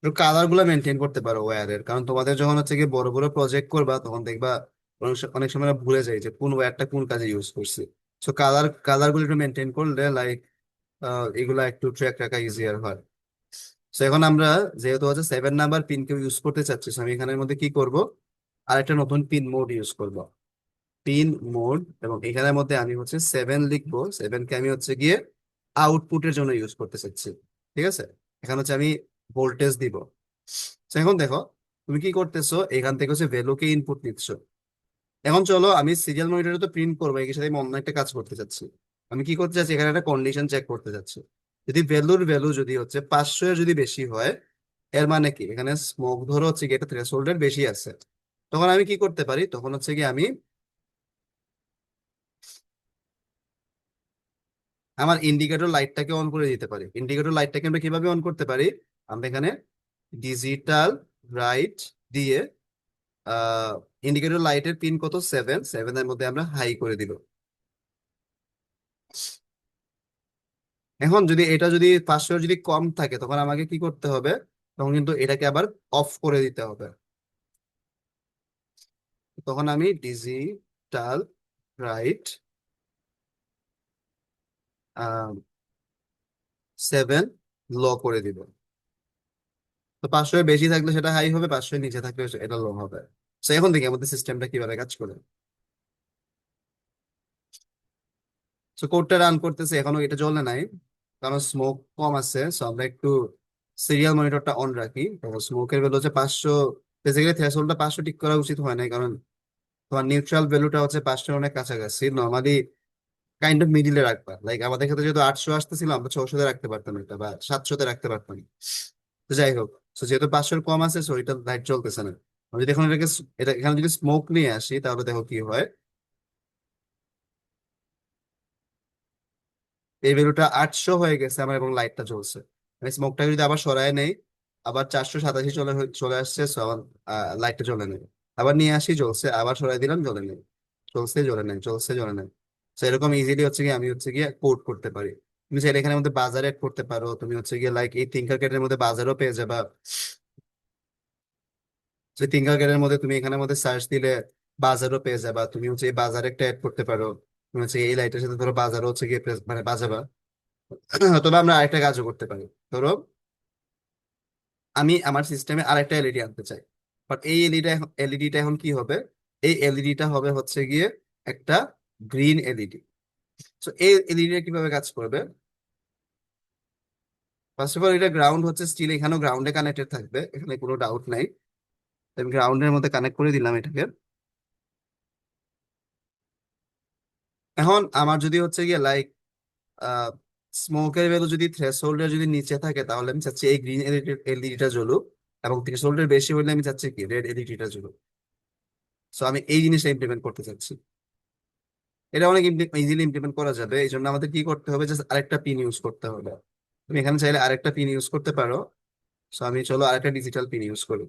একটু কালার গুলো মেনটেন করতে পারো ওয়্যারের, কারণ তোমাদের যখন হচ্ছে কি বড় বড় প্রজেক্ট করবা তখন দেখবা অনেক সময় আমরা ভুলে যাই যে কোন ওয়্যারটা কোন কাজে ইউজ করছি। সো কালার গুলো একটু মেনটেন করলে লাইক এগুলা একটু ট্র্যাক রাখা ইজিয়ার হয়। সো এখন আমরা যেহেতু হচ্ছে 7 নাম্বার পিন কেউ ইউজ করতে চাচ্ছি, so আমি এখানের মধ্যে কি করব? আরেকটা নতুন পিন মোড ইউজ করব, পিন মোড, এবং এখানের মধ্যে আমি হচ্ছে 7 লিখবো। 7কে আমি হচ্ছে গিয়ে আউটপুটের জন্য ইউজ করতে চাচ্ছি। ঠিক আছে, এখানে হচ্ছে আমি ভোল্টেজ দিব। তো এখন দেখো তুমি কি করতেছো, এখান থেকে হচ্ছে ভ্যালুকে ইনপুট নিচ্ছ। এখন চলো আমি সিরিয়াল মনিটরে তো প্রিন্ট করবো, এর সাথে আমি অন্য একটা কাজ করতে চাচ্ছি। আমি কি করতে চাচ্ছি, এখানে একটা কন্ডিশন চেক করতে চাচ্ছি। যদি ভ্যালু যদি হচ্ছে 500 এর যদি বেশি হয়, এর মানে কি এখানে স্মোক ধরো হচ্ছে কি এটা থ্রেশহোল্ডের বেশি আছে, তখন আমি কি করতে পারি? তখন হচ্ছে কি আমি আমার ইন্ডিকেটর লাইটটাকে অন করে দিতে পারি। ইন্ডিকেটর লাইটটাকে আমরা কিভাবে অন করতে পারি? আমরা এখানে ডিজিটাল রাইট দিয়ে ইন্ডিকেটর লাইটের পিন কত? 7 এর মধ্যে আমরা হাই করে দিব। এখন যদি এটা যদি 500 যদি কম থাকে, তখন আমাকে কি করতে হবে? তখন কিন্তু এটাকে আবার অফ করে দিতে হবে। তখন আমি ডিজিটাল রাইট 7 লো করে দিব। তো 500 এর বেশি থাকলে সেটা হাই হবে, 500 এর নিচে থাকলে এটা লো হবে। তো এখন দেখি আমাদের সিস্টেমটা কিভাবে কাজ করে। তো কোডটা রান করতেছে, এখনো এটা জ্বলে নাই কারণ স্মোক কম আছে। সো আমরা একটু সিরিয়াল মনিটরটা অন রাখি। তো স্মোকের ভ্যালু হচ্ছে 500, বেসিক্যালি থ্রেশহোল্ডটা 500 ঠিক করা উচিত হয় না, কারণ তোমার নিউট্রাল ভ্যালুটা হচ্ছে 500 অনেক কাছাকাছি। নর্মালি কাইন্ড অফ মিডিলে রাখবা, লাইক আমাদের ক্ষেত্রে যেহেতু 800 আসতেছিল, আমরা 600-তে রাখতে পারতাম এটা, বা 700-তে রাখতে পারতাম। তো যাই হোক, তো যেহেতু 500 কম আছে, সো এটা লাইট জ্বলতেছে না। আমি যদি এখন এটা এখানে যদি স্মোক নিয়ে আসি, তাহলে দেখো কি হয়। এই ভ্যালুটা 800 হয়ে গেছে আমার, এবং লাইটটা জ্বলছে। আমি স্মোকটাকে যদি আবার সরায় নেই, আবার 487 চলে আসছে, so আমার লাইটটা জ্বলে নেই। আবার নিয়ে আসি, জ্বলছে, আবার সরাই দিলাম, জ্বলে নেই, চলছে জ্বলে নেই, চলছে জ্বলে নেই। তো এরকম ইজিলি হচ্ছে কি আমি হচ্ছে গিয়ে কোড করতে পারি। তুমি চাইলে এখানের মধ্যে বাজার এড করতে পারো, তুমি হচ্ছে গিয়ে লাইক এই থিঙ্কার ক্যাডের মধ্যে বাজারও পেয়ে যাবা। সেই থিঙ্কার ক্যাডের মধ্যে তুমি এখানের মধ্যে সার্চ দিলে বাজারও পেয়ে যাবা। তুমি হচ্ছে এই বাজার একটা অ্যাড করতে পারো, তুমি হচ্ছে এই লাইটের সাথে ধরো বাজারও হচ্ছে গিয়ে মানে বাজাবা। তবে আমরা আরেকটা কাজও করতে পারি। ধরো আমি আমার সিস্টেমে আরেকটা এলইডি আনতে চাই, বাট এই এলইডিটা এখন কি হবে? এই এলইডিটা হবে হচ্ছে গিয়ে একটা গ্রিন এলইডি। তো এই এলইডি কিভাবে কাজ করবে? ফার্স্ট অফ অল এটা গ্রাউন্ড হচ্ছে স্টিল, এখানেও গ্রাউন্ডে কানেক্টেড থাকবে, এখানে কোনো ডাউট নাই। আমি গ্রাউন্ডের মধ্যে কানেক্ট করে দিলাম এটাকে। এখন আমার যদি হচ্ছে গিয়ে লাইক স্মোকের ভ্যালু যদি থ্রেশহোল্ডের যদি নিচে থাকে, তাহলে আমি চাচ্ছি এই গ্রিন এলইডিটা জ্বলুক, এবং থ্রেশহোল্ডের বেশি হলে আমি চাচ্ছি কি রেড এলইডিটা জ্বলুক। সো আমি এই জিনিসটা ইমপ্লিমেন্ট করতে চাচ্ছি। এটা অনেক ইজিলি ইমপ্লিমেন্ট করা যাবে, এই জন্য আমাদের কি করতে হবে, জাস্ট আরেকটা পিন ইউজ করতে হবে। তুমি এখানে চাইলে আরেকটা পিন ইউজ করতে পারো। সো আমি চলো আরেকটা ডিজিটাল পিন ইউজ করি।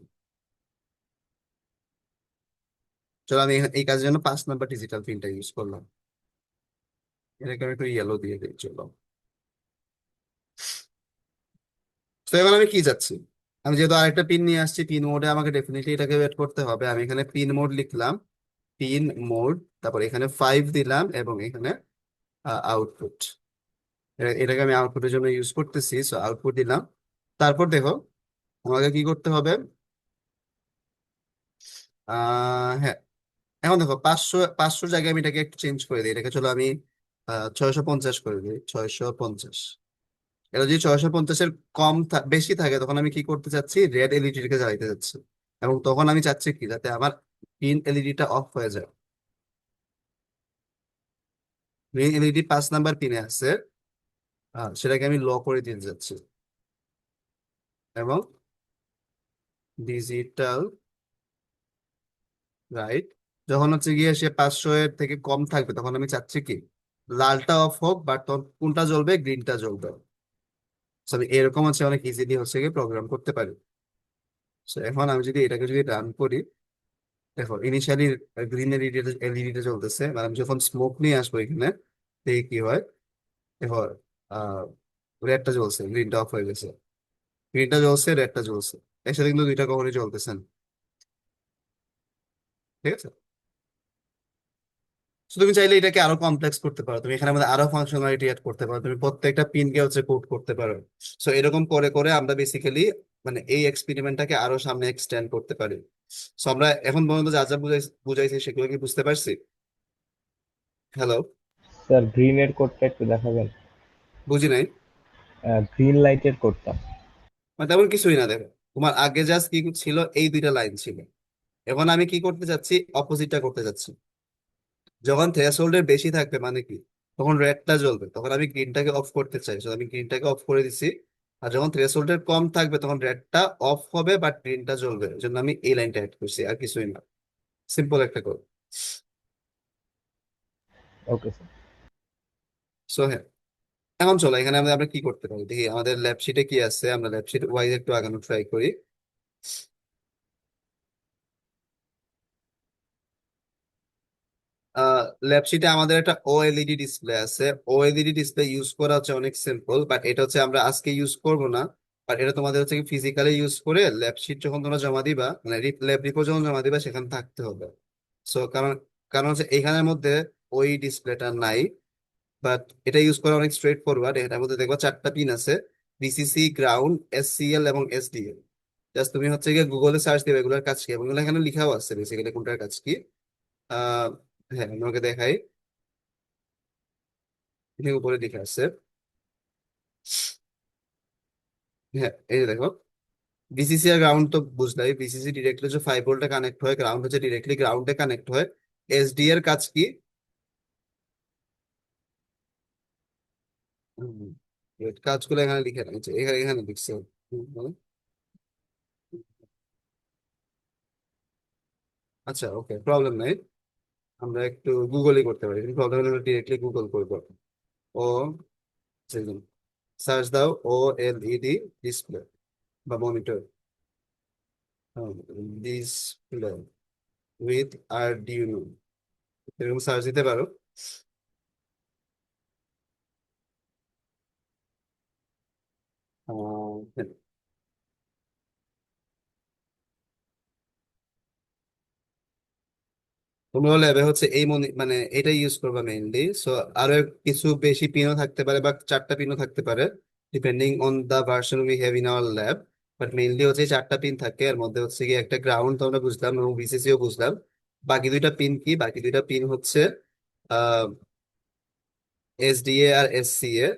চলো আমি এই কাজের জন্য 5 নাম্বার ডিজিটাল পিনটা ইউজ করলাম। এটাকে আমি একটু ইয়েলো দিয়ে দিই, চলো। তো এবার আমি কি যাচ্ছি, আমি যেহেতু আরেকটা পিন নিয়ে আসছি, পিন মোডে আমাকে ডেফিনেটলি এটাকে ওয়েট করতে হবে। আমি এখানে পিন মোড লিখলাম, পিন মোড, তারপর এখানে 5 দিলাম এবং এখানে আউটপুট। এটাকে আমি আউটপুটের জন্য ইউজ করতেছি, সো আউটপুট দিলাম। তারপর দেখো আমাকে কি করতে হবে, হ্যাঁ, এখন দেখো 500 জায়গায় আমি এটাকে একটু চেঞ্জ করে দিই। এটাকে চলো আমি 650 করে দিই, 650। এটা যদি 650-এর বেশি থাকে, তখন আমি কি করতে চাচ্ছি, রেড এলইডিটাকে জ্বালাইতে যাচ্ছি। এবং তখন আমি চাচ্ছি কি, যাতে আমার গ্রিন এলইডিটা অফ হয়ে যায়। গ্রিন এলইডি 5 নাম্বার পিনে আছে, সেটাকে আমি ল করে দিতে যাচ্ছি। এবং ডিজিটাল রাইট, যখন হচ্ছে গিয়ে সে 500-এর থেকে কম থাকবে, তখন আমি চাচ্ছি কি, লালটা অফ হোক, বাট তখন কোনটা জ্বলবে, গ্রিনটা জ্বলবে। So আমি এরকম হচ্ছে অনেক ইজিলি হচ্ছে গিয়ে প্রোগ্রাম করতে পারি। So এখন আমি যদি এটাকে যদি রান করি, দেখো ইনিশিয়ালি গ্রিন এলইডিটা জ্বলতেছে, মানে আমি যখন স্মোক নিয়ে আসবো এখানে, দেখি কি হয়। দেখো আহ রেডটা জ্বলছে, গ্রিনটা অফ হয়ে গেছে। গ্রিনটা জ্বলছে, রেডটা জ্বলছে, একসাথে কিন্তু দুইটা কখনোই জ্বলতেছে না। ঠিক আছে। So তুমি চাইলে এটাকে আরো কমপ্লেক্স করতে পারো, তুমি এখানে মধ্যে আরো ফাংশনালিটি অ্যাড করতে পারো, তুমি প্রত্যেকটা পিনকে হচ্ছে কোড করতে পারো। সো এরকম করে করে আমরা বেসিক্যালি মানে এই এক্সপেরিমেন্টটাকে আরো সামনে এক্সটেন্ড করতে পারি। সো আমরা এখন পর্যন্ত যা যা বুঝাইছি সেগুলো কি বুঝতে পারছি? হ্যালো, স্যার গ্রিনের কোডটা একটু দেখাবেন? বুঝি নাই। গ্রিন লাইটের কোডটা। মানে তেমন কিছুই না, দেখো তোমার আগে জাস্ট কি ছিল, এই দুইটা লাইন ছিল। এখন আমি কি করতে চাচ্ছি, অপোজিটটা করতে চাচ্ছি। যখন থ্রেশহোল্ডের বেশি থাকবে মানে কি, তখন রেডটা জ্বলবে, তখন আমি গ্রিনটাকে অফ করতে চাই, so আমি গ্রিনটাকে অফ করে দিছি। আর যখন থ্রেশহোল্ডের কম থাকবে, তখন রেডটা অফ হবে বাট গ্রিনটা জ্বলবে, এই জন্য আমি এই লাইনটা অ্যাড করছি, আর কিছুই না। সিম্পল একটা কোড। Okay sir. সো হ্যাঁ, এখন চলো এখানে আমরা কি করতে পারি দেখি, আমাদের ল্যাব শিটে কি আছে, আমরা ল্যাব শিট ওয়াইজ একটু আগানো ট্রাই করি। ল্যাব শিটে আমাদের একটা ওএলইডি ডিসপ্লে আছে। ওএলইডি ডিসপ্লে ইউজ করা হচ্ছে অনেক সিম্পল, বাট এটা হচ্ছে আমরা আজকে ইউজ করব না। বাট এটা তোমাদের হচ্ছে ফিজিক্যালি ইউজ করে ল্যাব শিট যখন তোমরা জমা দিবা, মানে ল্যাব রিপোর্ট যখন জমা দিবা, সেখানে থাকতে হবে। সো কারণ কারণ হচ্ছে এখানের মধ্যে ওই ডিসপ্লেটা নাই। বাট এটা ইউজ করা অনেক স্ট্রেট ফরওয়ার্ড। এটার মধ্যে দেখবা 4টা পিন আছে, ভিসিসি, গ্রাউন্ড, এসসিএল এবং এসডিএল। জাস্ট তুমি হচ্ছে গিয়ে গুগলে সার্চ দিবে এগুলোর কাজ কি, এবং এগুলো এখানে লিখাও আছে বেসিক্যালি কোনটার কাজ কি। আহ হ্যাঁ, আমি তোমাকে দেখাই, এখানে উপরে লিখে আছে। হ্যাঁ, এই যে দেখো, ভিসিসি আর গ্রাউন্ড তো বুঝলাই, ভিসিসি ডিরেক্টলি হচ্ছে 5 ভোল্টে কানেক্ট হয়, গ্রাউন্ড হচ্ছে ডিরেক্টলি গ্রাউন্ডে কানেক্ট হয়। এসডি এর কাজ কি, হুম, কাজগুলো এখানে লিখে রাখছে, এখানে এখানে লিখছে। বলো। আচ্ছা, ওকে, প্রবলেম নাই, আমরা একটু গুগলই করতে পারি, প্রবলেম হলে ডিরেক্টলি গুগল করবো। ও সার্চ দাও, ও এল ইডি ডিসপ্লে বা মনিটর, ডিসপ্লে উইথ আরডিনো, এরকম সার্চ দিতে পারো। হ্যাঁ, তোমরা ল্যাবে হচ্ছে এই মানে এটা ইউজ করবা মেইনলি। সো আরো কিছু বেশি পিনও থাকতে পারে বা 4টা পিনও থাকতে পারে, depending on the version we have in our lab. But mainly হচ্ছে 4টা পিন থাকে, এর মধ্যে হচ্ছে কি একটা গ্রাউন্ড তো আমরা বুঝলাম এবং ভিসিসিও বুঝলাম। বাকি দুইটা পিন কি, বাকি দুইটা পিন হচ্ছে আহ এসডিএ আর এসসিএ।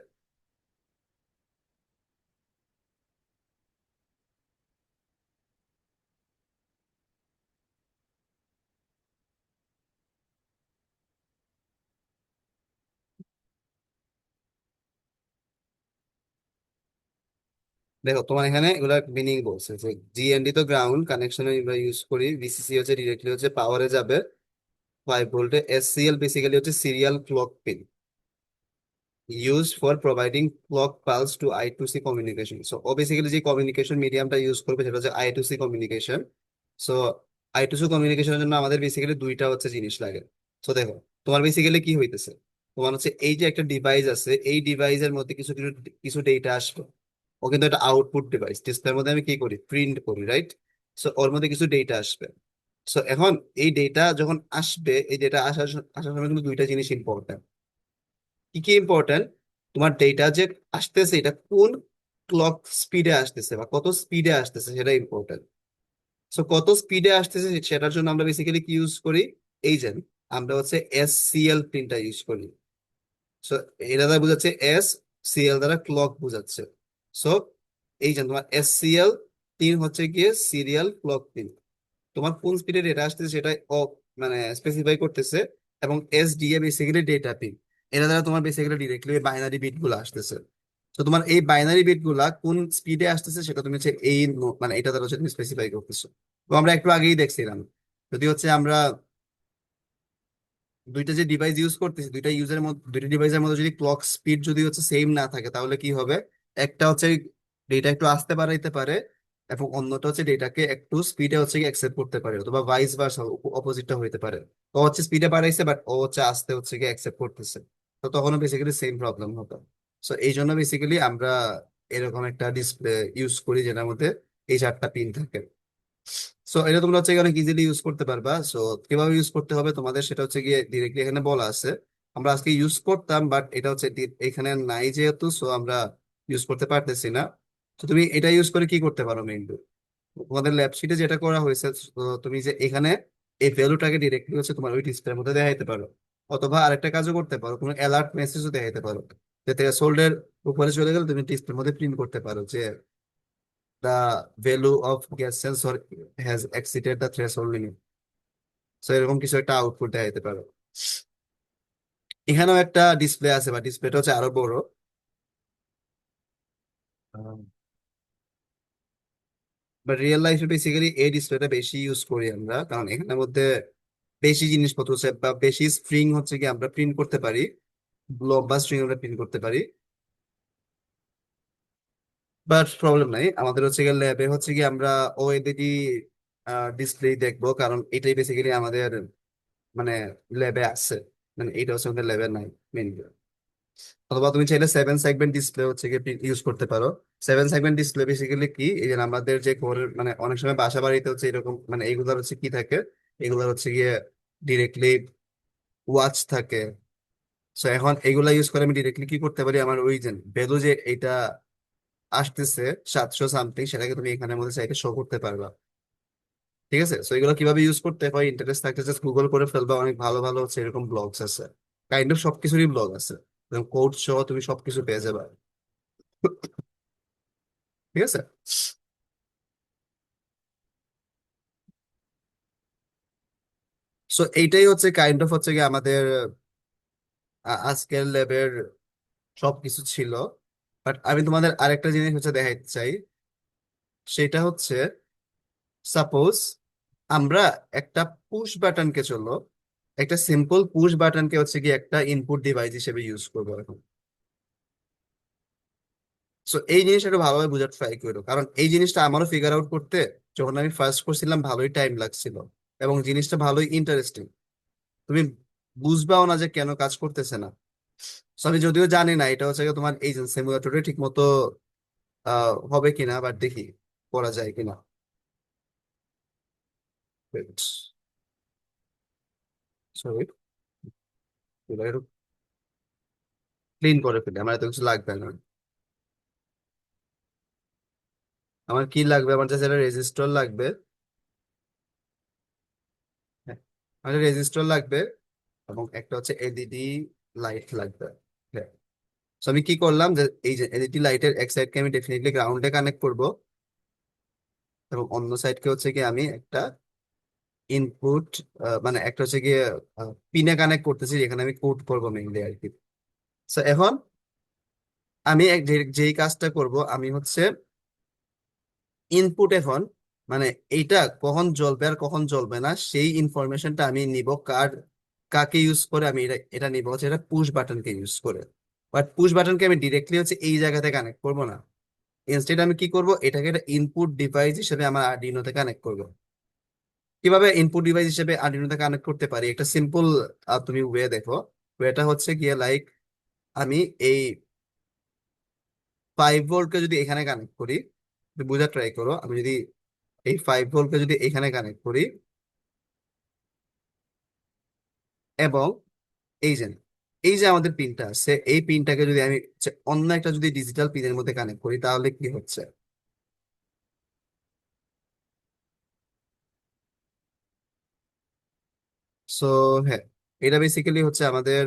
দেখো তোমার এখানে এগুলা মিনিং বলছে যে জিএনডি তো গ্রাউন্ড কানেকশনে আমরা ইউজ করি, ভিসিসি হচ্ছে ডিরেক্টলি হচ্ছে পাওয়ারে যাবে 5 ভোল্টে, এসসিএল বেসিক্যালি হচ্ছে serial clock pin used for providing clock pulse to I2C communication. So basically যে কমিউনিকেশন মিডিয়ামটা ইউজ করবে সেটা হচ্ছে I2C কমিউনিকেশন। সো I2C কমিউনিকেশনের জন্য আমাদের বেসিক্যালি দুইটা হচ্ছে জিনিস লাগে। সো দেখো তোমার বেসিক্যালি কি হইতেছে, তোমার হচ্ছে এই যে একটা ডিভাইস আছে, এই ডিভাইসের মধ্যে কিছু কিছু কিছু ডেটা আসবে। ও কিন্তু একটা আউটপুট ডিভাইস, ডিসপ্লের মধ্যে আমি কি করি, প্রিন্ট করি, রাইট? সো ওর মধ্যে কিছু ডেটা আসবে। সো এখন এই ডেটা যখন আসবে, এই ডেটা আসার সময় কিন্তু দুইটা জিনিস ইম্পর্টেন্ট। কি কি ইম্পর্টেন্ট? তোমার ডেটা যে আসতেছে এটা কোন ক্লক স্পিডে আসতেছে বা কত স্পিডে আসতেছে সেটা ইম্পর্টেন্ট। সো কত স্পিডে আসতেছে সেটার জন্য আমরা বেসিক্যালি কি ইউজ করি, এই যে আমরা হচ্ছে এসসিএল পিনটা ইউজ করি। সো এটা দ্বারা বোঝাচ্ছে এস, সিএল দ্বারা ক্লক বোঝাচ্ছে। সো এই যে তোমার এসসিএল পিন হচ্ছে গিয়ে সিরিয়াল ক্লক পিন, তোমার কোন স্পিডে ডেটা আসতেছে সেটা মানে স্পেসিফাই করতেছে। এবং এসডিএ বেসিক্যালি ডেটা পিন, এটা দ্বারা তোমার বেসিক্যালি ডিরেক্টলি বাইনারি বিট গুলো আসতেছে। তো তোমার এই বাইনারি বিট গুলা কোন স্পিডে আসতেছে সেটা তুমি হচ্ছে এই মানে এটা দ্বারা হচ্ছে তুমি স্পেসিফাই করতেছো। তো আমরা একটু আগেই দেখছিলাম, যদি হচ্ছে আমরা দুইটা যে ডিভাইস ইউজ করতেছি, দুইটা ডিভাইসের মধ্যে যদি ক্লক স্পিড যদি হচ্ছে সেম না থাকে তাহলে কি হবে, একটা হচ্ছে ডেটা একটু আসতে বাড়াইতে পারে এবং অন্যটা হচ্ছে ডেটাকে একটু স্পিডে হচ্ছে কি অ্যাকসেপ্ট করতে পারে, অথবা ভাইস ভার্সা অপোজিটটা হইতে পারে। ও হচ্ছে স্পিডে বাড়াইছে বাট ও হচ্ছে আস্তে হচ্ছে কি অ্যাকসেপ্ট করতেছে, তো তখনও বেসিক্যালি সেম প্রবলেম হবে। সো এই জন্য বেসিক্যালি আমরা এরকম একটা ডিসপ্লে ইউজ করি যেটার মধ্যে এই 4টা পিন থাকে। সো এটা তোমরা হচ্ছে অনেক ইজিলি ইউজ করতে পারবা। সো কিভাবে ইউজ করতে হবে তোমাদের সেটা হচ্ছে গিয়ে ডিরেক্টলি এখানে বলা আছে। আমরা আজকে ইউজ করতাম বাট এটা হচ্ছে এখানে নাই যেহেতু, সো আমরা ইউজ করতে পারতেছি না। তো তুমি এটা ইউজ করে কি করতে পারো মেইনলি, তোমাদের ল্যাব শিটে যেটা করা হয়েছে, তো তুমি যে এখানে এই ভ্যালুটাকে ডিরেক্টলি হচ্ছে তোমার ওই ডিসপ্লের মধ্যে দেখাইতে পারো। অথবা আরেকটা কাজও করতে পারো, কোনো অ্যালার্ট মেসেজও দেখাইতে পারো, যে থ্রেশহোল্ডের উপরে চলে গেলে তুমি ডিসপ্লের মধ্যে প্রিন্ট করতে পারো যে the value of gas sensor has exceeded the threshold limit. So এরকম কিছু একটা আউটপুট দেখাইতে পারো। এখানেও একটা ডিসপ্লে আছে বা ডিসপ্লেটা হচ্ছে আরো বড়। বাট রিয়েল লাইফে বেসিক্যালি এই ডিসপ্লেটা বেশি ইউজ করি আমরা, কারণ এখানের মধ্যে বেশি জিনিসপত্র হচ্ছে বা বেশি স্প্রিং হচ্ছে কি আমরা প্রিন্ট করতে পারি, লম্বা স্ট্রিং আমরা প্রিন্ট করতে পারি। বাট প্রবলেম নাই, আমাদের হচ্ছে গিয়ে ল্যাবে হচ্ছে কি আমরা ওএলইডি ডিসপ্লে দেখবো, কারণ এটাই বেসিক্যালি আমাদের মানে ল্যাবে আছে, মানে এইটা হচ্ছে আমাদের ল্যাবে নাই মেনলি। অথবা তুমি চাইলে 7 সেগমেন্ট ডিসপ্লে হচ্ছে কি ইউজ করতে পারো। 7 সেগমেন্ট ডিসপ্লে বেসিক্যালি কি, এই যে আমাদের যে ঘরের মানে অনেক সময় বাসা বাড়িতে হচ্ছে এরকম মানে এইগুলার হচ্ছে কি থাকে, এগুলার হচ্ছে গিয়ে ডিরেক্টলি ওয়াচ থাকে। সো এখন এগুলা ইউজ করে আমি ডিরেক্টলি কি করতে পারি, আমার ওই যে ভ্যালু যে এটা আসতেছে 700 সামথিং, সেটাকে তুমি এখানের মধ্যে চাইলে শো করতে পারবা। ঠিক আছে, সো এগুলো কিভাবে ইউজ করতে হয় ইন্টারেস্ট থাকতে জাস্ট গুগল করে ফেলবা, অনেক ভালো ভালো হচ্ছে এরকম ব্লগস আছে, কাইন্ড অফ সবকিছুরই ব্লগ আছে, কোড সহ তুমি সবকিছু পেয়ে যাবে। ঠিক আছে। সো এইটাই হচ্ছে কাইন্ড অফ হচ্ছে কি আমাদের আজকের ল্যাবের সবকিছু ছিল। বাট আমি তোমাদের আরেকটা জিনিস হচ্ছে দেখাইতে চাই, সেটা হচ্ছে সাপোজ আমরা একটা পুশ বাটনকে চলো, একটা সিম্পল পুশ বাটনকে হচ্ছে কি একটা ইনপুট ডিভাইস হিসেবে ইউজ করবো এখন। সো এই জিনিসটা একটু ভালোভাবে বোঝার ট্রাই করো, কারণ এই জিনিসটা আমারও ফিগার আউট করতে যখন আমি ফার্স্ট করছিলাম ভালোই টাইম লাগছিল, এবং জিনিসটা ভালোই ইন্টারেস্টিং। তুমি বুঝবাও না যে কেন কাজ করতেছে না। So, আমি যদিও জানি না এটা হচ্ছে গিয়ে তোমার এই সিমুলেটরে ঠিক মতো হবে কিনা, বাট দেখি করা যায় কিনা। সরি, একটু ক্লিন করে ফেলি, আমার এত কিছু লাগবে না। আমার কি লাগবে, আমার কাছে একটা রেজিস্টার লাগবে। হ্যাঁ, আমার রেজিস্টার লাগবে এবং একটা হচ্ছে এলইডি লাইট লাগবে। হ্যাঁ। So, আমি কি করলাম যে এই যে এলইডি লাইটের এক সাইডকে আমি ডেফিনেটলি গ্রাউন্ডে কানেক্ট করব, এবং অন্য সাইডকে হচ্ছে কি আমি একটা ইনপুট মানে একটা হচ্ছে গিয়ে পিনে কানেক্ট করতেছি, যেখানে আমি কোড করবো মেইনলি আর কি। So, এখন আমি যেই কাজটা করব, আমি হচ্ছে ইনপুট এখন মানে এইটা কখন জ্বলবে আর কখন জ্বলবে না সেই ইনফরমেশনটা আমি নিব কাকে ইউজ করে আমি এটা এটা নিব হচ্ছে এটা পুশ বাটনকে ইউজ করে। বাট পুশ বাটনকে আমি ডিরেক্টলি হচ্ছে এই জায়গাতে কানেক্ট করব না। ইনস্টেড আমি কি করব, এটাকে একটা ইনপুট ডিভাইস হিসেবে আমার আরডিনোতে কানেক্ট করব। কিভাবে ইনপুট ডিভাইস হিসেবে আরডিনোতে কানেক্ট করতে পারি, একটা সিম্পল তুমি ওয়ে দেখো। ওয়েটা হচ্ছে গিয়ে লাইক আমি এই 5 ভোল্টকে যদি এখানে কানেক্ট করি, একটু বোঝার ট্রাই করো, আমি যদি এই 5 ভোল্টকে যদি এখানে কানেক্ট করি এবং এই যে এই যে আমাদের পিনটা আছে এই পিনটাকে যদি আমি অন্য একটা যদি ডিজিটাল পিনের মধ্যে কানেক্ট করি তাহলে কি হচ্ছে। সো হ্যাঁ, এটা বেসিক্যালি হচ্ছে আমাদের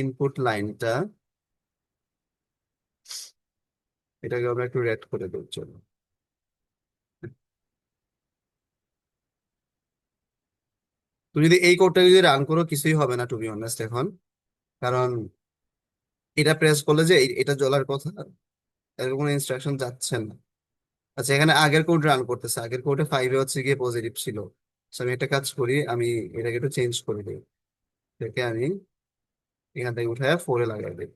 ইনপুট লাইনটা। এটাকে আমরা একটু রেড করে দেব চলো। তুমি যদি এই কোডটা যদি রান করো কিছুই হবে না টু বি অনেস্ট এখন, কারণ এটা প্রেস করলে যে এটা জ্বলার কথা এরকম কোনো ইনস্ট্রাকশন যাচ্ছে না। আচ্ছা, এখানে আগের কোড রান করতেছে, আগের কোডে 5-এ হচ্ছে গিয়ে পজিটিভ ছিল। So, আমি একটা কাজ করি, আমি এটাকে একটু চেঞ্জ করে দিই। এটাকে আমি এখান থেকে উঠায় 4-এ লাগাই দিই।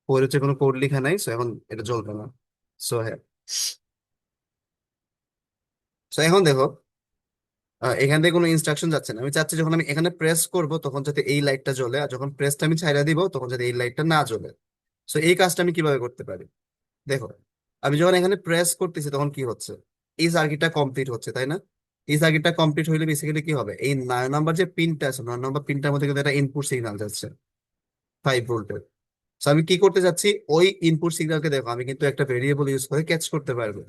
4 হচ্ছে কোনো কোড লেখা নাই, সো এখন এটা জ্বলবে না। সো হ্যাঁ, সো এখন দেখো এখান থেকে কোনো ইনস্ট্রাকশন যাচ্ছে না। আমি চাচ্ছি যখন আমি এখানে প্রেস করব তখন যাতে এই লাইটটা জ্বলে, আর যখন প্রেসটা আমি ছাইড়া দিব তখন যাতে এই লাইটটা না জ্বলে। সো এই কাজটা আমি কিভাবে করতে পারি দেখো, আমি যখন এখানে প্রেস করতেছি তখন কি হচ্ছে, এই সার্কিটটা কমপ্লিট হচ্ছে তাই না। এই সার্কিটটা কমপ্লিট হইলে বেসিক্যালি কি হবে, এই 9 নম্বর যে পিনটা আছে 9 নম্বর পিনটার মধ্যে কিন্তু একটা ইনপুট সিগন্যাল যাচ্ছে 5 ভোল্টের। তো আমি কি করতে চাচ্ছি, ওই ইনপুট সিগন্যালকে দেখো আমি কিন্তু একটা ভেরিয়েবল ইউজ করে ক্যাচ করতে পারবো।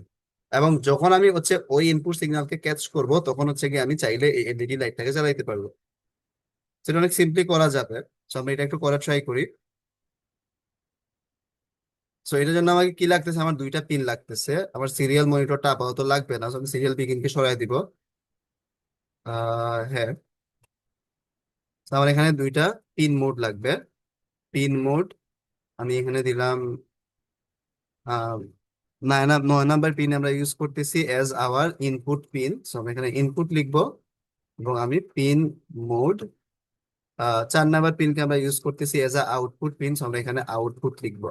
এবং যখন আমি হচ্ছে ওই ইনপুট সিগন্যালকে ক্যাচ করব তখন হচ্ছে কি আমি চাইলে এই এলইডি লাইটটাকে জ্বালাইতে পারবো। সেটা অনেক সিম্পলি করা যাবে। তো আমরা এটা একটু করার ট্রাই করি। সো এটার জন্য আমাকে কি লাগতেছে, আমার দুইটা পিন লাগতেছে, আমার সিরিয়াল মনিটরটা আপাতত লাগবে না, so আমি সিরিয়াল পিনকে সরাই দিব। হ্যাঁ, so আমার এখানে দুইটা পিন মোড লাগবে। পিন মোড আমি এখানে দিলাম 9 নাম্বার পিন আমরা ইউজ করতেছি as our input pin, so আমি এখানে ইনপুট লিখবো। এবং আমি পিন মোড 4 নাম্বার পিনকে আমরা ইউজ করতেছি as a output pin, so আমরা এখানে আউটপুট লিখবো।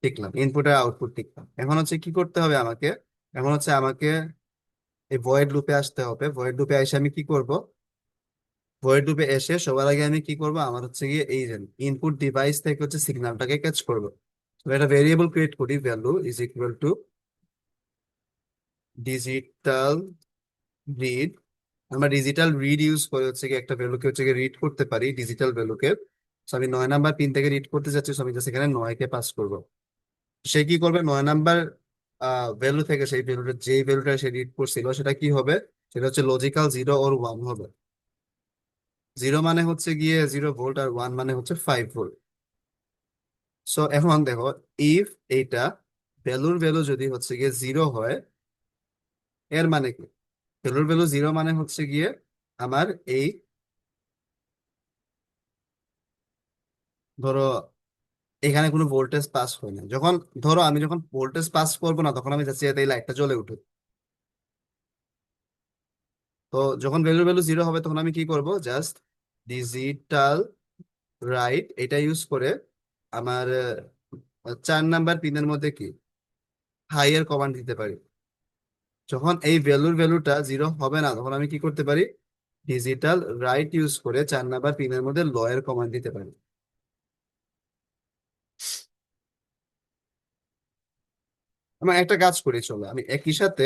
লিখলাম ইনপুট আর আউটপুট লিখলাম। এখন হচ্ছে কি করতে হবে আমাকে, এখন হচ্ছে আমাকে এই ভয়েড লুপে আসতে হবে। ভয়েড লুপে এসে আমি কি করব, ভয়েড লুপে এসে সবার আগে আমি কি করব, আমার হচ্ছে গিয়ে এই যে ইনপুট ডিভাইস থেকে হচ্ছে সিগন্যালটাকে ক্যাচ করব। তো একটা ভেরিয়েবল ক্রিয়েট করি, value is equal to digital read. আমরা ডিজিটাল রিড ইউজ করে হচ্ছে কি একটা ভ্যালুকে হচ্ছে গিয়ে রিড করতে পারি, ডিজিটাল ভ্যালুকে। তো আমি 9 নাম্বার পিন থেকে রিড করতে চাচ্ছি, so আমি জাস্ট এখানে 9-কে পাস করব। সে কি করবে, 9 নাম্বার ভ্যালু থেকে সেই ভ্যালুটা যেই ভ্যালুটা সে রিড করছিল সেটা কি হবে, সেটা হচ্ছে লজিক্যাল 0 or 1 হবে। 0 মানে হচ্ছে গিয়ে 0 ভোল্ট আর 1 মানে হচ্ছে 5 ভোল্ট। সো এখন দেখো, ইফ এইটা ভ্যালুর ভ্যালু যদি হচ্ছে গিয়ে 0 হয়, এর মানে কি, ভ্যালুর ভ্যালু 0 মানে হচ্ছে গিয়ে আমার এই ধরো এখানে কোনো ভোল্টেজ পাস হয় না। যখন ধরো আমি যখন ভোল্টেজ পাস করবো না তখন আমি চাচ্ছি যাতে এই লাইটটা জ্বলে উঠুক। তো যখন ভ্যালুর ভ্যালু 0 হবে তখন আমি কি করব, জাস্ট ডিজিটাল রাইট এটা ইউজ করে আমার 4 নাম্বার পিনের মধ্যে কি হাইয়ের কমান্ড দিতে পারি। যখন এই ভ্যালুটা 0 হবে না তখন আমি কি করতে পারি, ডিজিটাল রাইট ইউজ করে 4 নাম্বার পিনের মধ্যে লো এর কমান্ড দিতে পারি। আমরা একটা কাজ করি, চলো আমি একই সাথে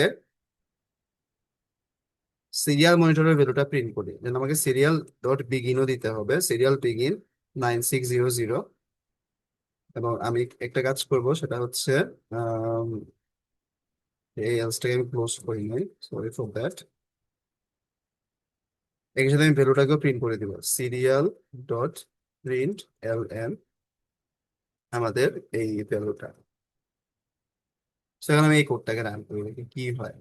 সিরিয়াল মনিটরের ভ্যালুটা প্রিন্ট করি। যেন আমাকে সিরিয়াল ডট বিগিনও দিতে হবে, সিরিয়াল বিগিন 9600। এবং আমি একটা কাজ করব সেটা হচ্ছে আম, এই এলসটাকে আমি ক্লোজ করি নাই, সরি ফর দ্যাট। এর সাথে আমি ভ্যালুটাকেও প্রিন্ট করে দিব, serial dot print L N আমাদের এই ভ্যালুটা। সেখানে আমি এই কোডটাকে রান করি, দেখি কি হয়।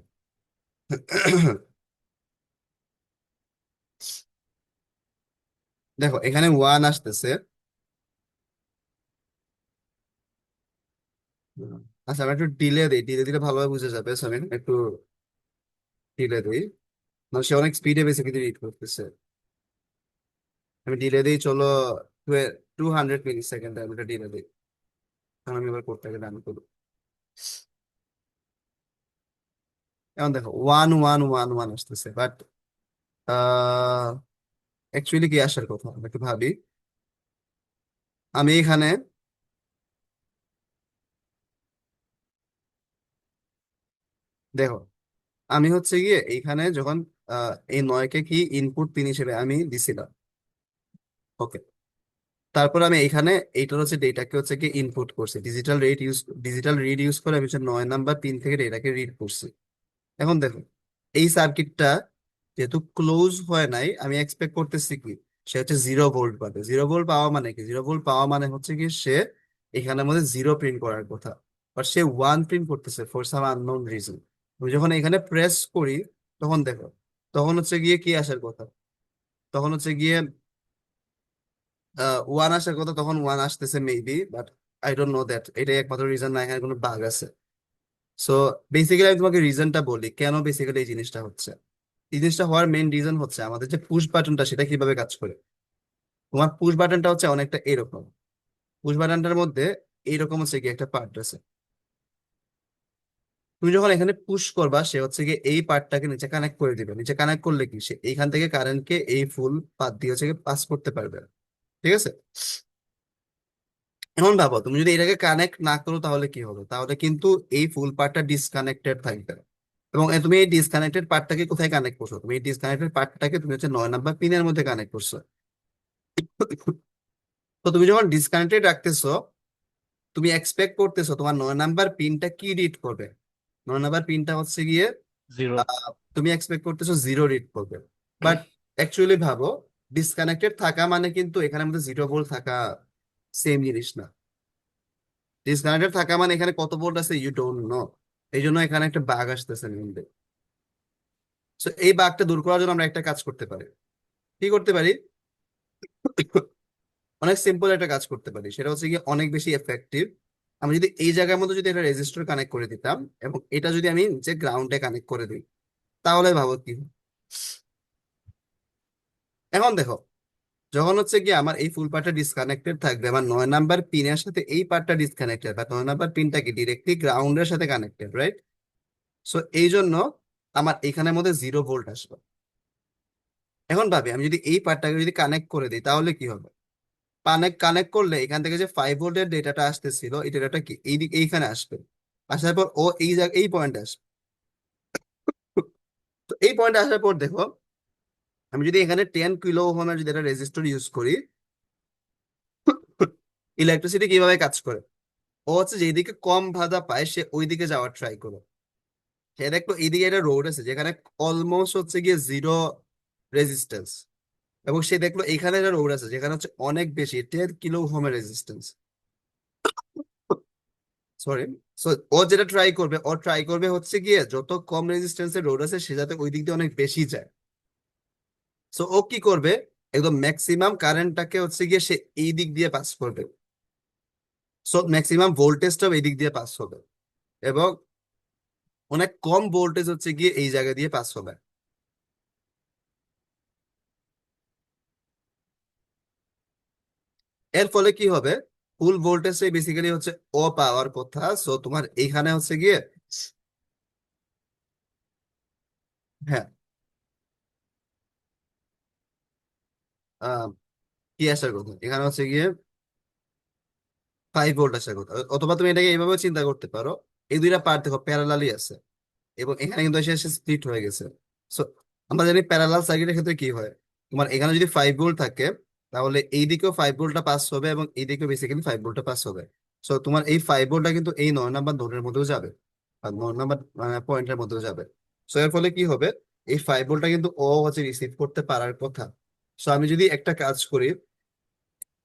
দেখো এখানে 1 আসতেছে, আচ্ছা আমি একটু ডিলে দিই, ডিলে দিলে ভালোভাবে বুঝে যাবে। So, আমি একটু ডিলে দিই, মানে সে অনেক স্পিডে বেসিক্যালি রিড করতেছে। আমি ডিলে দিই, চলো 200 মিলি সেকেন্ড আমি একটা ডিলে দিই, কারণ আমি এবার কোডটাকে রান করবো। এখন দেখো 1111 আসতেছে, বাট অ্যাকচুয়ালি কি আসার কথা আমি একটু ভাবি। আমি এখানে দেখো, আমি হচ্ছে গিয়ে এইখানে যখন এই 9কে কি ইনপুট পিন হিসেবে আমি দিছিলাম, ওকে। তারপর আমি এখানে এইটার হচ্ছে ডেটাকে হচ্ছে কি ইনপুট করছি, ডিজিটাল রিড ইউজ করে আমি হচ্ছে 9 নাম্বার পিন থেকে ডেটাকে রিড করছি। এখন দেখো, এই সার্কিটটা যেহেতু ক্লোজ হয় নাই, আমি এক্সপেক্ট করতেছি কি সে হচ্ছে 0 ভোল্ট পাবে। 0 ভোল্ট পাওয়া মানে কি, 0 ভোল্ট পাওয়া মানে হচ্ছে কি সে এখানের মধ্যে 0 প্রিন্ট করার কথা, বাট সে 1 প্রিন্ট করতেছে ফর সাম আননোন রিজন। আমি যখন এখানে প্রেস করি, তখন দেখো, তখন হচ্ছে গিয়ে কি আসার কথা, তখন হচ্ছে গিয়ে 1 আসার কথা, তখন 1 আসতেছে maybe, but I don't know that এটাই একমাত্র রিজন না, এখানে কোনো বাগ আছে। সো বেসিক্যালি আমি তোমাকে রিজনটা বলি কেন বেসিক্যালি এই জিনিসটা হচ্ছে। এই জিনিসটা হওয়ার মেইন রিজন হচ্ছে আমাদের যে পুশ বাটনটা সেটা কিভাবে কাজ করে। তোমার পুশ বাটনটা হচ্ছে অনেকটা এরকম, পুশ বাটনটার মধ্যে এইরকম হচ্ছে কি একটা পার্ট আছে। তুমি যখন এখানে পুশ করবা সে হচ্ছে কি এই পার্টটাকে নিচে কানেক্ট করে দিবে, নিচে কানেক্ট করলে কি সে এইখান থেকে কারেন্টকে এই ফুল পাত দিয়ে হচ্ছে পাস করতে পারবে, ঠিক আছে। এখন ভাবো তুমি যদি এটাকে কানেক্ট না করো তাহলে কি হবে, তাহলে কিন্তু এই ফুল পার্টটা ডিসকানেক্টেড থাকবে। এবং তুমি এই ডিসকানেক্টেড পার্টটাকে কোথায় কানেক্ট করছো, তুমি এই ডিসকানেক্টেড পার্টটাকে তুমি হচ্ছে 9 নাম্বার পিনের মধ্যে কানেক্ট করছো। তো তুমি যখন ডিসকানেক্টেড রাখতেছো, তুমি এক্সপেক্ট করতেছো তোমার 9 নাম্বার পিনটা কি রিড করবে। 9 নাম্বার পিনটা হচ্ছে গিয়ে জিরো। তুমি এক্সপেক্ট করতেছো 0 রিড করবে, বাট অ্যাকচুয়ালি ভাবো, ডিসকানেক্টেড থাকা মানে কিন্তু এখানে আমাদের 0 ভোল্ট থাকা সেম জিনিস না। ডিসকানেক্টেড থাকা মানে এখানে কত ভোল্ট আছে ইউ ডোন্ট নো, এই জন্য এখানে একটা বাগ আসতেছে মেইনলি। সো এই বাগটা দূর করার জন্য আমরা একটা কাজ করতে পারি। কি করতে পারি? অনেক সিম্পল একটা কাজ করতে পারি, সেটা হচ্ছে কি অনেক বেশি এফেক্টিভ। আমি যদি এই জায়গার মধ্যে যদি একটা রেজিস্টার কানেক্ট করে দিতাম এবং এটা যদি আমি যে গ্রাউন্ডে কানেক্ট করে দিই, তাহলে ভাবো কি হয়। এখন দেখো, যখন হচ্ছে কি আমার এই ফুল পার্টটা ডিসকানেক্টেড থাকবে, আমার 9 নাম্বার পিনের সাথে এই পার্টটা ডিসকানেক্টেড, বা 9 নাম্বার পিনটা কি ডিরেক্টলি গ্রাউন্ডের সাথে কানেক্টেড, রাইট? সো এই জন্য আমার এখানের মধ্যে 0 ভোল্ট আসবে। এখন ভাবি আমি যদি এই পার্টটাকে যদি কানেক্ট করে দিই তাহলে কি হবে। কানেক্ট কানেক্ট করলে এখান থেকে যে 5 ভোল্টের ডেটাটা আসতেছিল এই ডেটাটা কি এইখানে আসবে, আসার পর ও এই জায়গা এই পয়েন্টে আসবে। তো এই পয়েন্টে আসার পর দেখো, আমি যদি এখানে 10 কিলো ওহমের যদি একটা রেজিস্টর ইউজ করি, ইলেকট্রিসিটি কিভাবে কাজ করে, ও হচ্ছে যেদিকে কম বাধা পায় সে ওইদিকে যাওয়ার ট্রাই করে। সে দেখলো এইদিকে একটা রোড আছে যেখানে অলমোস্ট হচ্ছে গিয়ে 0 রেজিস্ট্যান্স, এবং সে দেখলো এখানে একটা রোড আছে যেখানে হচ্ছে অনেক বেশি 10 কিলো ওহমের রেজিস্ট্যান্স, সরি। সো ও যেটা ট্রাই করবে হচ্ছে গিয়ে যত কম রেজিস্ট্যান্সের রোড আছে সে যাতে ওই দিক দিয়ে অনেক বেশি যায়। সো ও কি করবে, একদম ম্যাক্সিমাম কারেন্টটাকে হচ্ছে গিয়ে সে এই দিক দিয়ে পাস করবে। সো ম্যাক্সিমাম ভোল্টেজটাও এই দিক দিয়ে পাস হবে, এবং অনেক কম ভোল্টেজ হচ্ছে গিয়ে এই জায়গা দিয়ে পাস হবে। এর ফলে কি হবে, ফুল ভোল্টেজ বেসিক্যালি হচ্ছে ও পাওয়ার কথা। সো তোমার এইখানে হচ্ছে গিয়ে, হ্যাঁ, আহ, কি আসার কথা এখানে হচ্ছে গিয়ে 5 ভোল্ট আসার কথা। অথবা তুমি এটাকে এইভাবে চিন্তা করতে পারো, এই দুইটা পার্ট দেখো প্যারালালি আছে, এবং এখানে কিন্তু এসে স্প্লিট হয়ে গেছে। সো আমরা জানি প্যারালাল সার্কিটের ক্ষেত্রে কি হয়, তোমার এখানে যদি 5 ভোল্ট থাকে তাহলে এই দিকেও 5 ভোল্টটা পাস হবে এবং এই দিকেও বেসিক্যালি 5 ভোল্টটা পাস হবে। সো তোমার এই 5 ভোল্টটা কিন্তু এই 9 নাম্বার নোডের মধ্যেও যাবে, আর 9 নাম্বার পয়েন্টের মধ্যেও যাবে। সো এর ফলে কি হবে, এই 5 ভোল্টটা কিন্তু ও হচ্ছে রিসিভ করতে পারার কথা। সো আমি যদি একটা কাজ করি,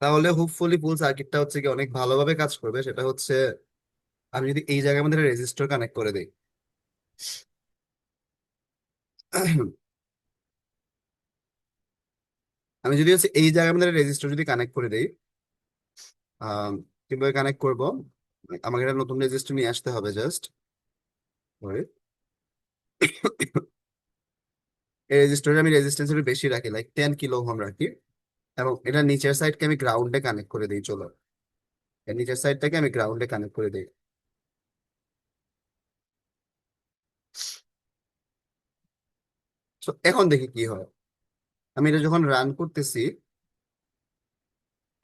তাহলে হোপফুলি ফুল সার্কিটটা হচ্ছে কি অনেক ভালোভাবে কাজ করবে। সেটা হচ্ছে আমি যদি এই জায়গার মধ্যে রেজিস্টার কানেক্ট করে দিই, আমি যদি হচ্ছে এই জায়গার মধ্যে রেজিস্টার যদি কানেক্ট করে দিই, কিভাবে কানেক্ট করব, আমাকে একটা নতুন রেজিস্টার নিয়ে আসতে হবে জাস্ট। এই রেজিস্টারে আমি রেজিস্ট্যান্স একটু বেশি রাখি, লাইক 10 কিলো ওহম রাখি, এবং এটা নিচের সাইডকে আমি গ্রাউন্ডে কানেক্ট করে দিই। চলো, এর নিচের সাইডটাকে আমি গ্রাউন্ডে কানেক্ট করে দিই। তো এখন দেখি কি হয়। আমি এটা যখন রান করতেছি,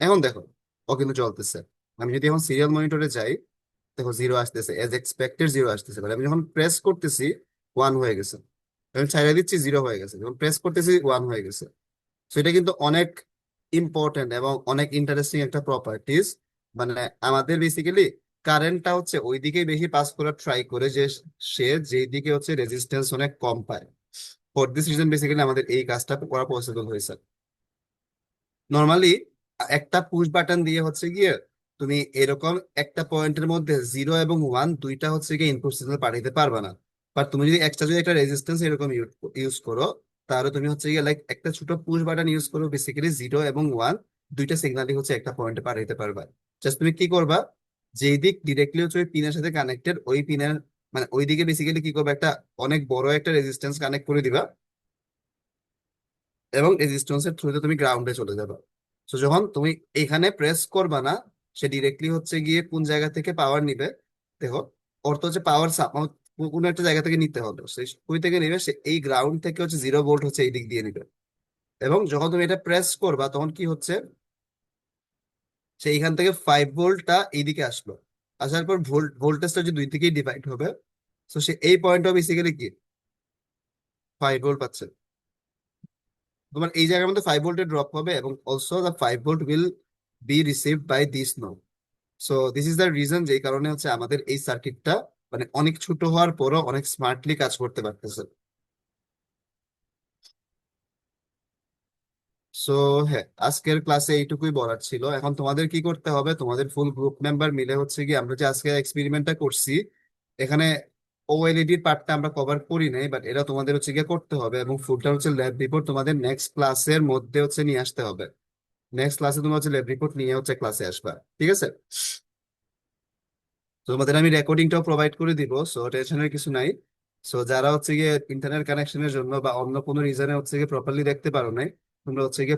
এখন দেখো ও কিন্তু চলতেছে। আমি যদি এখন সিরিয়াল মনিটরে যাই, দেখো জিরো আসতেছে, এজ এক্সপেক্টেড জিরো আসতেছে। মানে আমি যখন প্রেস করতেছি 1 হয়ে গেছে, যখন ছাইড়া দিচ্ছি 0 হয়ে গেছে, যখন প্রেস করতেছি 1 হয়ে গেছে। তো এটা কিন্তু অনেক ইম্পর্টেন্ট এবং অনেক ইন্টারেস্টিং একটা প্রপার্টিজ। মানে আমাদের বেসিক্যালি কারেন্টটা হচ্ছে ওই দিকেই বেশি পাস করার ট্রাই করে, যে সে যেই দিকে হচ্ছে রেজিস্ট্যান্স অনেক কম পায়। ফর দিস রিজন বেসিক্যালি আমাদের এই কাজটা করা পসিবল হয়েছে। নর্মালি একটা পুশ বাটন দিয়ে হচ্ছে গিয়ে তুমি এরকম একটা পয়েন্টের মধ্যে 0 এবং 1 দুইটা হচ্ছে গিয়ে ইনপুট সিগন্যাল পাঠাইতে পারবে না। বাট তুমি যদি এক্সট্রা যদি একটা রেজিস্ট্যান্স এরকম ইউজ করো, তাহলে তুমি হচ্ছে গিয়ে লাইক একটা ছোট পুশ বাটন ইউজ করো, বেসিক্যালি 0 এবং 1 দুইটা সিগন্যালই হচ্ছে একটা পয়েন্টে পাঠাইতে পারবা। জাস্ট তুমি কি করবা, যেই দিক ডিরেক্টলি হচ্ছে ওই পিনের সাথে কানেক্টেড, ওই পিনের মানে ওই দিকে বেসিক্যালি কি করবে, একটা অনেক বড় একটা রেজিস্ট্যান্স কানেক্ট করে দিবা, এবং রেজিস্ট্যান্সের থ্রুতে তুমি গ্রাউন্ডে চলে যাবে। তো যখন তুমি এখানে প্রেস করবা না, সে ডিরেক্টলি হচ্ছে গিয়ে কোন জায়গা থেকে পাওয়ার নিবে। দেখো, ওর তো হচ্ছে পাওয়ার কোনো একটা জায়গা থেকে নিতে হবে, সে কই থেকে নিবে, সে এই গ্রাউন্ড থেকে হচ্ছে 0 ভোল্ট হচ্ছে এই দিক দিয়ে নিবে। এবং যখন তুমি এটা প্রেস করবা, তখন কি হচ্ছে, সে এখান থেকে 5 ভোল্টটা এইদিকে আসলো, আসার পর ভোল্টেজটা যে দুই দিকেই ডিভাইড হবে। তো সে এই পয়েন্টটা বেসিক্যালি কি 5 ভোল্ট পাচ্ছে। তোমার এই জায়গার মধ্যে 5 ভোল্টের ড্রপ হবে, এবং also the 5 volt will be received by this node. So this is the reason, যেই কারণে হচ্ছে আমাদের এই সার্কিটটা মানে অনেক ছোট হওয়ার পরও অনেক স্মার্টলি কাজ করতে পারতেছে। সো হ্যাঁ, আজকের ক্লাসে এইটুকুই বলার ছিল। এখন তোমাদের কি করতে হবে, তোমাদের ফুল গ্রুপ মেম্বার মিলে হচ্ছে কি, আমরা যে আজকে এক্সপেরিমেন্টটা করছি, এখানে ওএলইডির পার্টটা আমরা কভার করি নাই, বাট এটা তোমাদের হচ্ছে গিয়ে করতে হবে, এবং ফুলটা হচ্ছে ল্যাব রিপোর্ট তোমাদের নেক্সট ক্লাসের মধ্যে হচ্ছে নিয়ে আসতে হবে। নেক্সট ক্লাসে তোমরা হচ্ছে ল্যাব রিপোর্ট নিয়ে হচ্ছে ক্লাসে আসবা, ঠিক আছে? তো তোমাদের আমি রেকর্ডিংটাও প্রোভাইড করে দিব, সো টেনশনের কিছু নাই। সো যারা হচ্ছে গিয়ে ইন্টারনেট কানেকশনের জন্য বা অন্য কোনো রিজনে হচ্ছে গিয়ে প্রপারলি দেখতে পারো নাই, তোমরা হচ্ছে গিয়ে